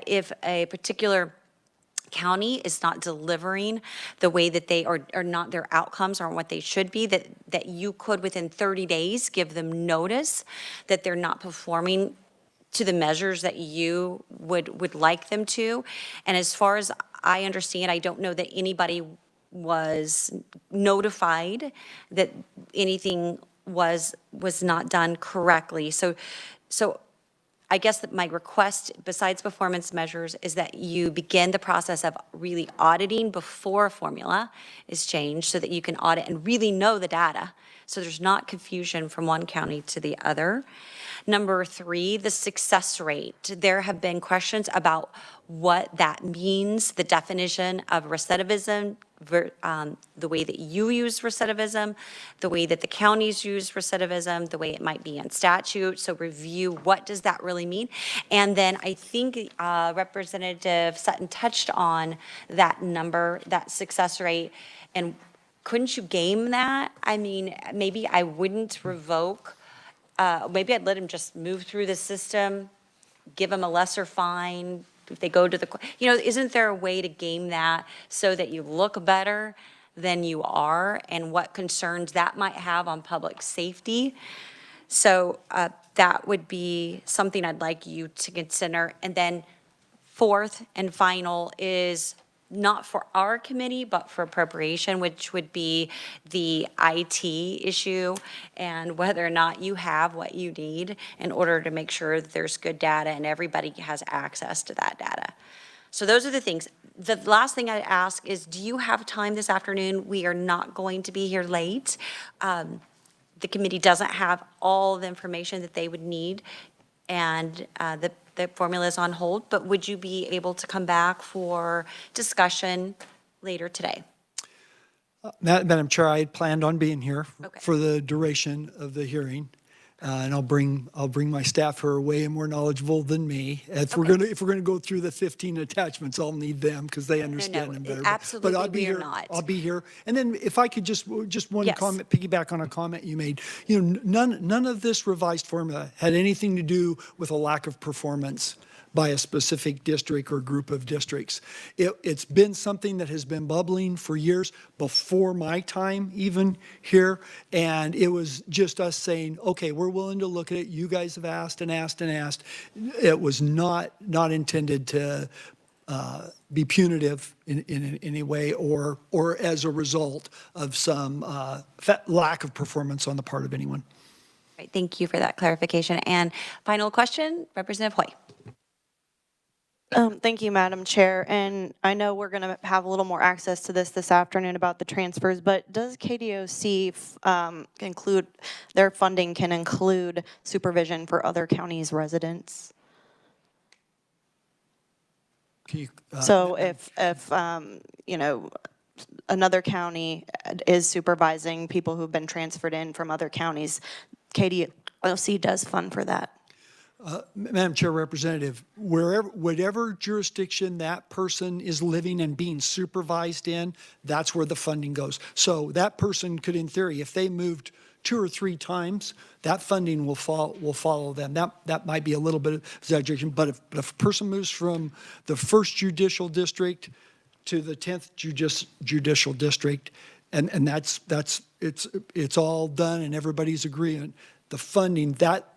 if a particular county is not delivering the way that they are not, their outcomes aren't what they should be, that you could within 30 days give them notice that they're not performing to the measures that you would like them to. And as far as I understand, I don't know that anybody was notified that anything was not done correctly. So I guess that my request, besides performance measures, is that you begin the process of really auditing before a formula is changed so that you can audit and really know the data, so there's not confusion from one county to the other. Number 3, the success rate. There have been questions about what that means, the definition of recidivism, the way that you use recidivism, the way that the counties use recidivism, the way it might be in statute. So review, what does that really mean? And then I think Representative Sutton touched on that number, that success rate, and couldn't you game that? I mean, maybe I wouldn't revoke, maybe I'd let him just move through the system, give him a lesser fine if they go to the, isn't there a way to game that so that you look better than you are, and what concerns that might have on public safety? So that would be something I'd like you to consider. And then 4th and final is not for our committee, but for appropriation, which would be the IT issue and whether or not you have what you need in order to make sure that there's good data and everybody has access to that data. So those are the things. The last thing I'd ask is, do you have time this afternoon? We are not going to be here late. The committee doesn't have all the information that they would need, and the formula is on hold, but would you be able to come back for discussion later today? Madam Chair, I had planned on being here Okay. for the duration of the hearing. And I'll bring my staff who are way more knowledgeable than me. If we're gonna go through the 15 attachments, I'll need them because they understand them better. Absolutely, but I'll be we are here. not. I'll be here. And then if I could just one Yes. comment, piggyback on a comment you made. None of this revised formula had anything to do with a lack of performance by a specific district or group of districts. It's been something that has been bubbling for years, before my time even here, and it was just us saying, okay, we're willing to look at it. You guys have asked and asked and asked. It was not intended to be punitive in any way or as a result of some lack of performance on the part of anyone. Right, thank you for that clarification. And final question, Representative Hoy. Thank you, Madam Chair. And I know we're going to have a little more access to this afternoon about the transfers, but does KDOC include, their funding can include supervision for other counties' residents? Can you, So if another county is supervising people who've been transferred in from other counties, KDOC does fund for that. Madam Chair Representative, whatever jurisdiction that person is living and being supervised in, that's where the funding goes. So that person could, in theory, if they moved 2 or 3 times, that funding will follow them. That might be a little bit of exaggeration, but if a person moves from the 1st judicial district to the 10th judicial district, and it's all done and everybody's agreeing, the funding, that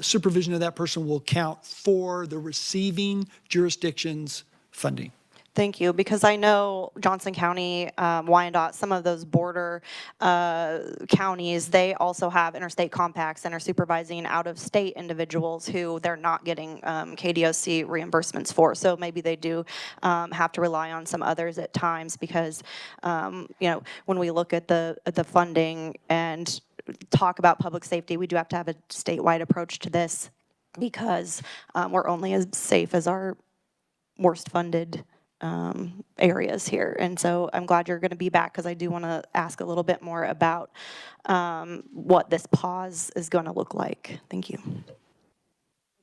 supervision of that person will count for the receiving jurisdiction's funding. Thank you, because I know Johnson County, Wyandotte, some of those border counties, they also have interstate compacts and are supervising out-of-state individuals who they're not getting KDOC reimbursements for. So maybe they do have to rely on some others at times because, you know, when we look at the funding and talk about public safety, we do have to have a statewide approach to this because we're only as safe as our worst funded areas here. And so I'm glad you're going to be back because I do want to ask a little bit more about what this pause is going to look like. Thank you.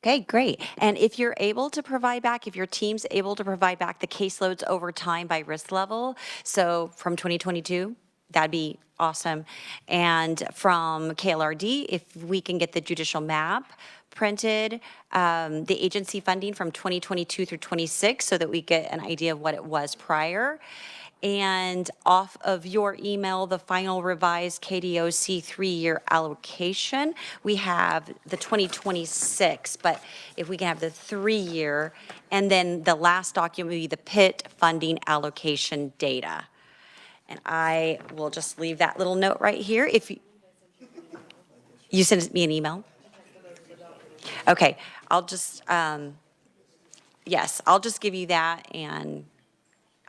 Okay, great. And if you're able to provide back, if your team's able to provide back the caseloads over time by risk level, so from 2022, that'd be awesome. And from KLRD, if we can get the judicial map printed, the agency funding from 2022 through 26 so that we get an idea of what it was prior. And off of your email, the final revised KDOC 3-year allocation. We have the 2026, but if we can have the 3-year, and then the last document would be the PIT funding allocation data. And I will just leave that little note right here. If you send me an email. Okay, I'll just, yes, I'll just give you that, and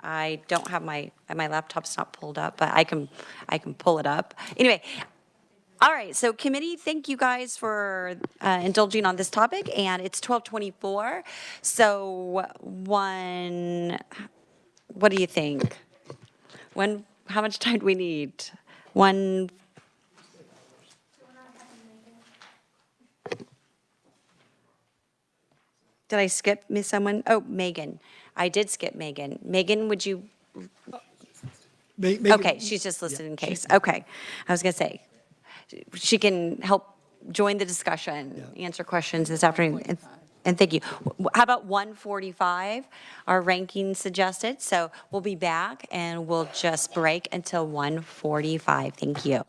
I don't have my laptop's not pulled up, but I can pull it up. Anyway, all right, so committee, thank you guys for indulging on this topic, and it's 12:24. So what do you think? How much time do we need? Did I skip someone? Oh, Megan. I did skip Megan. Megan, would you? Okay, she's just listed in case. Okay. I was going to say, she can help join the discussion, answer questions this afternoon. And thank you. How about 1:45? Our ranking suggested. So we'll be back and we'll just break until 1:45. Thank you.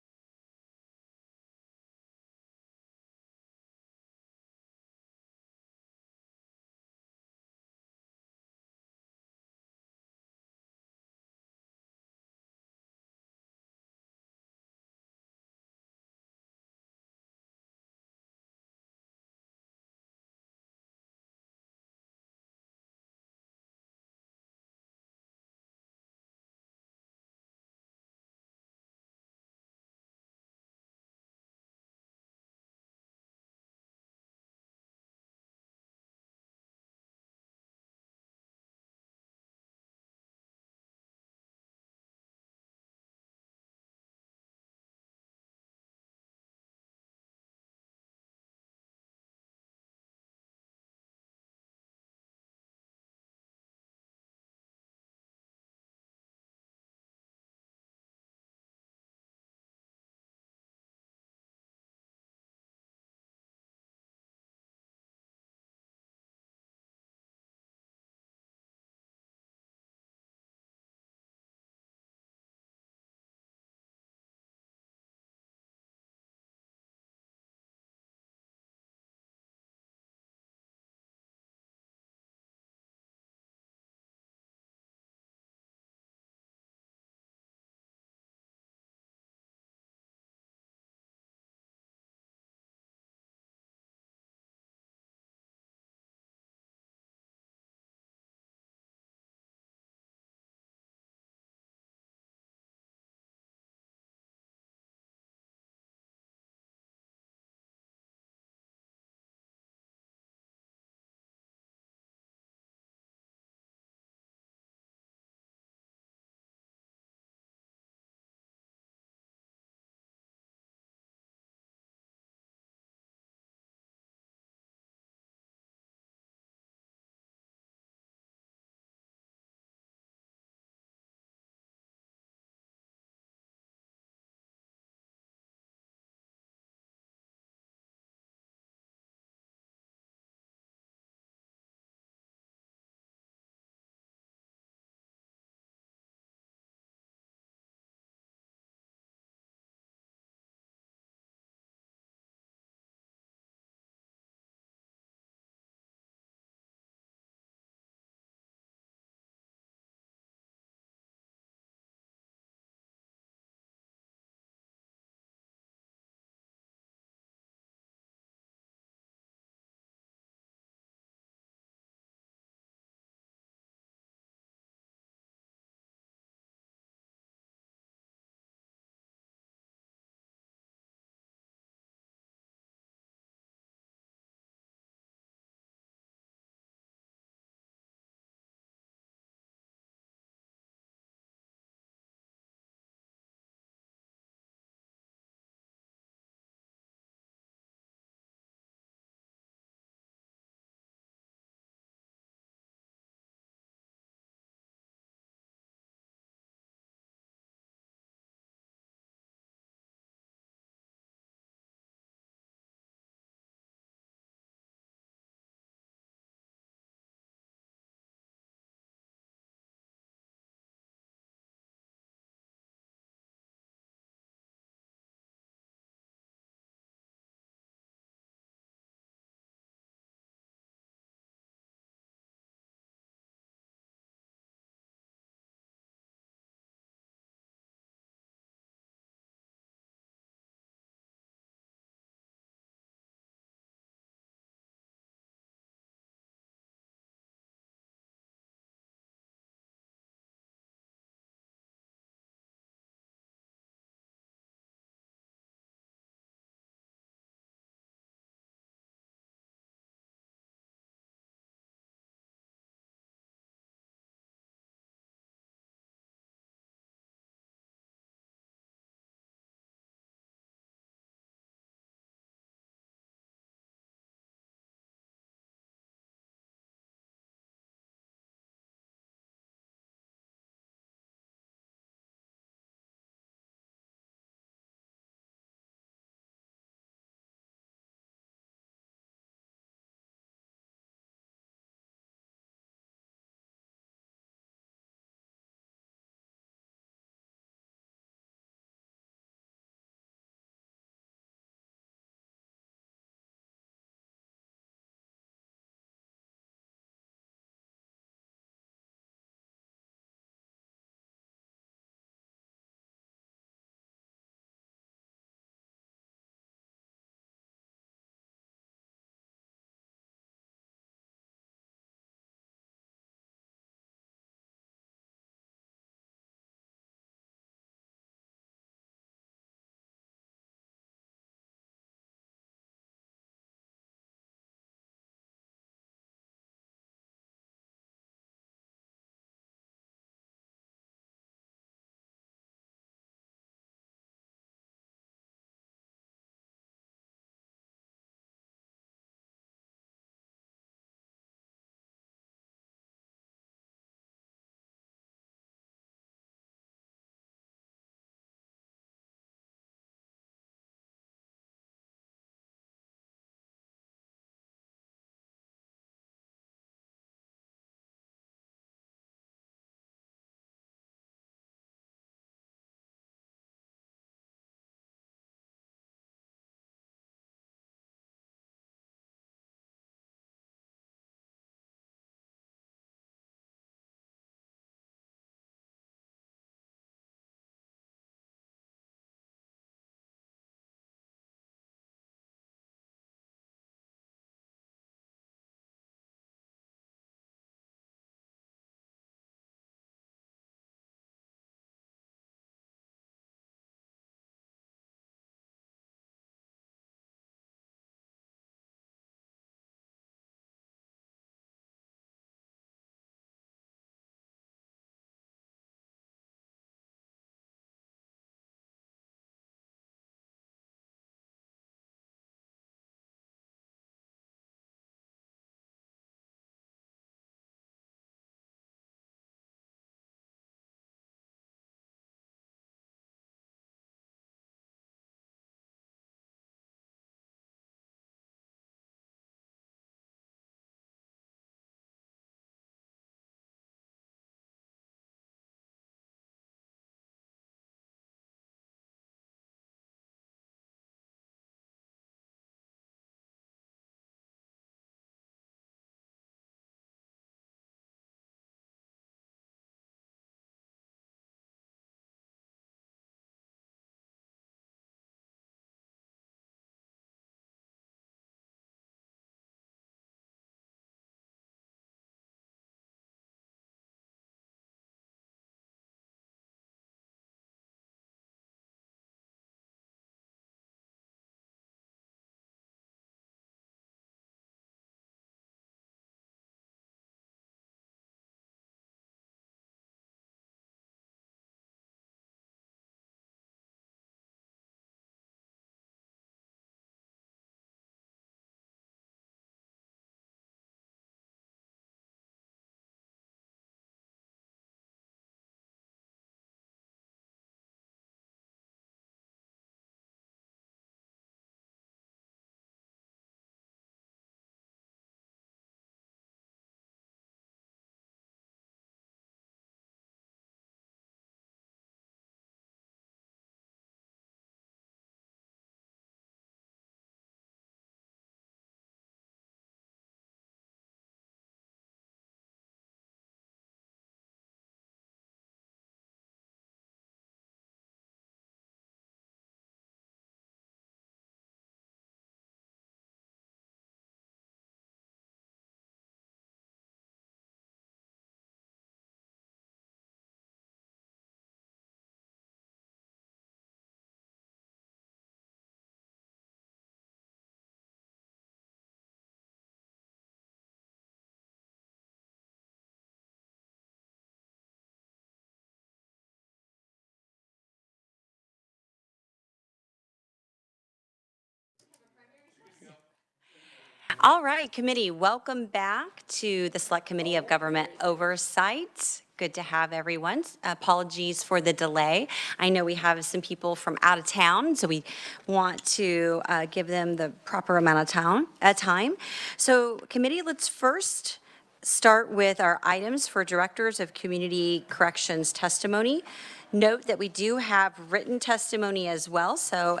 All right, committee, welcome back to the Select Committee of Government Oversight. Good to have everyone. Apologies for the delay. I know we have some people from out of town, so we want to give them the proper amount of time. So committee, let's first start with our items for Directors of Community Corrections testimony. Note that we do have written testimony as well, so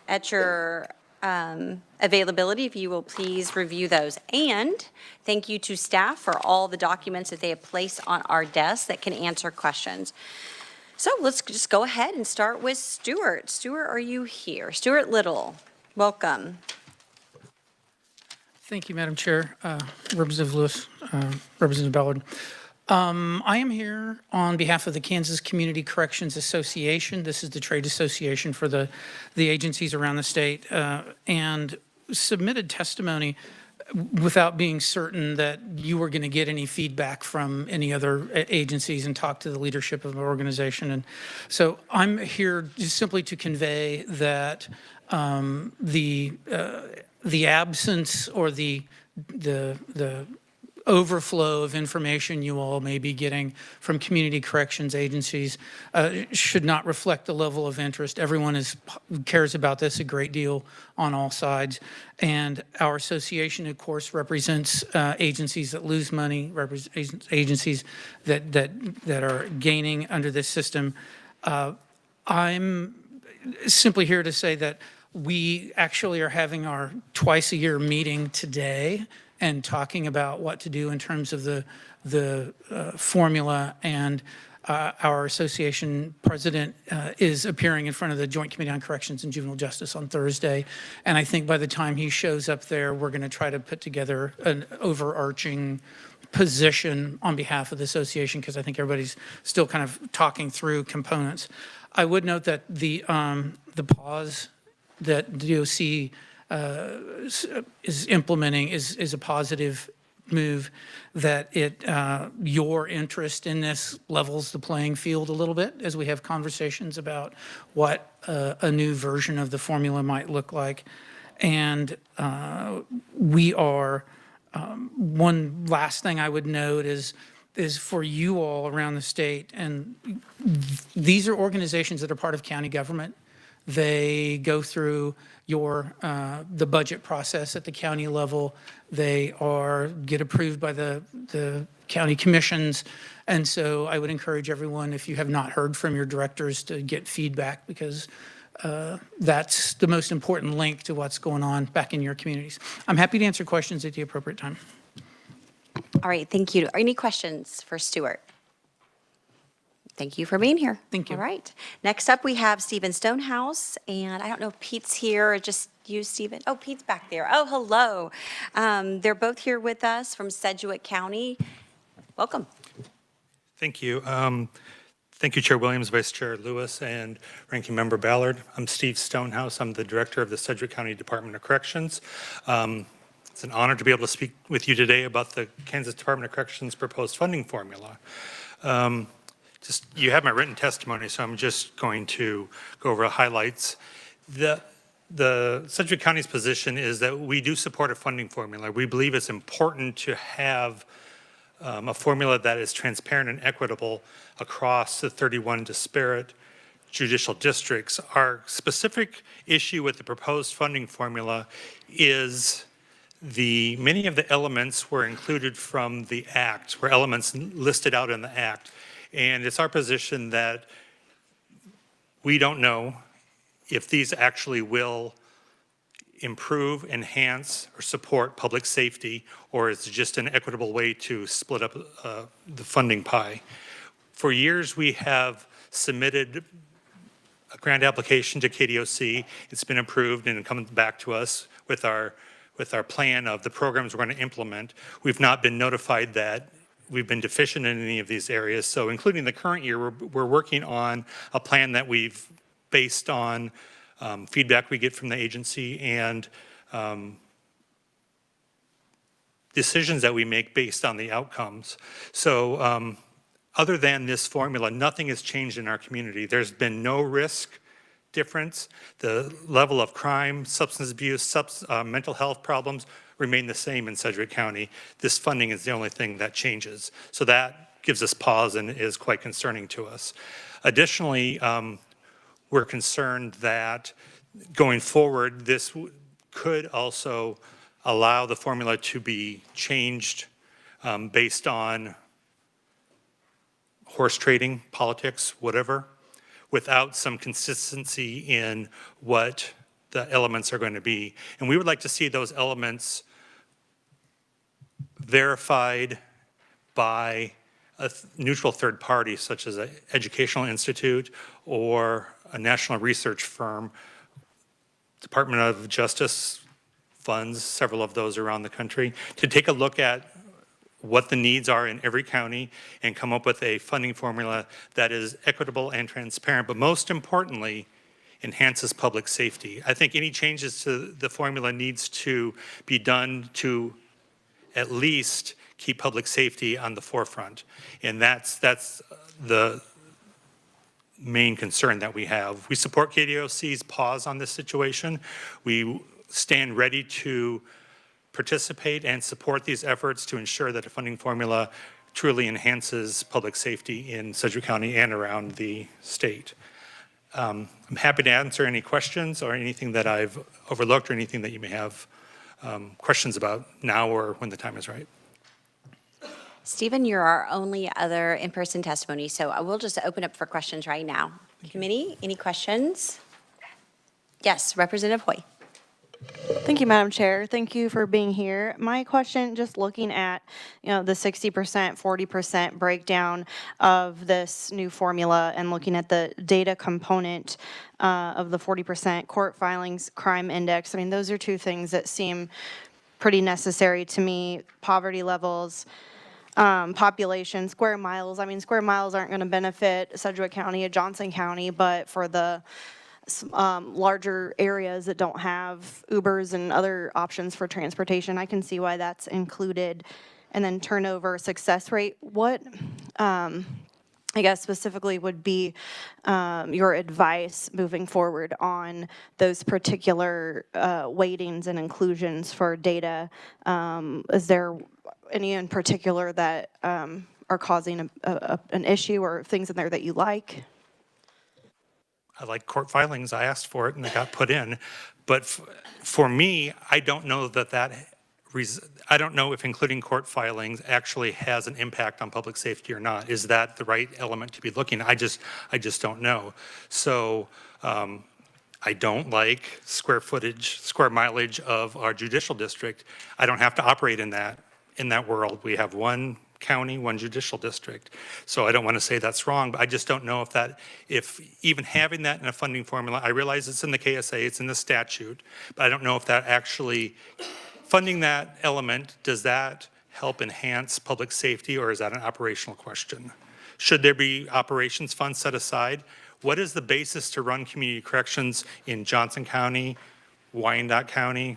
at your availability, if you will please review those. And thank you to staff for all the documents that they have placed on our desk that can answer questions. So let's just go ahead and start with Stuart. Stuart, are you here? Stuart Little, welcome. Thank you, Madam Chair, Representative Lewis, Representative Ballard. I am here on behalf of the Kansas Community Corrections Association. This is the trade association for the agencies around the state, and submitted testimony without being certain that you were going to get any feedback from any other agencies and talk to the leadership of the organization. And so I'm here just simply to convey that the absence or the overflow of information you all may be getting from community corrections agencies should not reflect the level of interest. Everyone cares about this a great deal on all sides. And our association, of course, represents agencies that lose money, agencies that are gaining under this system. I'm simply here to say that we actually are having our twice-a-year meeting today and talking about what to do in terms of the formula. And our association president is appearing in front of the Joint Committee on Corrections and Juvenile Justice on Thursday. And I think by the time he shows up there, we're going to try to put together an overarching position on behalf of the association, because I think everybody's still kind of talking through components. I would note that the pause that DOC is implementing is a positive move, that your interest in this levels the playing field a little bit as we have conversations about what a new version of the formula might look like. And we are, one last thing I would note is for you all around the state, and these are organizations that are part of county government. They go through the budget process at the county level. They get approved by the county commissions. And so I would encourage everyone, if you have not heard from your directors, to get feedback, because that's the most important link to what's going on back in your communities. I'm happy to answer questions at the appropriate time. All right, thank you. Are any questions for Stuart? Thank you for being here. Thank you. All right. Next up, we have Stephen Stonehouse, and I don't know if Pete's here or just you, Stephen. Oh, Pete's back there. Oh, hello. They're both here with us from Sedgwick County. Welcome. Thank you. Thank you, Chair Williams, Vice Chair Lewis, and Ranking Member Ballard. I'm Steve Stonehouse. I'm the Director of the Sedgwick County Department of Corrections. It's an honor to be able to speak with you today about the Kansas Department of Corrections proposed funding formula. You have my written testimony, so I'm just going to go over the highlights. The Sedgwick County's position is that we do support a funding formula. We believe it's important to have a formula that is transparent and equitable across the 31 disparate judicial districts. Our specific issue with the proposed funding formula is many of the elements were included from the Act, were elements listed out in the Act. And it's our position that we don't know if these actually will improve, enhance, or support public safety, or it's just an equitable way to split up the funding pie. For years, we have submitted a grant application to KDOC. It's been approved and it comes back to us with our plan of the programs we're going to implement. We've not been notified that we've been deficient in any of these areas. So including the current year, we're working on a plan that we've based on feedback we get from the agency and decisions that we make based on the outcomes. So other than this formula, nothing has changed in our community. There's been no risk difference. The level of crime, substance abuse, mental health problems remain the same in Sedgwick County. This funding is the only thing that changes. So that gives us pause and is quite concerning to us. Additionally, we're concerned that going forward, this could also allow the formula to be changed based on horse trading, politics, whatever, without some consistency in what the elements are going to be. And we would like to see those elements verified by a neutral third party, such as an educational institute or a national research firm. Department of Justice funds several of those around the country to take a look at what the needs are in every county and come up with a funding formula that is equitable and transparent, but most importantly, enhances public safety. I think any changes to the formula needs to be done to at least keep public safety on the forefront. And that's the main concern that we have. We support KDOC's pause on this situation. We stand ready to participate and support these efforts to ensure that a funding formula truly enhances public safety in Sedgwick County and around the state. I'm happy to answer any questions or anything that I've overlooked or anything that you may have questions about now or when the time is right. Stephen, you're our only other in-person testimony, so I will just open up for questions right now. Committee, any questions? Yes, Representative Hoy. Thank you, Madam Chair. Thank you for being here. My question, just looking at, the 60%, 40% breakdown of this new formula and looking at the data component of the 40% court filings, crime index. I mean, those are two things that seem pretty necessary to me. Poverty levels, population, square miles. I mean, square miles aren't going to benefit Sedgwick County or Johnson County, but for the larger areas that don't have Ubers and other options for transportation, I can see why that's included. And then turnover success rate, what I guess specifically would be your advice moving forward on those particular weightings and inclusions for data? Is there any in particular that are causing an issue or things in there that you like? I like court filings. I asked for it and it got put in. But for me, I don't know I don't know if including court filings actually has an impact on public safety or not. Is that the right element to be looking at? I just don't know. So I don't like square mileage of our judicial district. I don't have to operate in that world. We have one county, one judicial district. So I don't want to say that's wrong, but I just don't know if even having that in a funding formula, I realize it's in the KSA, it's in the statute, but I don't know if that actually, funding that element, does that help enhance public safety or is that an operational question? Should there be operations funds set aside? What is the basis to run community corrections in Johnson County, Wyandotte County,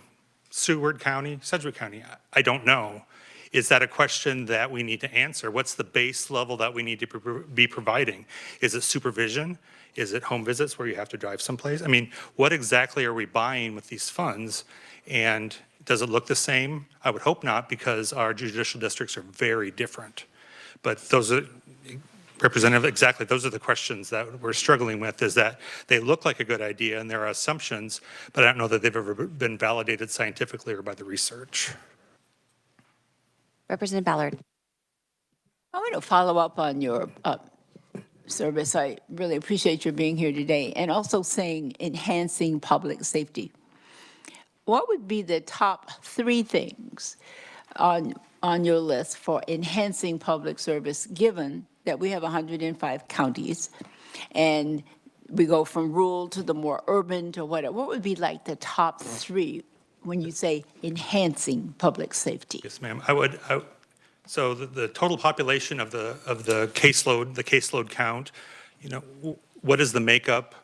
Seward County, Sedgwick County? I don't know. Is that a question that we need to answer? What's the base level that we need to be providing? Is it supervision? Is it home visits where you have to drive someplace? I mean, what exactly are we buying with these funds? And does it look the same? I would hope not, because our judicial districts are very different. But those are, Representative, exactly, those are the questions that we're struggling with, is that they look like a good idea and there are assumptions, but I don't know that they've ever been validated scientifically or by the research. Representative Ballard. I want to follow up on your service. I really appreciate your being here today, and also saying enhancing public safety. What would be the top 3 things on your list for enhancing public service, given that we have 105 counties and we go from rural to the more urban to whatever? What would be like the top 3 when you say enhancing public safety? Yes, ma'am. So the total population of the caseload count, what is the makeup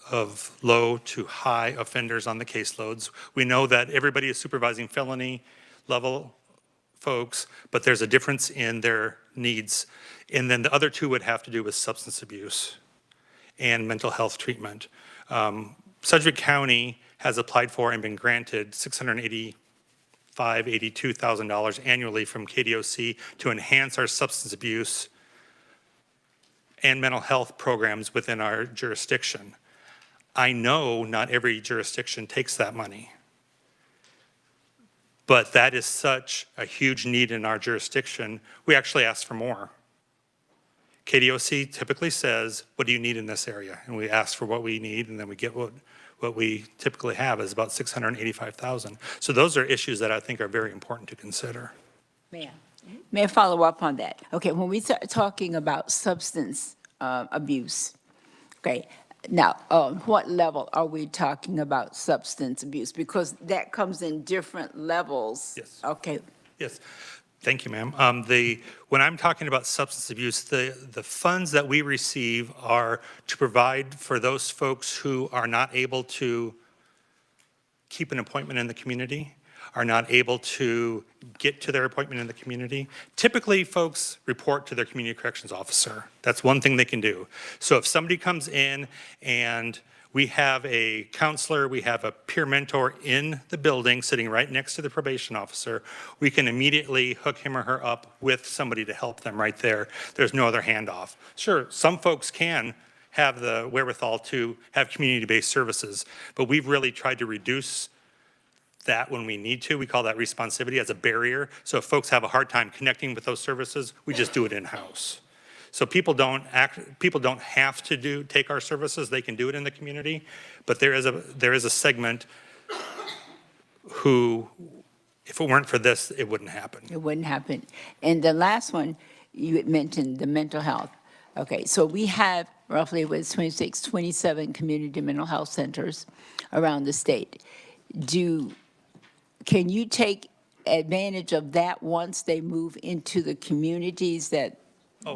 of low to high offenders on the caseloads? We know that everybody is supervising felony level folks, but there's a difference in their needs. And then the other 2 would have to do with substance abuse and mental health treatment. Sedgwick County has applied for and been granted $685 $82,000 annually from KDOC to enhance our substance abuse and mental health programs within our jurisdiction. I know not every jurisdiction takes that money, but that is such a huge need in our jurisdiction, we actually ask for more. KDOC typically says, what do you need in this area? And we ask for what we need, and then we get what we typically have is about $685,000. So those are issues that I think are very important to consider. May I follow up on that? Okay, when we start talking about substance abuse, okay, now, what level are we talking about substance abuse? Because that comes in different levels. Yes. Okay. Yes. Thank you, ma'am. When I'm talking about substance abuse, the funds that we receive are to provide for those folks who are not able to keep an appointment in the community, are not able to get to their appointment in the community. Typically, folks report to their community corrections officer. That's one thing they can do. So if somebody comes in and we have a counselor, we have a peer mentor in the building sitting right next to the probation officer, we can immediately hook him or her up with somebody to help them right there. There's no other handoff. Sure, some folks can have the wherewithal to have community-based services, but we've really tried to reduce that when we need to. We call that responsivity as a barrier. So if folks have a hard time connecting with those services, we just do it in-house. So people don't have to take our services. They can do it in the community, but there is a segment who, if it weren't for this, it wouldn't happen. It wouldn't happen. And the last one, you had mentioned the mental health. Okay, so we have roughly 26, 27 community mental health centers around the state. Can you take advantage of that once they move into the communities that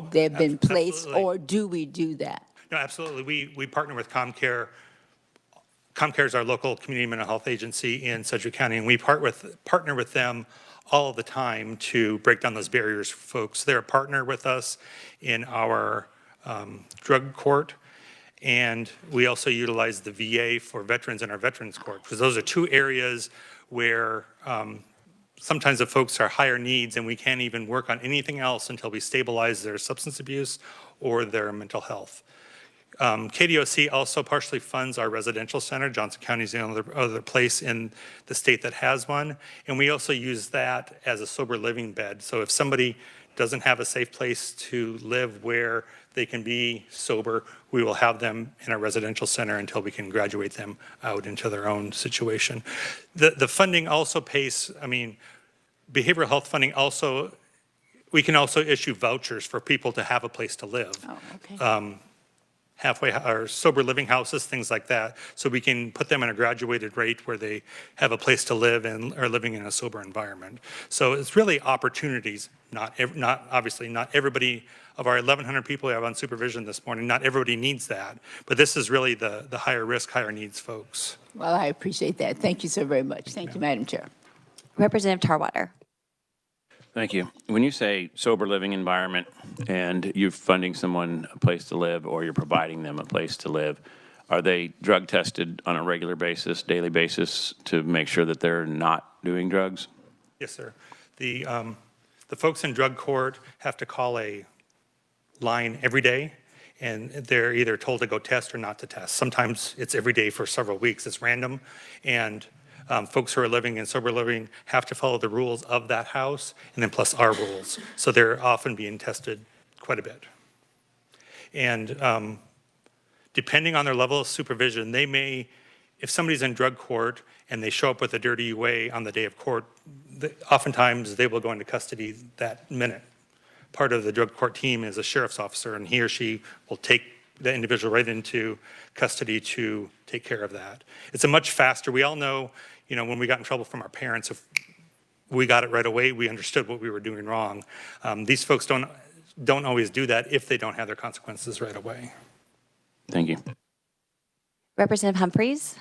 they've been placed, or do we do that? No, absolutely. We partner with ComCare. ComCare is our local community mental health agency in Sedgwick County, and we partner with them all the time to break down those barriers for folks. They're a partner with us in our drug court, and we also utilize the VA for veterans in our veterans court, because those are two areas where sometimes the folks are higher needs and we can't even work on anything else until we stabilize their substance abuse or their mental health. KDOC also partially funds our residential center. Johnson County is the only other place in the state that has one. And we also use that as a sober living bed. So if somebody doesn't have a safe place to live where they can be sober, we will have them in a residential center until we can graduate them out into their own situation. The funding also pays, behavioral health funding also, we can also issue vouchers for people to have a place to live. Oh, okay. Halfway or sober living houses, things like that. So we can put them in a graduated rate where they have a place to live and are living in a sober environment. So it's really opportunities. Not everybody of our 1,100 people we have on supervision this morning. Not everybody needs that, but this is really the higher risk, higher needs folks. Well, I appreciate that. Thank you so very much. Thank you, Madam Chair. Representative Tarwater. Thank you. When you say sober living environment and you're funding someone a place to live or you're providing them a place to live, are they drug tested on a regular basis, daily basis, to make sure that they're not doing drugs? Yes, sir. The folks in drug court have to call a line every day, and they're either told to go test or not to test. Sometimes it's every day for several weeks. It's random, and folks who are living in sober living have to follow the rules of that house, and then plus our rules. So they're often being tested quite a bit. And depending on their level of supervision, they may, if somebody's in drug court and they show up with a dirty UA on the day of court, oftentimes they will go into custody that minute. Part of the drug court team is a sheriff's officer, and he or she will take the individual right into custody to take care of that. It's a much faster, we all know, when we got in trouble from our parents, if we got it right away, we understood what we were doing wrong. These folks don't always do that if they don't have their consequences right away. Thank you. Representative Humphreys.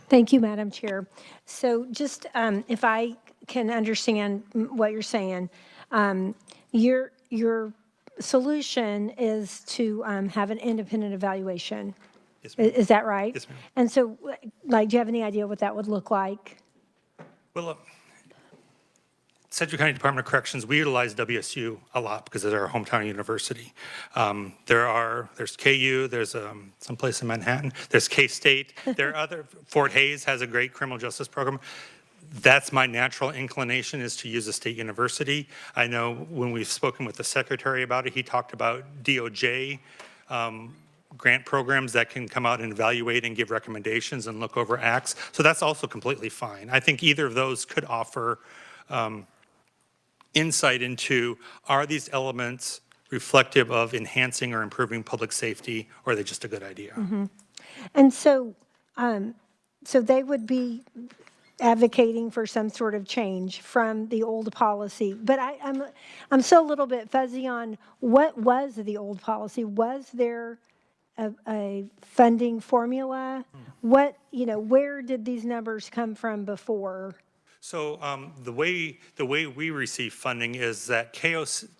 Thank you, Madam Chair. So just if I can understand what you're saying, your solution is to have an independent evaluation. Yes, ma'am. Is that right? Yes, ma'am. And so, do you have any idea what that would look like? Well, Sedgwick County Department of Corrections, we utilize WSU a lot because it's our hometown university. There's KU, there's someplace in Manhattan, there's K-State, there are other, Fort Hays has a great criminal justice program. That's my natural inclination, is to use a state university. I know when we've spoken with the secretary about it, he talked about DOJ grant programs that can come out and evaluate and give recommendations and look over acts. So that's also completely fine. I think either of those could offer insight into, are these elements reflective of enhancing or improving public safety, or are they just a good idea? And so, so they would be advocating for some sort of change from the old policy. But I'm still a little bit fuzzy on what was the old policy. Was there a funding formula? What, where did these numbers come from before? So the way we receive funding is that KDOC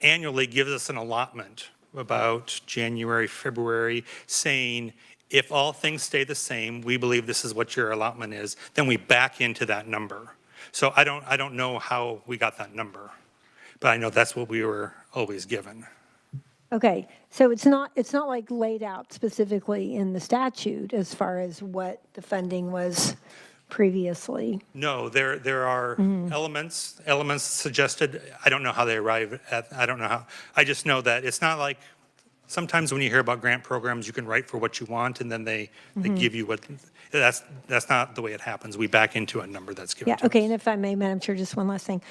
annually gives us an allotment about January, February, saying, if all things stay the same, we believe this is what your allotment is, then we back into that number. So I don't know how we got that number, but I know that's what we were always given. Okay, so it's not like laid out specifically in the statute as far as what the funding was previously. No, there are elements suggested. I don't know how they arrive at, I don't know how. I just know that it's not like, sometimes when you hear about grant programs, you can write for what you want and then they give you what, that's not the way it happens. We back into a number that's given to us. And if I may, Madam Chair, just one last thing.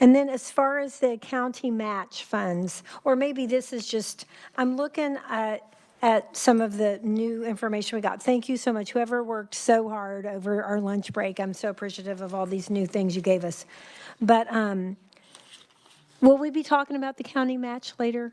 And then as far as the county match funds, or maybe this is just, I'm looking at some of the new information we got. Thank you so much. Whoever worked so hard over our lunch break, I'm so appreciative of all these new things you gave us. But will we be talking about the county match later?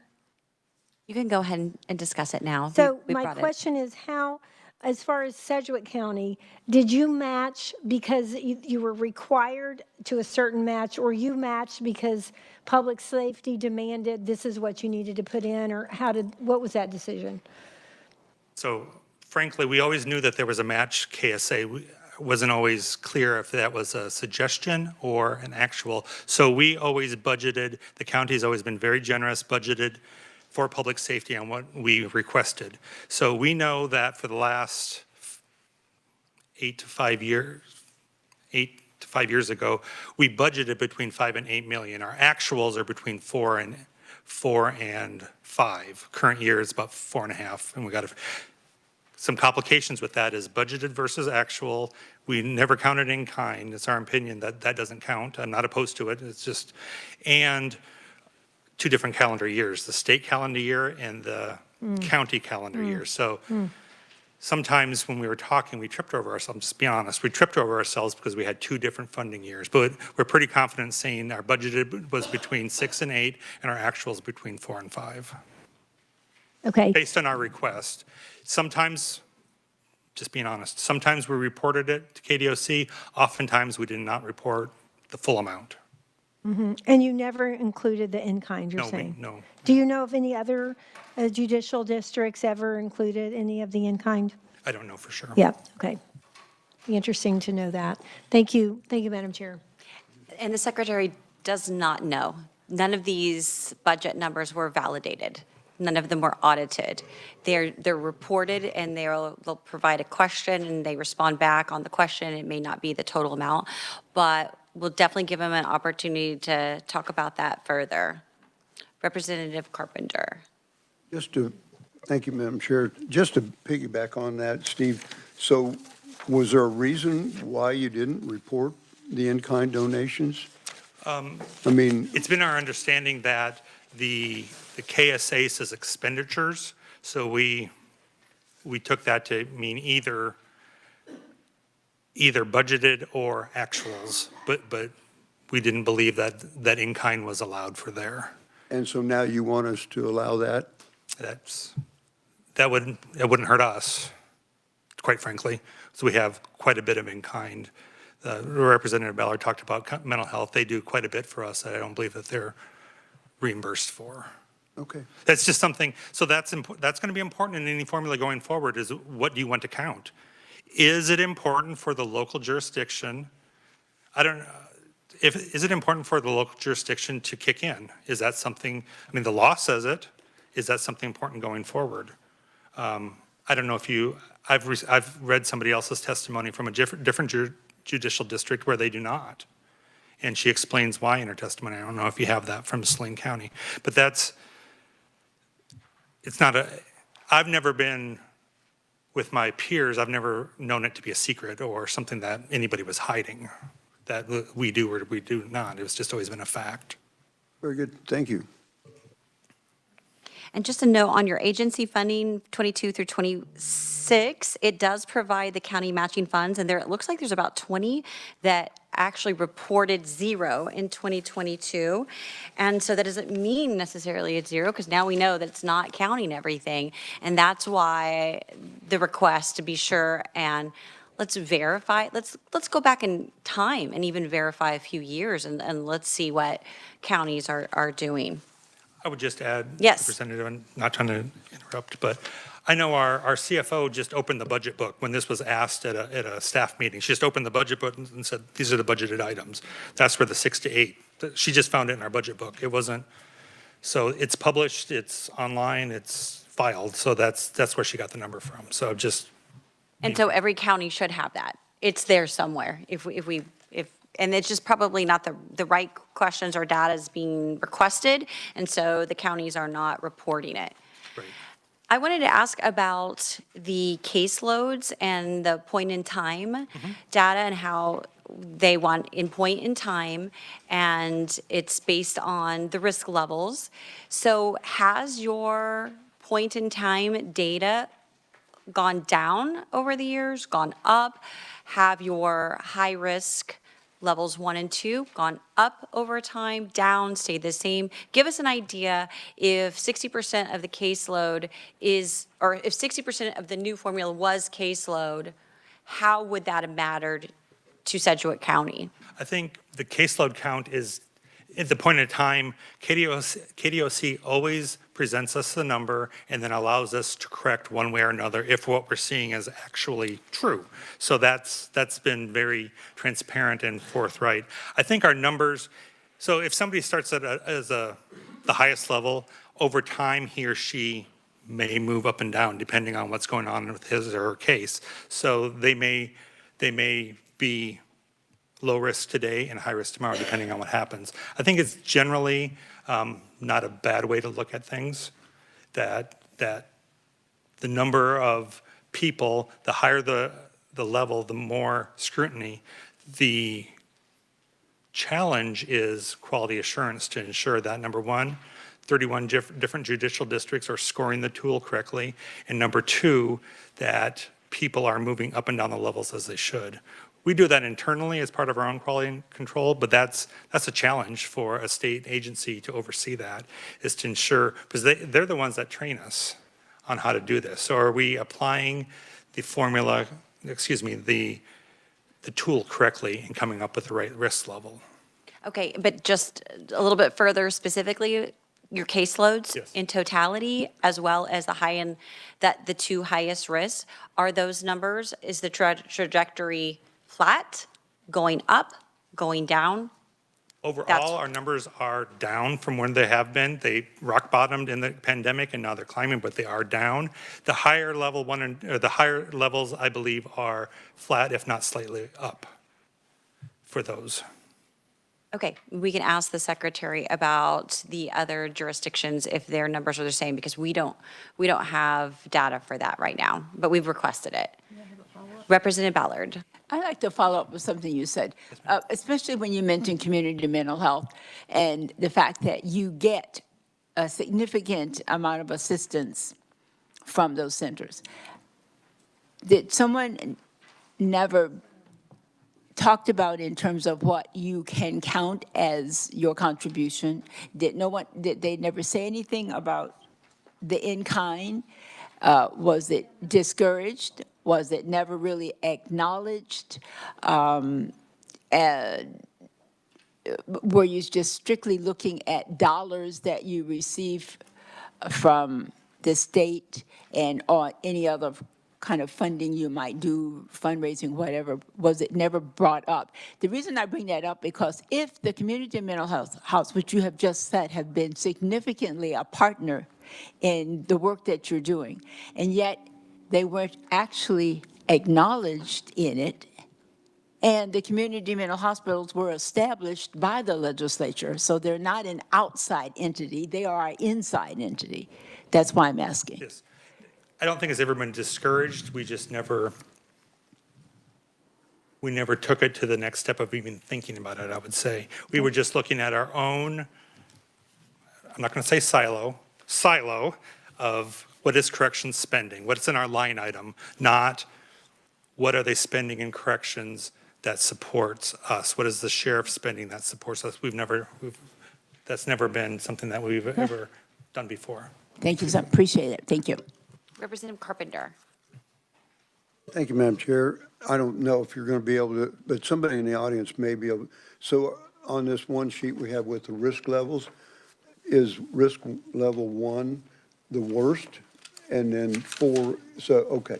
You can go ahead and discuss it now. So We my brought it. question is how, as far as Sedgwick County, did you match because you were required to a certain match, or you matched because public safety demanded this is what you needed to put in, or what was that decision? So frankly, we always knew that there was a match KSA. Wasn't always clear if that was a suggestion or an actual. So we always budgeted, the county's always been very generous, budgeted for public safety on what we requested. So we know that for the last 8 to 5 years ago, we budgeted between 5 and 8 million. Our actuals are between 4 and 5. Current year is about 4.5, and we got some complications with that is budgeted versus actual. We never counted in kind. It's our opinion that that doesn't count. I'm not opposed to it. It's just, and 2 different calendar years, the state calendar year and the county calendar year. So sometimes when we were talking, we tripped over ourselves, just be honest. We tripped over ourselves because we had 2 different funding years. But we're pretty confident saying our budgeted was between 6 and 8 and our actuals between 4 and 5. Okay. Based on our request. Sometimes, just being honest, sometimes we reported it to KDOC. Oftentimes we did not report the full amount. And you never included the in-kind, you're saying? No. Do you know if any other judicial districts ever included any of the in-kind? I don't know for sure. Yeah, okay. Be interesting to know that. Thank you. Thank you, Madam Chair. And the secretary does not know. None of these budget numbers were validated. None of them were audited. They're reported, and they'll provide a question, and they respond back on the question. It may not be the total amount, but we'll definitely give them an opportunity to talk about that further. Representative Carpenter. Thank you, Madam Chair. Just to piggyback on that, Steve, so was there a reason why you didn't report the in-kind donations? It's been our understanding that the KSA says expenditures, so we took that to mean either budgeted or actuals, but we didn't believe that in-kind was allowed for there. And so now you want us to allow that? It wouldn't hurt us, quite frankly. So we have quite a bit of in-kind. Representative Ballard talked about mental health. They do quite a bit for us that I don't believe that they're reimbursed for. Okay. That's just something, so that's going to be important in any formula going forward, is what do you want to count? Is it important for the local jurisdiction? I don't know. Is it important for the local jurisdiction to kick in? Is that something, I mean, the law says it. Is that something important going forward? I don't know if I've read somebody else's testimony from a different judicial district where they do not. And she explains why in her testimony. I don't know if you have that from Saline County. But I've never been, with my peers, I've never known it to be a secret or something that anybody was hiding, that we do or we do not. It's just always been a fact. Very good. Thank you. And just a note on your agency funding, 22 through 26, it does provide the county matching funds, and it looks like there's about 20 that actually reported zero in 2022. And so that doesn't mean necessarily it's zero, because now we know that it's not counting everything. And that's why the request to be sure and let's verify, let's go back in time and even verify a few years and let's see what counties are doing. I would just add, Yes. Representative, I'm not trying to interrupt, but I know our CFO just opened the budget book when this was asked at a staff meeting. She just opened the budget book and said, these are the budgeted items. That's where the 6 to 8, she just found it in our budget book. It wasn't, so it's published, it's online, it's filed. So that's where she got the number from. So just. And so every county should have that. It's there somewhere and it's just probably not the right questions or data is being requested, and so the counties are not reporting it. Right. I wanted to ask about the caseloads and the point in time data and how they want in point in time, and it's based on the risk levels. So has your point in time data gone down over the years, gone up? Have your high risk levels 1 and 2 gone up over time, down, stayed the same? Give us an idea if 60% of the caseload is, or if 60% of the new formula was caseload, how would that have mattered to Sedgwick County? I think the caseload count is, at the point in time, KDOC always presents us the number and then allows us to correct one way or another if what we're seeing is actually true. So that's been very transparent and forthright. I think our numbers, so if somebody starts at the highest level, over time he or she may move up and down depending on what's going on with his or her case. So they may be low risk today and high risk tomorrow, depending on what happens. I think it's generally not a bad way to look at things, that the number of people, the higher the level, the more scrutiny. The challenge is quality assurance to ensure that, number one, 31 different judicial districts are scoring the tool correctly, and number two, that people are moving up and down the levels as they should. We do that internally as part of our own quality control, but that's a challenge for a state agency to oversee that, is to ensure, because they're the ones that train us on how to do this. So are we applying the formula, the tool correctly and coming up with the right risk level? Okay, but just a little bit further specifically, your caseloads Yes. in totality, as well as the two highest risks, are those numbers, is the trajectory flat, going up, going down? Overall, our numbers are down from when they have been. They rock bottomed in the pandemic and now they're climbing, but they are down. The higher levels, I believe, are flat, if not slightly up for those. Okay, we can ask the secretary about the other jurisdictions if their numbers are the same, because we don't have data for that right now, but we've requested it. Representative Ballard. I'd like to follow up with something you said, especially when you mentioned community mental health and the fact that you get a significant amount of assistance from those centers. Did someone never talked about in terms of what you can count as your contribution? Did they never say anything about the in-kind? Was it discouraged? Was it never really acknowledged? Were you just strictly looking at dollars that you receive from the state and or any other kind of funding you might do, fundraising, whatever, was it never brought up? The reason I bring that up because if the community mental health house, which you have just said have been significantly a partner in the work that you're doing, and yet they weren't actually acknowledged in it, and the community mental hospitals were established by the legislature, so they're not an outside entity, they are an inside entity. That's why I'm asking. Yes. I don't think it's ever been discouraged. We just never took it to the next step of even thinking about it, I would say. We were just looking at our own, I'm not going to say silo of what is corrections spending, what's in our line item, not what are they spending in corrections that supports us? What is the sheriff spending that supports us? That's never been something that we've ever done before. Thank you, I appreciate it. Thank you. Representative Carpenter. Thank you, Madam Chair. I don't know if you're going to be able to, but somebody in the audience may be able. So on this one sheet we have with the risk levels, is risk level 1 the worst? And then 4, so, okay.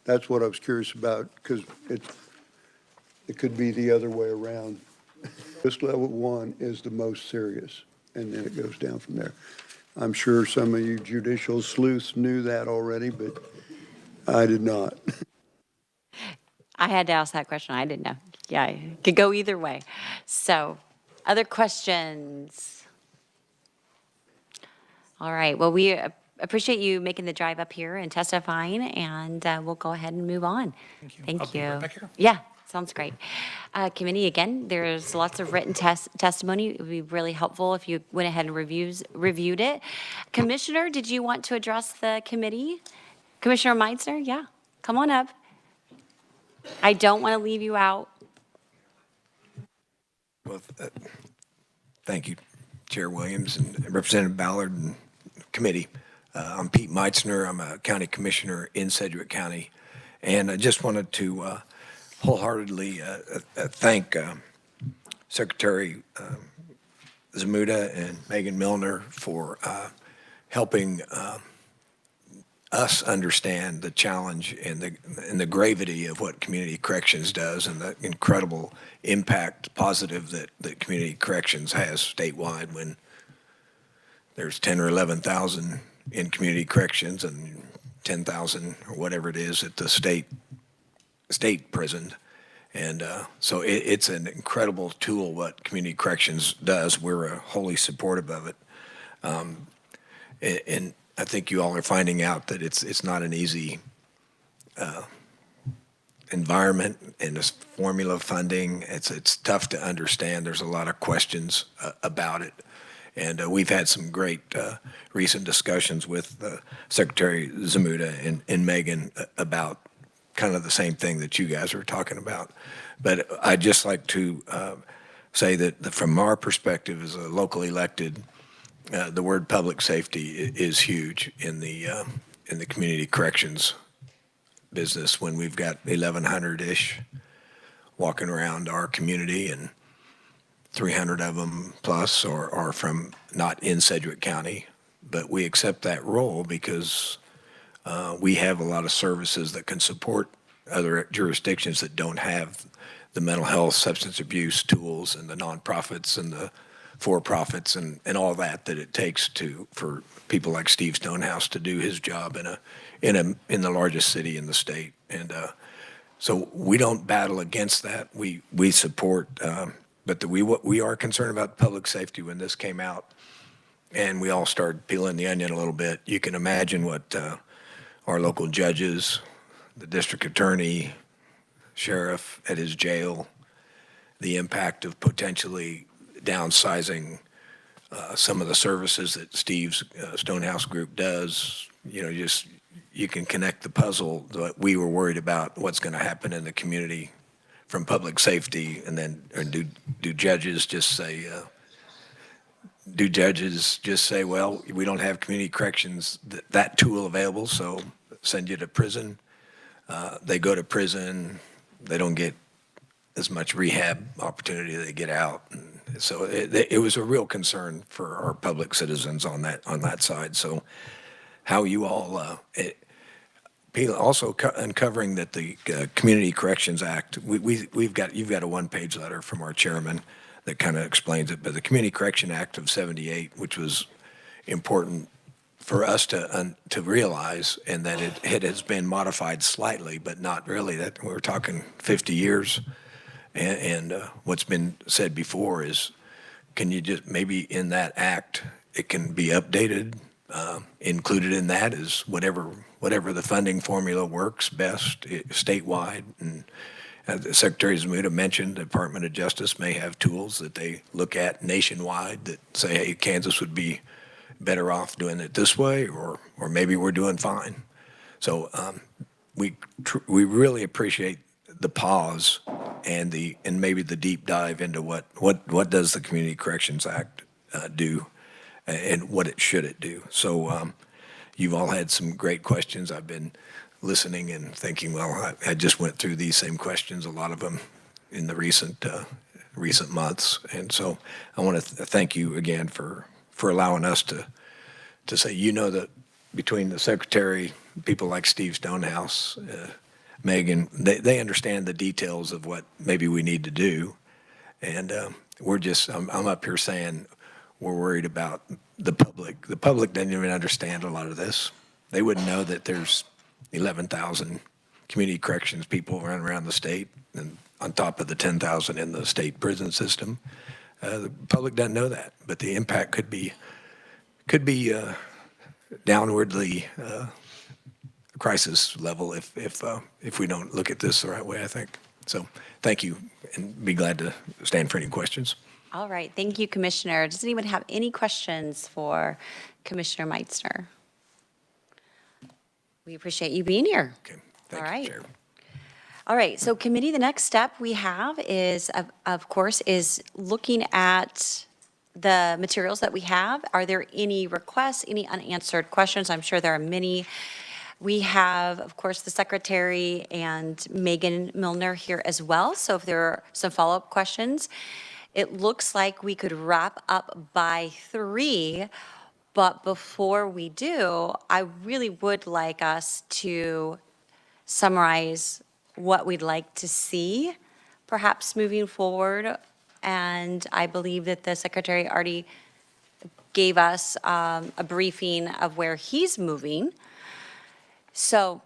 That's what I was curious about, because it could be the other way around. Risk level 1 is the most serious, and then it goes down from there. I'm sure some of you judicial sleuths knew that already, but I did not. I had to ask that question. I didn't know. Yeah, it could go either way. So, other questions? All right. Well, we appreciate you making the drive up here and testifying, and we'll go ahead and move on. Thank I'll be right back here. Yeah, sounds great. Committee, again, there's lots of written testimony. It would be really helpful if you went ahead and reviewed it. Commissioner, did you want to address the committee? Commissioner Meitzner, yeah, come on up. I don't want to leave you out. Well, thank you, Chair Williams and Representative Ballard and committee. I'm Pete Meitzner. I'm a county commissioner in Sedgwick County, and I just wanted to wholeheartedly thank Secretary Zamuda and Megan Milner for helping us understand the challenge and the gravity of what community corrections does and the incredible impact positive that community corrections has statewide when there's 10 or 11,000 in community corrections and 10,000 or whatever it is at the state prison. And so it's an incredible tool what community corrections does. We're wholly supportive of it. And I think you all are finding out that it's not an easy environment and this formula funding. It's tough to understand. There's a lot of questions about it. And we've had some great recent discussions with Secretary Zamuda and Megan about kind of the same thing that you guys are talking about. But I'd just like to say that from our perspective as a local elected, the word public safety is huge in the community corrections business when we've got 1,100-ish walking around our community and 300 of them plus are from not in Sedgwick County. But we accept that role because we have a lot of services that can support other jurisdictions that don't have the mental health, substance abuse tools and the nonprofits and the for-profits and all that it takes for people like Steve Stonehouse to do his job in the largest city in the state. And so we don't battle against that. We support, but we are concerned about public safety when this came out and we all started peeling the onion a little bit. You can imagine what our local judges, the district attorney, sheriff at his jail, the impact of potentially downsizing some of the services that Steve's Stonehouse group does. You can connect the puzzle. But we were worried about what's going to happen in the community from public safety, and then do judges just say, well, we don't have community corrections that tool available, so send you to prison. They go to prison, they don't get as much rehab opportunity, they get out. And so it was a real concern for our public citizens on that side. So how you all, Also uncovering that the Community Corrections Act, you've got a one-page letter from our chairman that kind of explains it, but the Community Correction Act of 78, which was important for us to realize, and that it has been modified slightly, but not really. That we're talking 50 years. And what's been said before is, can you just, maybe in that act, it can be updated, included in that is whatever the funding formula works best statewide. And Secretary Zamuda mentioned the Department of Justice may have tools that they look at nationwide that say, hey, Kansas would be better off doing it this way, or maybe we're doing fine. So we really appreciate the pause and maybe the deep dive into what does the Community Corrections Act do and what should it do. So you've all had some great questions. I've been listening and thinking, well, I just went through these same questions, a lot of them in the recent months. And so I want to thank you again for allowing us to say, that between the secretary, people like Steve Stonehouse, Megan, they understand the details of what maybe we need to do. And I'm up here saying we're worried about the public. The public doesn't even understand a lot of this. They wouldn't know that there's 11,000 community corrections people running around the state, and on top of the 10,000 in the state prison system. The public doesn't know that, but the impact could be downwardly crisis level if we don't look at this the right way, I think. So thank you, and be glad to stand for any questions. All right, thank you, Commissioner. Does anyone have any questions for Commissioner Meitzner? We appreciate you being here. Okay, thank you, Chair. All right, so committee, the next step we have is, of course, is looking at the materials that we have. Are there any requests, any unanswered questions? I'm sure there are many. We have, of course, the secretary and Megan Milner here as well. So if there are some follow-up questions, it looks like we could wrap up by 3. But before we do, I really would like us to summarize what we'd like to see, perhaps moving forward. And I believe that the secretary already gave us a briefing of where he's moving. So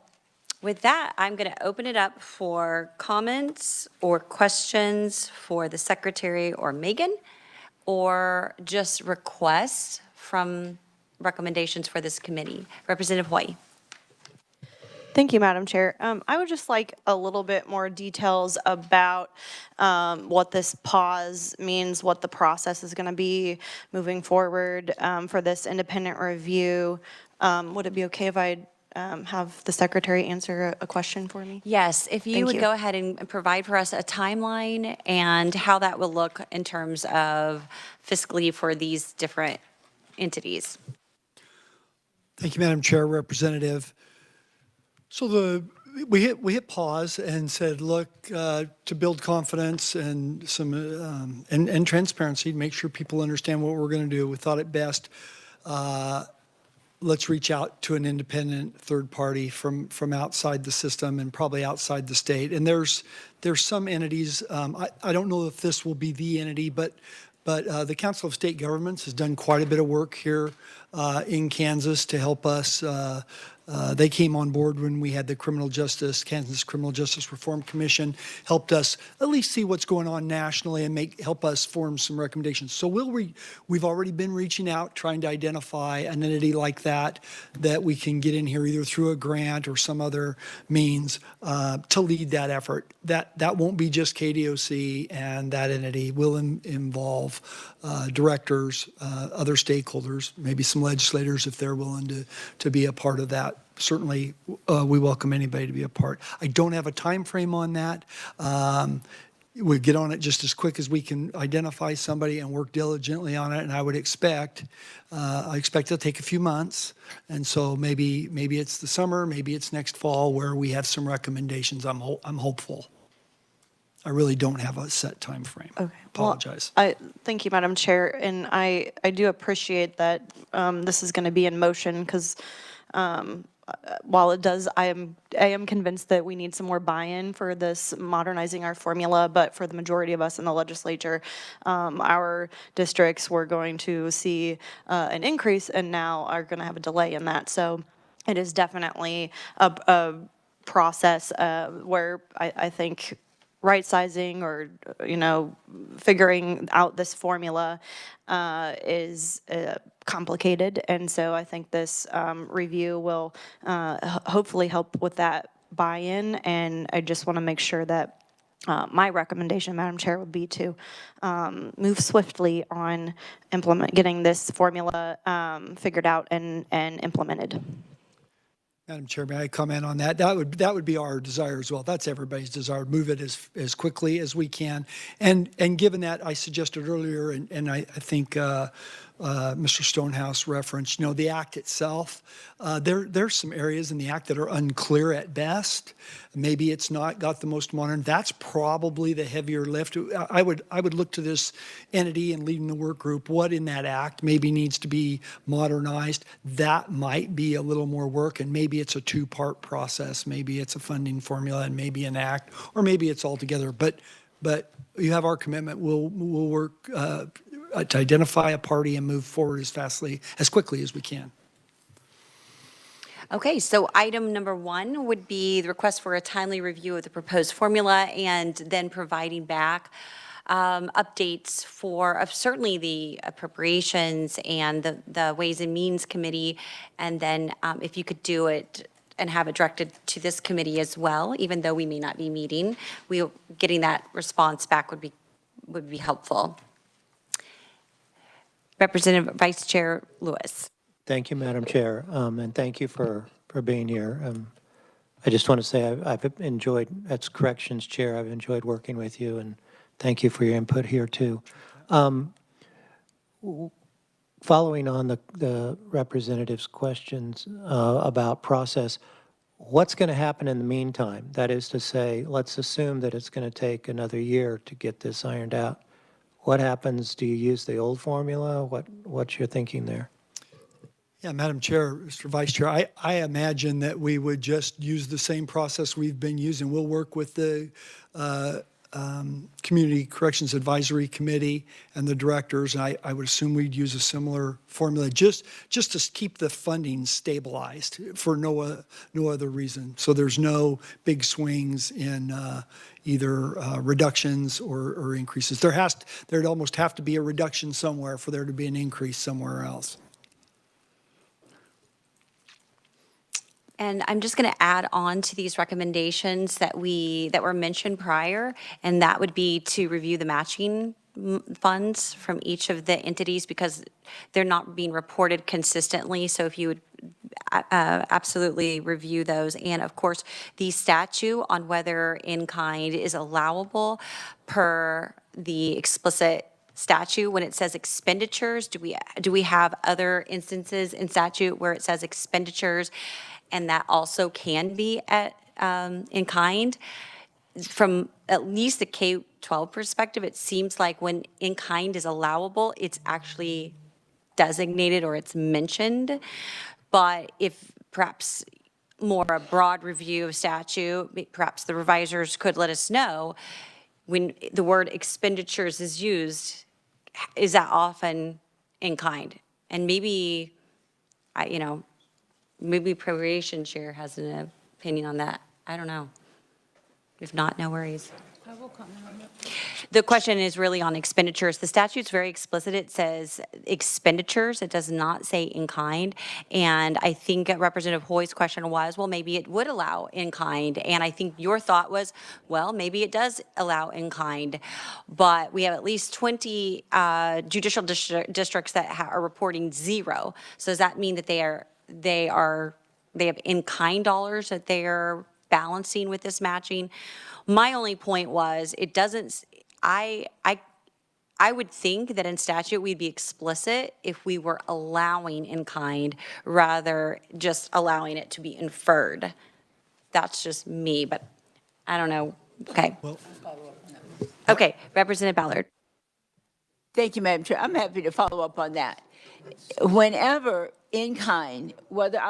with that, I'm going to open it up for comments or questions for the secretary or Megan, or just requests from recommendations for this committee. Representative Hoy. Thank you, Madam Chair. I would just like a little bit more details about what this pause means, what the process is going to be moving forward for this independent review. Would it be okay if I have the secretary answer a question for me? Yes, if you Thank would you. go ahead and provide for us a timeline and how that will look in terms of fiscally for these different entities. Thank you, Madam Chair, Representative. So we hit pause and said, look, to build confidence and some and transparency, make sure people understand what we're going to do. We thought it best. Let's reach out to an independent third party from outside the system and probably outside the state. And there's some entities. I don't know if this will be the entity, but the Council of State Governments has done quite a bit of work here in Kansas to help us. They came on board when we had the Kansas Criminal Justice Reform Commission, helped us at least see what's going on nationally and help us form some recommendations. So we've already been reaching out, trying to identify an entity like that we can get in here either through a grant or some other means to lead that effort. That won't be just KDOC, and that entity will involve directors, other stakeholders, maybe some legislators if they're willing to be a part of that. Certainly, we welcome anybody to be a part. I don't have a time frame on that. We'll get on it just as quick as we can identify somebody and work diligently on it. And I would expect, it'll take a few months. And so maybe it's the summer, maybe it's next fall where we have some recommendations. I'm hopeful. I really don't have a set time frame. Okay. Apologize. Well, thank you, Madam Chair. And I do appreciate that this is going to be in motion because while it does, I am convinced that we need some more buy-in for this modernizing our formula, but for the majority of us in the legislature, our districts were going to see an increase and now are going to have a delay in that. So it is definitely a process where I think right sizing or, figuring out this formula is complicated. And so I think this review will hopefully help with that buy-in. And I just want to make sure that my recommendation, Madam Chair, would be to move swiftly on getting this formula figured out and implemented. Madam Chair, may I comment on that? That would be our desire as well. That's everybody's desire. Move it as quickly as we can. And given that, I suggested earlier, and I think Mr. Stonehouse referenced, the act itself. There's some areas in the act that are unclear at best. Maybe it's not got the most modern. That's probably the heavier lift. I would look to this entity and leading the work group. What in that act maybe needs to be modernized? That might be a little more work, and maybe it's a two-part process. Maybe it's a funding formula and maybe an act, or maybe it's all together. But you have our commitment. We'll work to identify a party and move forward as quickly as we can. Okay, so item number 1 would be the request for a timely review of the proposed formula and then providing back updates for certainly the appropriations and the Ways and Means Committee, and then if you could do it and have it directed to this committee as well, even though we may not be meeting, getting that response back would be helpful. Representative Vice Chair Lewis. Thank you, Madam Chair, and thank you for being here. I just want to say I've enjoyed, as Corrections Chair, I've enjoyed working with you, and thank you for your input here, too. Following on the representative's questions about process, what's going to happen in the meantime? That is to say, let's assume that it's going to take another year to get this ironed out. What happens? Do you use the old formula? What's your thinking there? Yeah, Madam Chair, Mr. Vice Chair, I imagine that we would just use the same process we've been using. We'll work with the Community Corrections Advisory Committee and the directors. And I would assume we'd use a similar formula just to keep the funding stabilized for no other reason. So there's no big swings in either reductions or increases. There'd almost have to be a reduction somewhere for there to be an increase somewhere else. And I'm just going to add on to these recommendations that were mentioned prior, and that would be to review the matching funds from each of the entities because they're not being reported consistently. So if you would absolutely review those. And of course, the statute on whether in-kind is allowable per the explicit statute when it says expenditures. Do we have other instances in statute where it says expenditures and that also can be in kind? From at least the K-12 perspective, it seems like when in kind is allowable, it's actually designated or it's mentioned. But if perhaps more a broad review of statute, perhaps the revisers could let us know when the word expenditures is used, is that often in kind? And maybe, maybe Appropriation Chair has an opinion on that. I don't know. If not, no worries. I will comment on that. The question is really on expenditures. The statute's very explicit. It says expenditures. It does not say in kind. And I think Representative Hoy's question was, well, maybe it would allow in kind. And I think your thought was, well, maybe it does allow in kind. But we have at least 20 judicial districts that are reporting 0. So does that mean that they have in kind dollars that they are balancing with this matching? My only point was it doesn't, I would think that in statute we'd be explicit if we were allowing in kind rather just allowing it to be inferred. That's just me, but I don't know. Okay. Okay, Representative Ballard. Thank you, Madam Chair. I'm happy to follow up on that. Whenever in kind, whether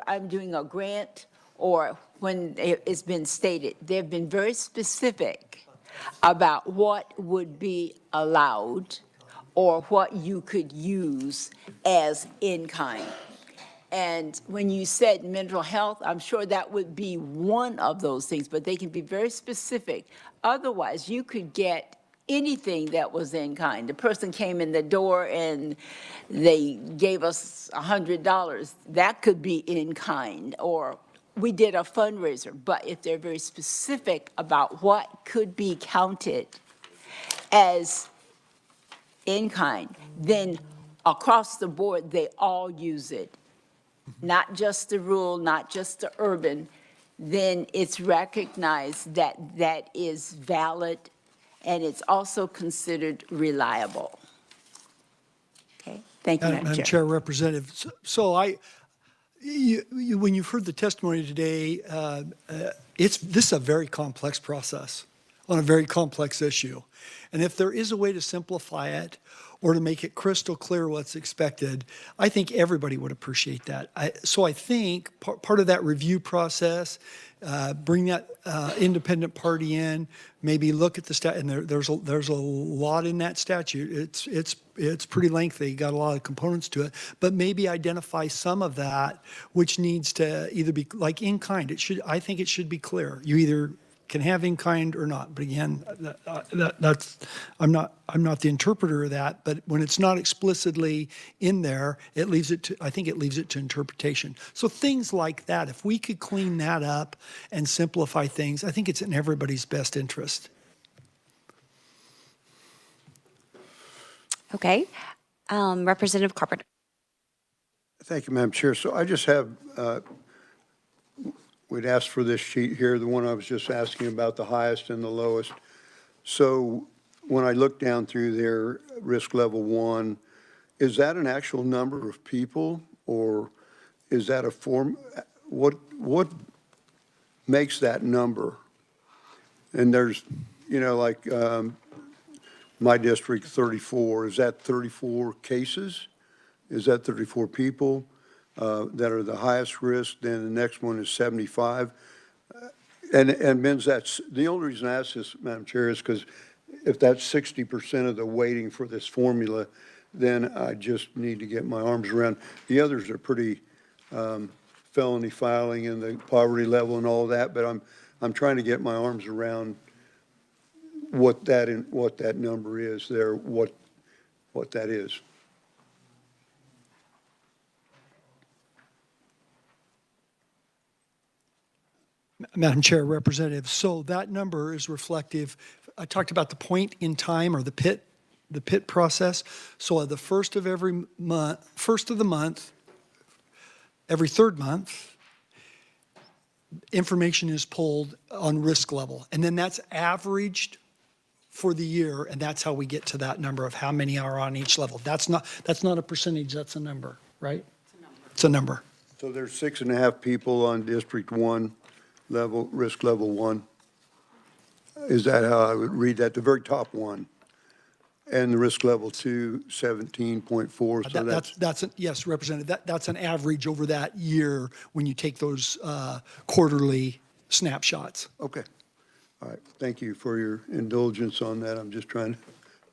I'm doing a grant or when it's been stated, they've been very specific about what would be allowed or what you could use as in kind. And when you said mental health, I'm sure that would be one of those things, but they can be very specific. Otherwise, you could get anything that was in kind. The person came in the door and they gave us $100. That could be in kind, or we did a fundraiser. But if they're very specific about what could be counted as in kind, then across the board, they all use it. Not just the rural, not just the urban, then it's recognized that that is valid and it's also considered reliable. Okay, thank you, Madam Chair, Representative. So when you've heard the testimony today, this is a very complex process on a very complex issue. And if there is a way to simplify it or to make it crystal clear what's expected, I think everybody would appreciate that. So I think part of that review process, bring that independent party in, maybe look at the statute, and there's a lot in that statute. It's pretty lengthy, got a lot of components to it, but maybe identify some of that which needs to either be like in kind. I think it should be clear. You either can have in kind or not. But again, I'm not the interpreter of that. But when it's not explicitly in there, I think it leaves it to interpretation. So things like that, if we could clean that up and simplify things, I think it's in everybody's best interest. Okay. Representative Carpenter. Thank you, Madam Chair. So I just have, we'd asked for this sheet here, the one I was just asking about, the highest and the lowest. So when I look down through there, risk level 1, is that an actual number of people, or is that a form? What makes that number? And there's, like my district, 34. Is that 34 cases? Is that 34 people that are the highest risk? Then the next one is 75. And Ben's, that's the only reason I ask this, Madam Chair, is because if that's 60% of the weighting for this formula, then I just need to get my arms around. The others are pretty felony filing and the poverty level and all that, but I'm trying to get my arms around what that number is there, what that is. Madam Chair, Representative, so that number is reflective. I talked about the point in time or the pit process. So at the first of every month, first of the month, every third month, information is pulled on risk level. And then that's averaged for the year, and that's how we get to that number of how many are on each level. That's not a percentage, that's a number, right? It's a number. So there's 6.5 people on District 1 level, risk level 1. Is that how I would read that? The very top one. And the risk level 2, 17.4. So yes, Representative, that's an average over that year when you take those quarterly snapshots. Okay. All right. Thank you for your indulgence on that. I'm just trying to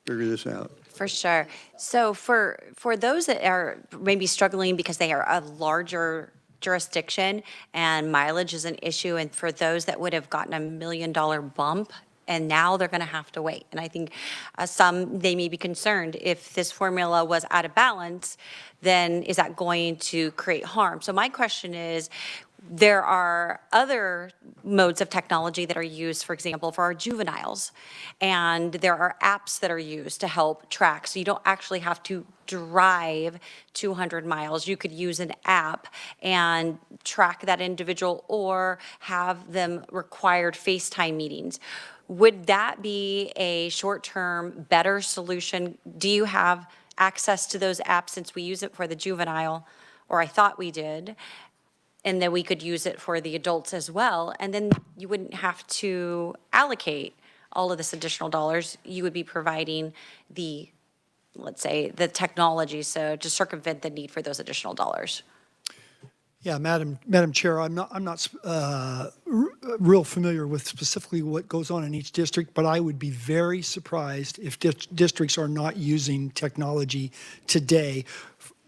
figure this out. For sure. So for those that are maybe struggling because they are a larger jurisdiction and mileage is an issue, and for those that would have gotten $1 million bump and now they're going to have to wait. And I think they may be concerned if this formula was out of balance, then is that going to create harm? So my question is, there are other modes of technology that are used, for example, for our juveniles. And there are apps that are used to help track. So you don't actually have to drive 200 miles. You could use an app and track that individual or have them required FaceTime meetings. Would that be a short-term better solution? Do you have access to those apps since we use it for the juvenile, or I thought we did? And then we could use it for the adults as well. And then you wouldn't have to allocate all of this additional dollars. You would be providing the let's say, the technology, so to circumvent the need for those additional dollars? Yeah, Madam Chair, I'm not real familiar with specifically what goes on in each district, but I would be very surprised if districts are not using technology today,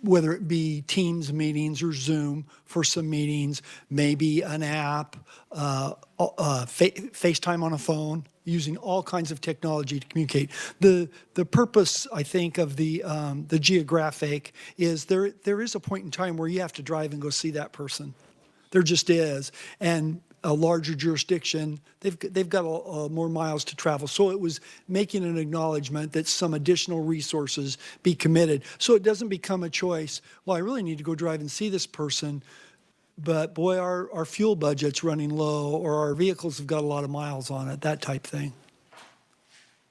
whether it be Teams meetings or Zoom for some meetings, maybe an app, FaceTime on a phone, using all kinds of technology to communicate. The purpose, I think, of the geographic is there is a point in time where you have to drive and go see that person. There just is. And a larger jurisdiction, they've got more miles to travel. So it was making an acknowledgement that some additional resources be committed. So it doesn't become a choice, well, I really need to go drive and see this person, but boy, our fuel budget's running low, or our vehicles have got a lot of miles on it, that type thing.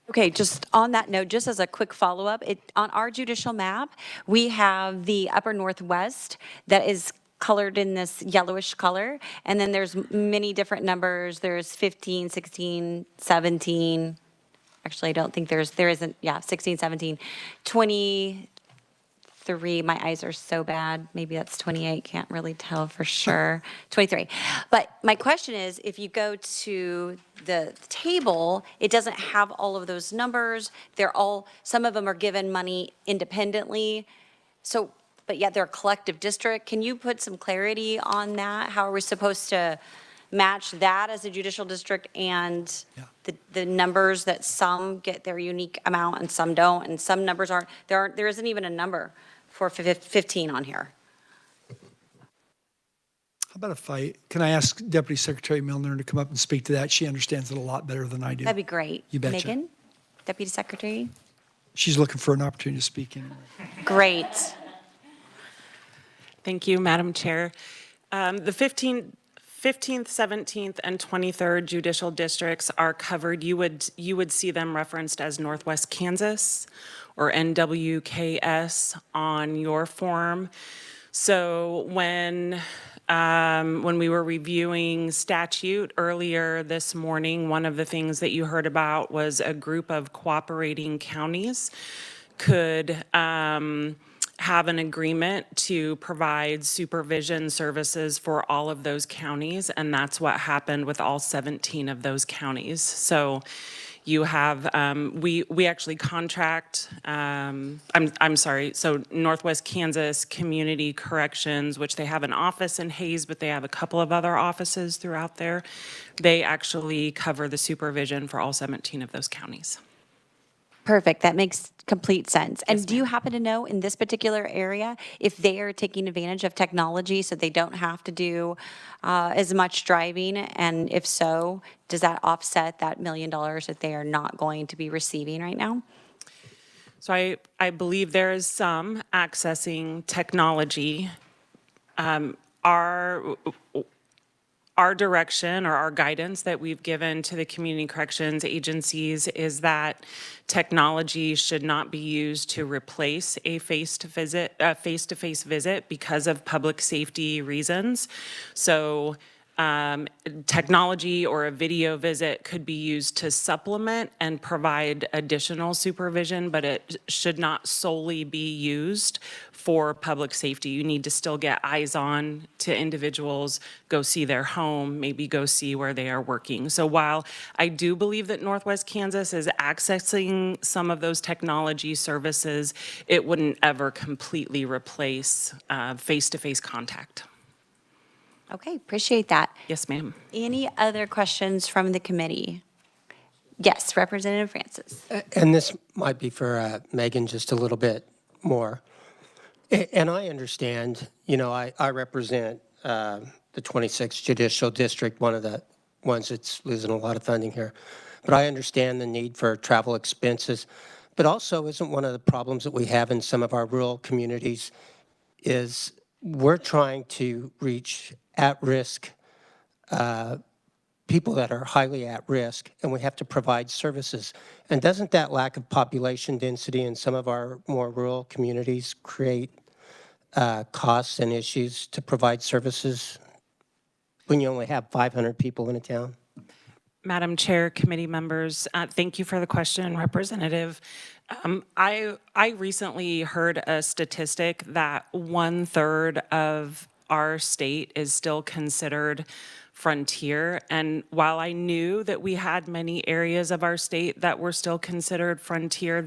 Okay, just on that note, just as a quick follow-up, on our judicial map, we have the upper northwest that is colored in this yellowish color, and then there's many different numbers. There's 15, 16, 17. Actually, I don't think there isn't, yeah, 16, 17, 23. My eyes are so bad. Maybe that's 28. Can't really tell for sure. 23. But my question is, if you go to the table, it doesn't have all of those numbers. Some of them are given money independently. So, but yet they're a collective district. Can you put some clarity on that? How are we supposed to match that as a judicial district and the numbers that some get their unique amount and some don't, and some numbers aren't? There isn't even a number for 15 on here. How about can I ask Deputy Secretary Milner to come up and speak to that? She understands it a lot better than I do. That'd be great. You betcha. Megan, Deputy Secretary. She's looking for an opportunity to speak anyway. Great. Thank you, Madam Chair. The 15th, 17th, and 23rd judicial districts are covered. You would see them referenced as Northwest Kansas or NWKS on your form. So when we were reviewing statute earlier this morning, one of the things that you heard about was a group of cooperating counties could have an agreement to provide supervision services for all of those counties, and that's what happened with all 17 of those counties. So you have, we actually contract, I'm sorry, so Northwest Kansas Community Corrections, which they have an office in Hayes, but they have a couple of other offices throughout there. They actually cover the supervision for all 17 of those counties. Perfect. That makes complete sense. And do you happen to know in this particular area if they are taking advantage of technology so they don't have to do as much driving? And if so, does that offset that $1 million that they are not going to be receiving right now? So I believe there is some accessing technology. Our direction or our guidance that we've given to the community corrections agencies is that technology should not be used to replace a face-to-face visit because of public safety reasons. So technology or a video visit could be used to supplement and provide additional supervision, but it should not solely be used for public safety. You need to still get eyes on to individuals, go see their home, maybe go see where they are working. So while I do believe that Northwest Kansas is accessing some of those technology services, it wouldn't ever completely replace face-to-face contact. Okay, appreciate that. Yes, ma'am. Any other questions from the committee? Yes, Representative Francis. And this might be for Megan just a little bit more. And I understand, I represent the 26th Judicial District, one of the ones that's losing a lot of funding here. But I understand the need for travel expenses. But also, isn't one of the problems that we have in some of our rural communities is we're trying to reach at-risk people that are highly at risk, and we have to provide services. And doesn't that lack of population density in some of our more rural communities create costs and issues to provide services when you only have 500 people in a town? Madam Chair, committee members, thank you for the question, Representative. I recently heard a statistic that 1/3 of our state is still considered frontier. And while I knew that we had many areas of our state that were still considered frontier,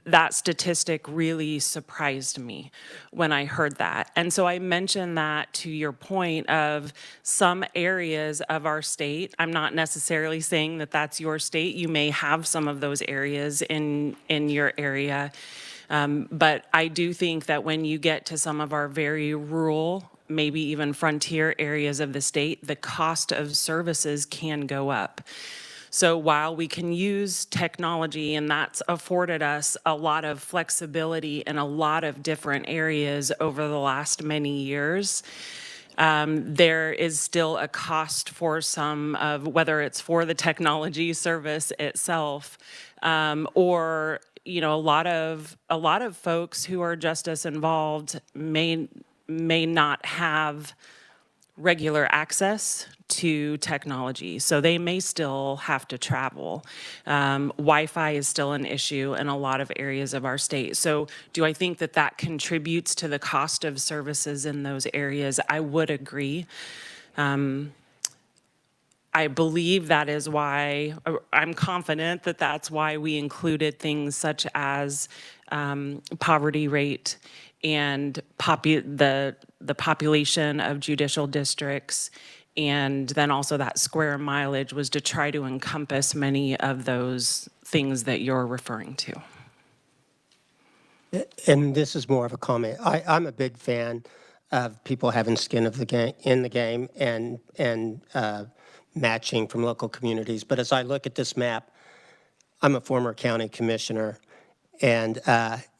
that statistic really surprised me when I heard that. And so I mentioned that to your point of some areas of our state. I'm not necessarily saying that that's your state. You may have some of those areas in your area. But I do think that when you get to some of our very rural, maybe even frontier areas of the state, the cost of services can go up. So while we can use technology, and that's afforded us a lot of flexibility in a lot of different areas over the last many years, there is still a cost for some of, whether it's for the technology service itself, or a lot of folks who are justice involved may not have regular access to technology, so they may still have to travel. Wi-Fi is still an issue in a lot of areas of our state. So do I think that that contributes to the cost of services in those areas? I would agree. I believe that is why, I'm confident that that's why we included things such as poverty rate and the population of judicial districts, and then also that square mileage was to try to encompass many of those things that you're referring to. And this is more of a comment. I'm a big fan of people having skin of the game in the game and matching from local communities. But as I look at this map, I'm a former county commissioner, and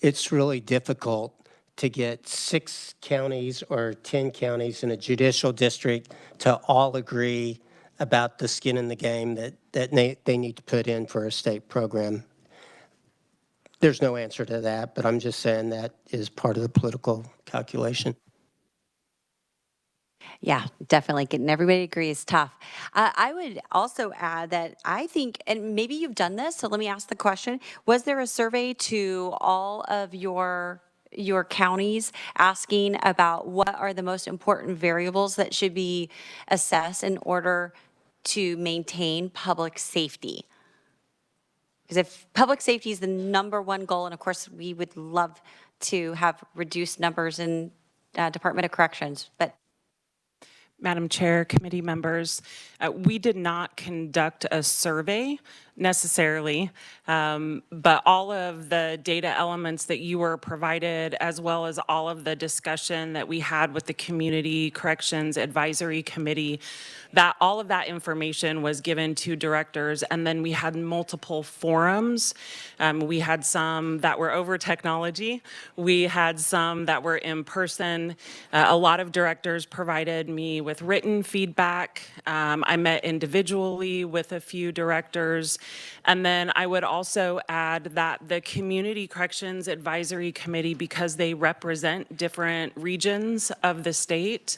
it's really difficult to get 6 counties or 10 counties in a judicial district to all agree about the skin in the game that they need to put in for a state program. There's no answer to that, but I'm just saying that is part of the political calculation. Yeah, definitely. Getting everybody to agree is tough. I would also add that I think, and maybe you've done this, so let me ask the question, was there a survey to all of your counties asking about what are the most important variables that should be assessed in order to maintain public safety? Because if public safety is the #1 goal, and of course we would love to have reduced numbers in Department of Corrections, but Madam Chair, committee members, we did not conduct a survey necessarily, but all of the data elements that you were provided, as well as all of the discussion that we had with the Community Corrections Advisory Committee, that all of that information was given to directors, and then we had multiple forums. We had some that were over technology. We had some that were in person. A lot of directors provided me with written feedback. I met individually with a few directors. And then I would also add that the Community Corrections Advisory Committee, because they represent different regions of the state,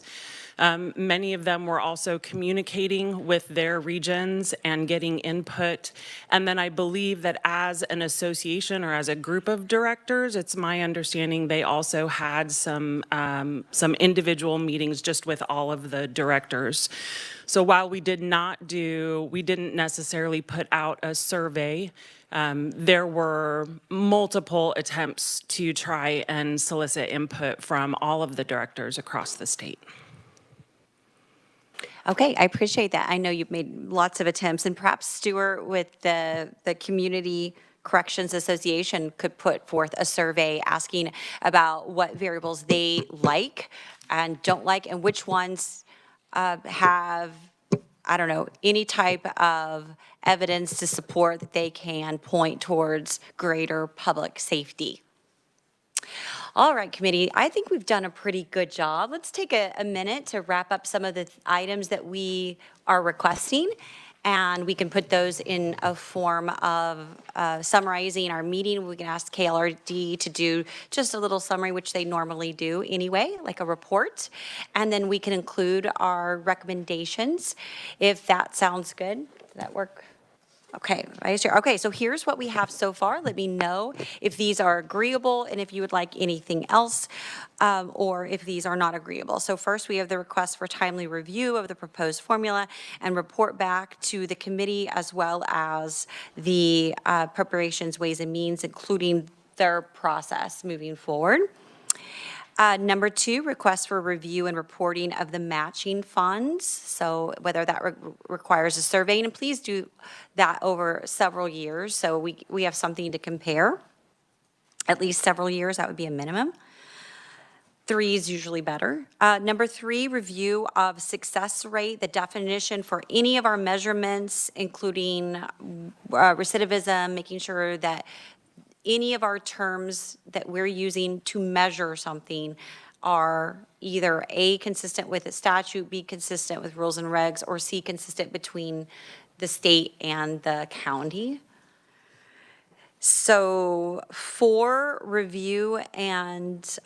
many of them were also communicating with their regions and getting input. And then I believe that as an association or as a group of directors, it's my understanding they also had some individual meetings just with all of the directors. So while we didn't necessarily put out a survey, there were multiple attempts to try and solicit input from all of the directors across the state. okay, I appreciate that. I know you've made lots of attempts, and perhaps Stuart with the Community Corrections Association could put forth a survey asking about what variables they like and don't like, and which ones have, I don't know, any type of evidence to support that they can point towards greater public safety. All right, committee, I think we've done a pretty good job. Let's take a minute to wrap up some of the items that we are requesting. And we can put those in a form of summarizing our meeting. We can ask KLRD to do just a little summary, which they normally do anyway, like a report. And then we can include our recommendations, if that sounds good. Does that work? Okay, Vice Chair. Okay, so here's what we have so far. Let me know if these are agreeable and if you would like anything else, or if these are not agreeable. So first, we have the request for timely review of the proposed formula and report back to the committee, as well as the Preparations, Ways and Means, including their process moving forward. Number 2, request for review and reporting of the matching funds. So whether that requires a survey, and please do that over several years so we have something to compare. At least several years, that would be a minimum. 3 is usually better. Number 3, review of success rate, the definition for any of our measurements, including recidivism, making sure that any of our terms that we're using to measure something are either A, consistent with the statute, B, consistent with rules and regs, or C, consistent between the state and the county. So 4, review and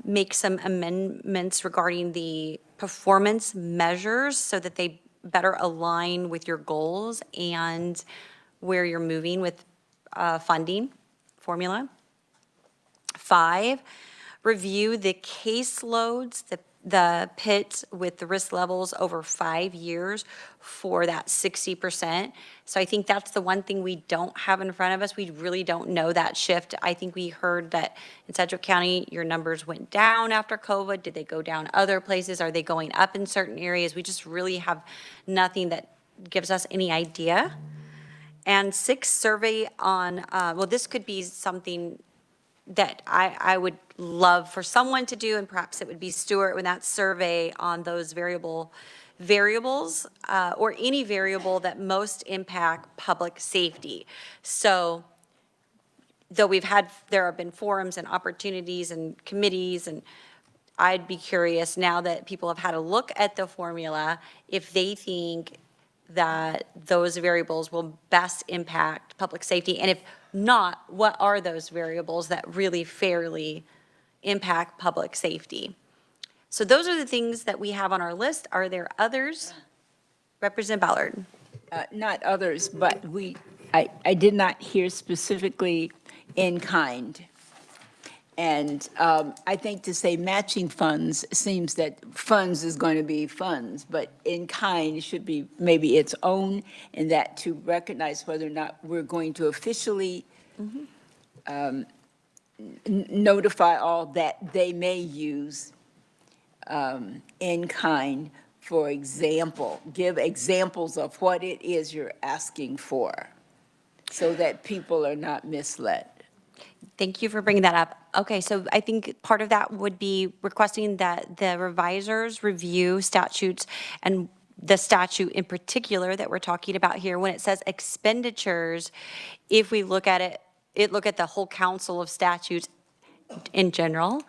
make some amendments regarding the performance measures so that they better align with your goals and where you're moving with funding formula. 5, review the caseloads, the PIT with the risk levels over 5 years for that 60%. So I think that's the one thing we don't have in front of us. We really don't know that shift. I think we heard that in Sedgwick County, your numbers went down after COVID. Did they go down other places? Are they going up in certain areas? We just really have nothing that gives us any idea. And 6, survey on, well, this could be something that I would love for someone to do, and perhaps it would be Stuart, when that survey on those variables, or any variable that most impact public safety. So though there have been forums and opportunities and committees, and I'd be curious now that people have had a look at the formula, if they think that those variables will best impact public safety, and if not, what are those variables that really fairly impact public safety? So those are the things that we have on our list. Are there others? Representative Ballard. Not others, but I did not hear specifically in kind. And I think to say matching funds seems that funds is going to be funds, but in kind should be maybe its own, and that to recognize whether or not we're going to officially notify all that they may use in kind. For example, give examples of what it is you're asking for so that people are not misled. Thank you for bringing that up. Okay, so I think part of that would be requesting that the revisers review statutes, and the statute in particular that we're talking about here, when it says expenditures, if we look at look at the whole council of statutes in general,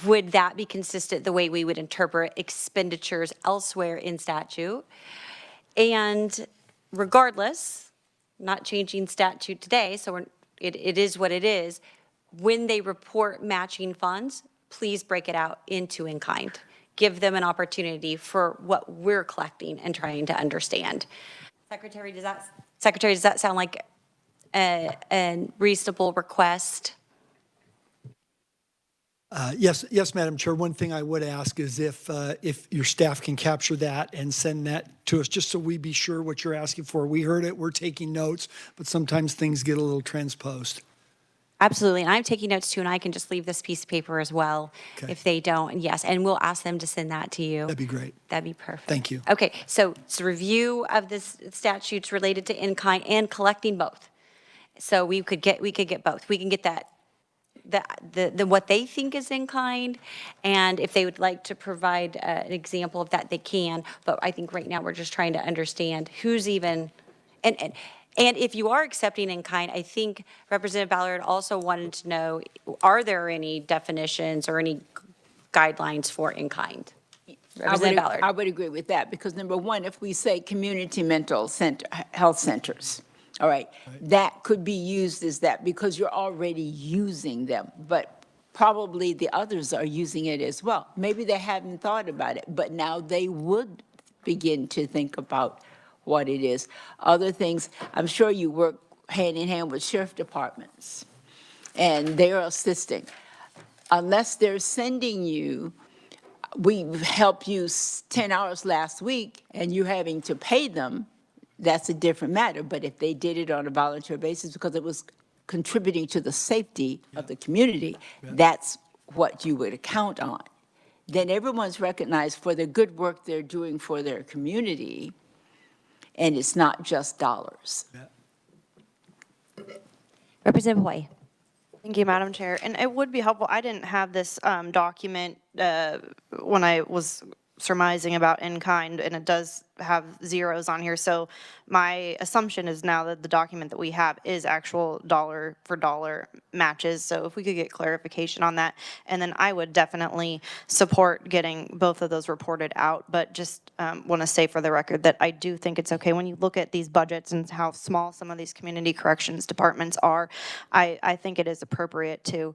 would that be consistent the way we would interpret expenditures elsewhere in statute? And regardless, not changing statute today, so it is what it is. When they report matching funds, please break it out into in-kind. Give them an opportunity for what we're collecting and trying to understand. Secretary, does that sound like a reasonable request? Yes, Madam Chair. One thing I would ask is if your staff can capture that and send that to us, just so we be sure what you're asking for. We heard it, we're taking notes, but sometimes things get a little transposed. Absolutely, and I'm taking notes too, and I can just leave this piece of paper as well if they don't. And yes, and we'll ask them to send that to you. That'd be great. That'd be perfect. Thank you. Okay, so it's a review of the statutes related to in-kind and collecting both. So we could get both. We can get that. The what they think is in kind, and if they would like to provide an example of that, they can. But I think right now we're just trying to understand who's even, and if you are accepting in kind, I think Representative Ballard also wanted to know, are there any definitions or any guidelines for in kind? Representative Ballard. I would agree with that, because number one, if we say community mental center, health centers, all right, that could be used as that because you're already using them, but probably the others are using it as well. Maybe they haven't thought about it, but now they would begin to think about what it is. Other things, I'm sure you work hand in hand with sheriff departments, and they're assisting. Unless they're sending you, we helped you 10 hours last week and you're having to pay them, that's a different matter. But if they did it on a volunteer basis because it was contributing to the safety of the community, that's what you would account on. Then everyone's recognized for the good work they're doing for their community, and it's not just dollars. Representative Hoy. Thank you, Madam Chair. And it would be helpful, I didn't have this document when I was surmising about in-kind, and it does have zeros on here. So my assumption is now that the document that we have is actual dollar for dollar matches. So if we could get clarification on that, and then I would definitely support getting both of those reported out. But just want to say for the record that I do think it's okay when you look at these budgets and how small some of these community corrections departments are. I think it is appropriate to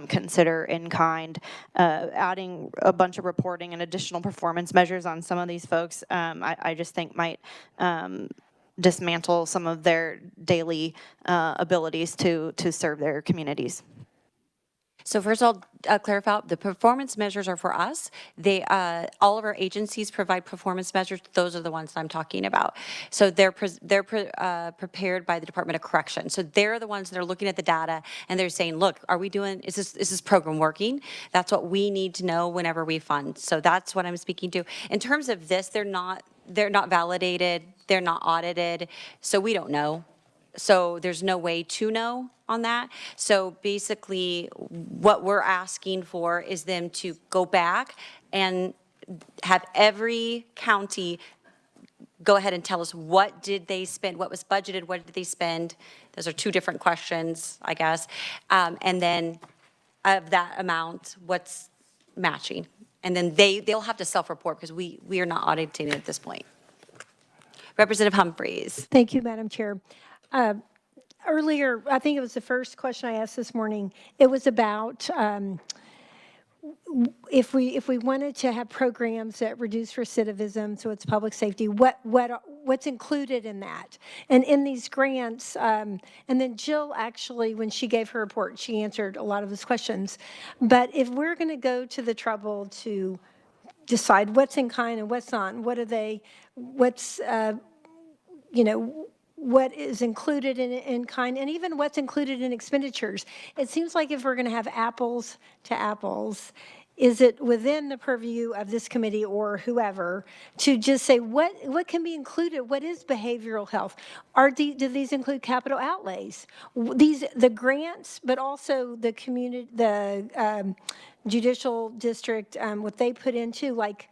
consider in-kind, adding a bunch of reporting and additional performance measures on some of these folks. I just think might dismantle some of their daily abilities to serve their communities. So first I'll clarify, the performance measures are for us. They, all of our agencies provide performance measures. Those are the ones that I'm talking about. So they're prepared by the Department of Corrections. So they're the ones that are looking at the data and they're saying, look, are we doing, is this program working? That's what we need to know whenever we fund. So that's what I'm speaking to. In terms of this, they're not validated, they're not audited, so we don't know. So there's no way to know on that. So basically, what we're asking for is them to go back and have every county go ahead and tell us what did they spend, what was budgeted, what did they spend. Those are two different questions, I guess. And then of that amount, what's matching? And then they'll have to self-report because we are not auditing it at this point. Representative Humphreys. Thank you, Madam Chair. Earlier, I think it was the first question I asked this morning, it was about if we wanted to have programs that reduce recidivism, so it's public safety, what's included in that? And in these grants, and then Jill actually, when she gave her report, she answered a lot of those questions. But if we're going to go to the trouble to decide what's in kind and what's not, what are they, what's, you know, what is included in kind, and even what's included in expenditures. It seems like if we're going to have apples to apples, is it within the purview of this committee or whoever to just say what can be included? What is behavioral health? Do these include capital outlays? The grants, but also the community, the judicial district, what they put into, like,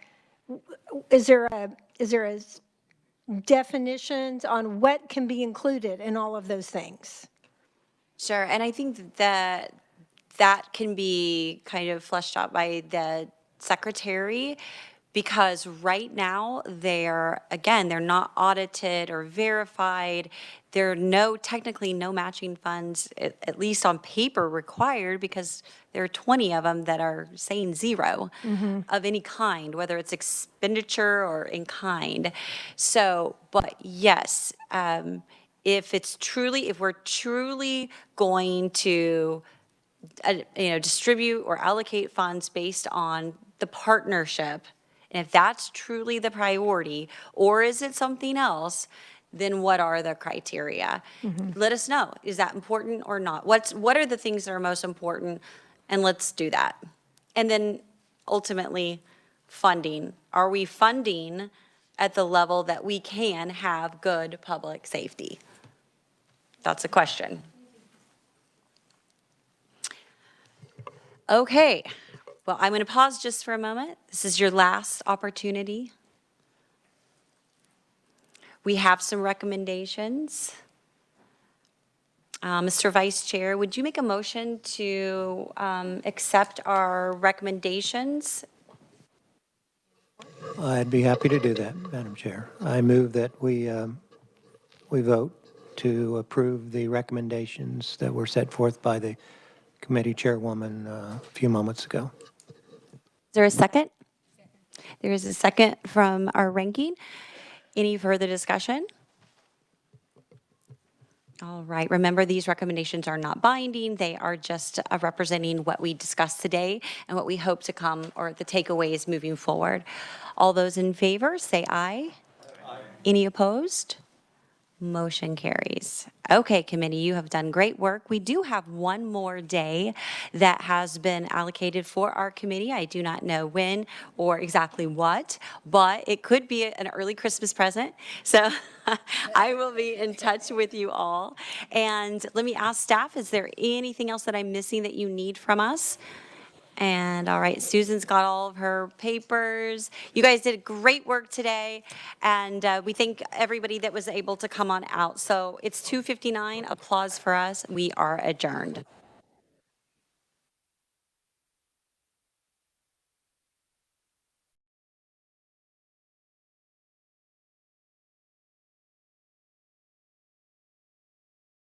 is there a definitions on what can be included in all of those things? Sure, and I think that can be kind of fleshed out by the secretary, because right now they're not audited or verified. There are technically no matching funds, at least on paper, required, because there are 20 of them that are saying zero of any kind, whether it's expenditure or in kind. So, but yes, if we're truly going to distribute or allocate funds based on the partnership, and if that's truly the priority, or is it something else, then what are the criteria? Let us know. Is that important or not? What are the things that are most important? And let's do that. And then ultimately, funding. Are we funding at the level that we can have good public safety? That's a question. Okay, well, I'm going to pause just for a moment. This is your last opportunity. We have some recommendations. Mr. Vice Chair, would you make a motion to accept our recommendations? I'd be happy to do that, Madam Chair. I move that we vote to approve the recommendations that were set forth by the committee chairwoman a few moments ago. Is there a second? There is a second from our ranking. Any further discussion? All right, remember these recommendations are not binding. They are just representing what we discussed today and what we hope to come, or the takeaways moving forward. All those in favor, say aye. Aye. Any opposed? Motion carries. Okay, committee, you have done great work. We do have one more day that has been allocated for our committee. I do not know when or exactly what, but it could be an early Christmas present. So I will be in touch with you all. And let me ask staff, is there anything else that I'm missing that you need from us? And all right, Susan's got all of her papers. You guys did great work today, and we thank everybody that was able to come on out. So it's 2:59. Applause for us. We are adjourned.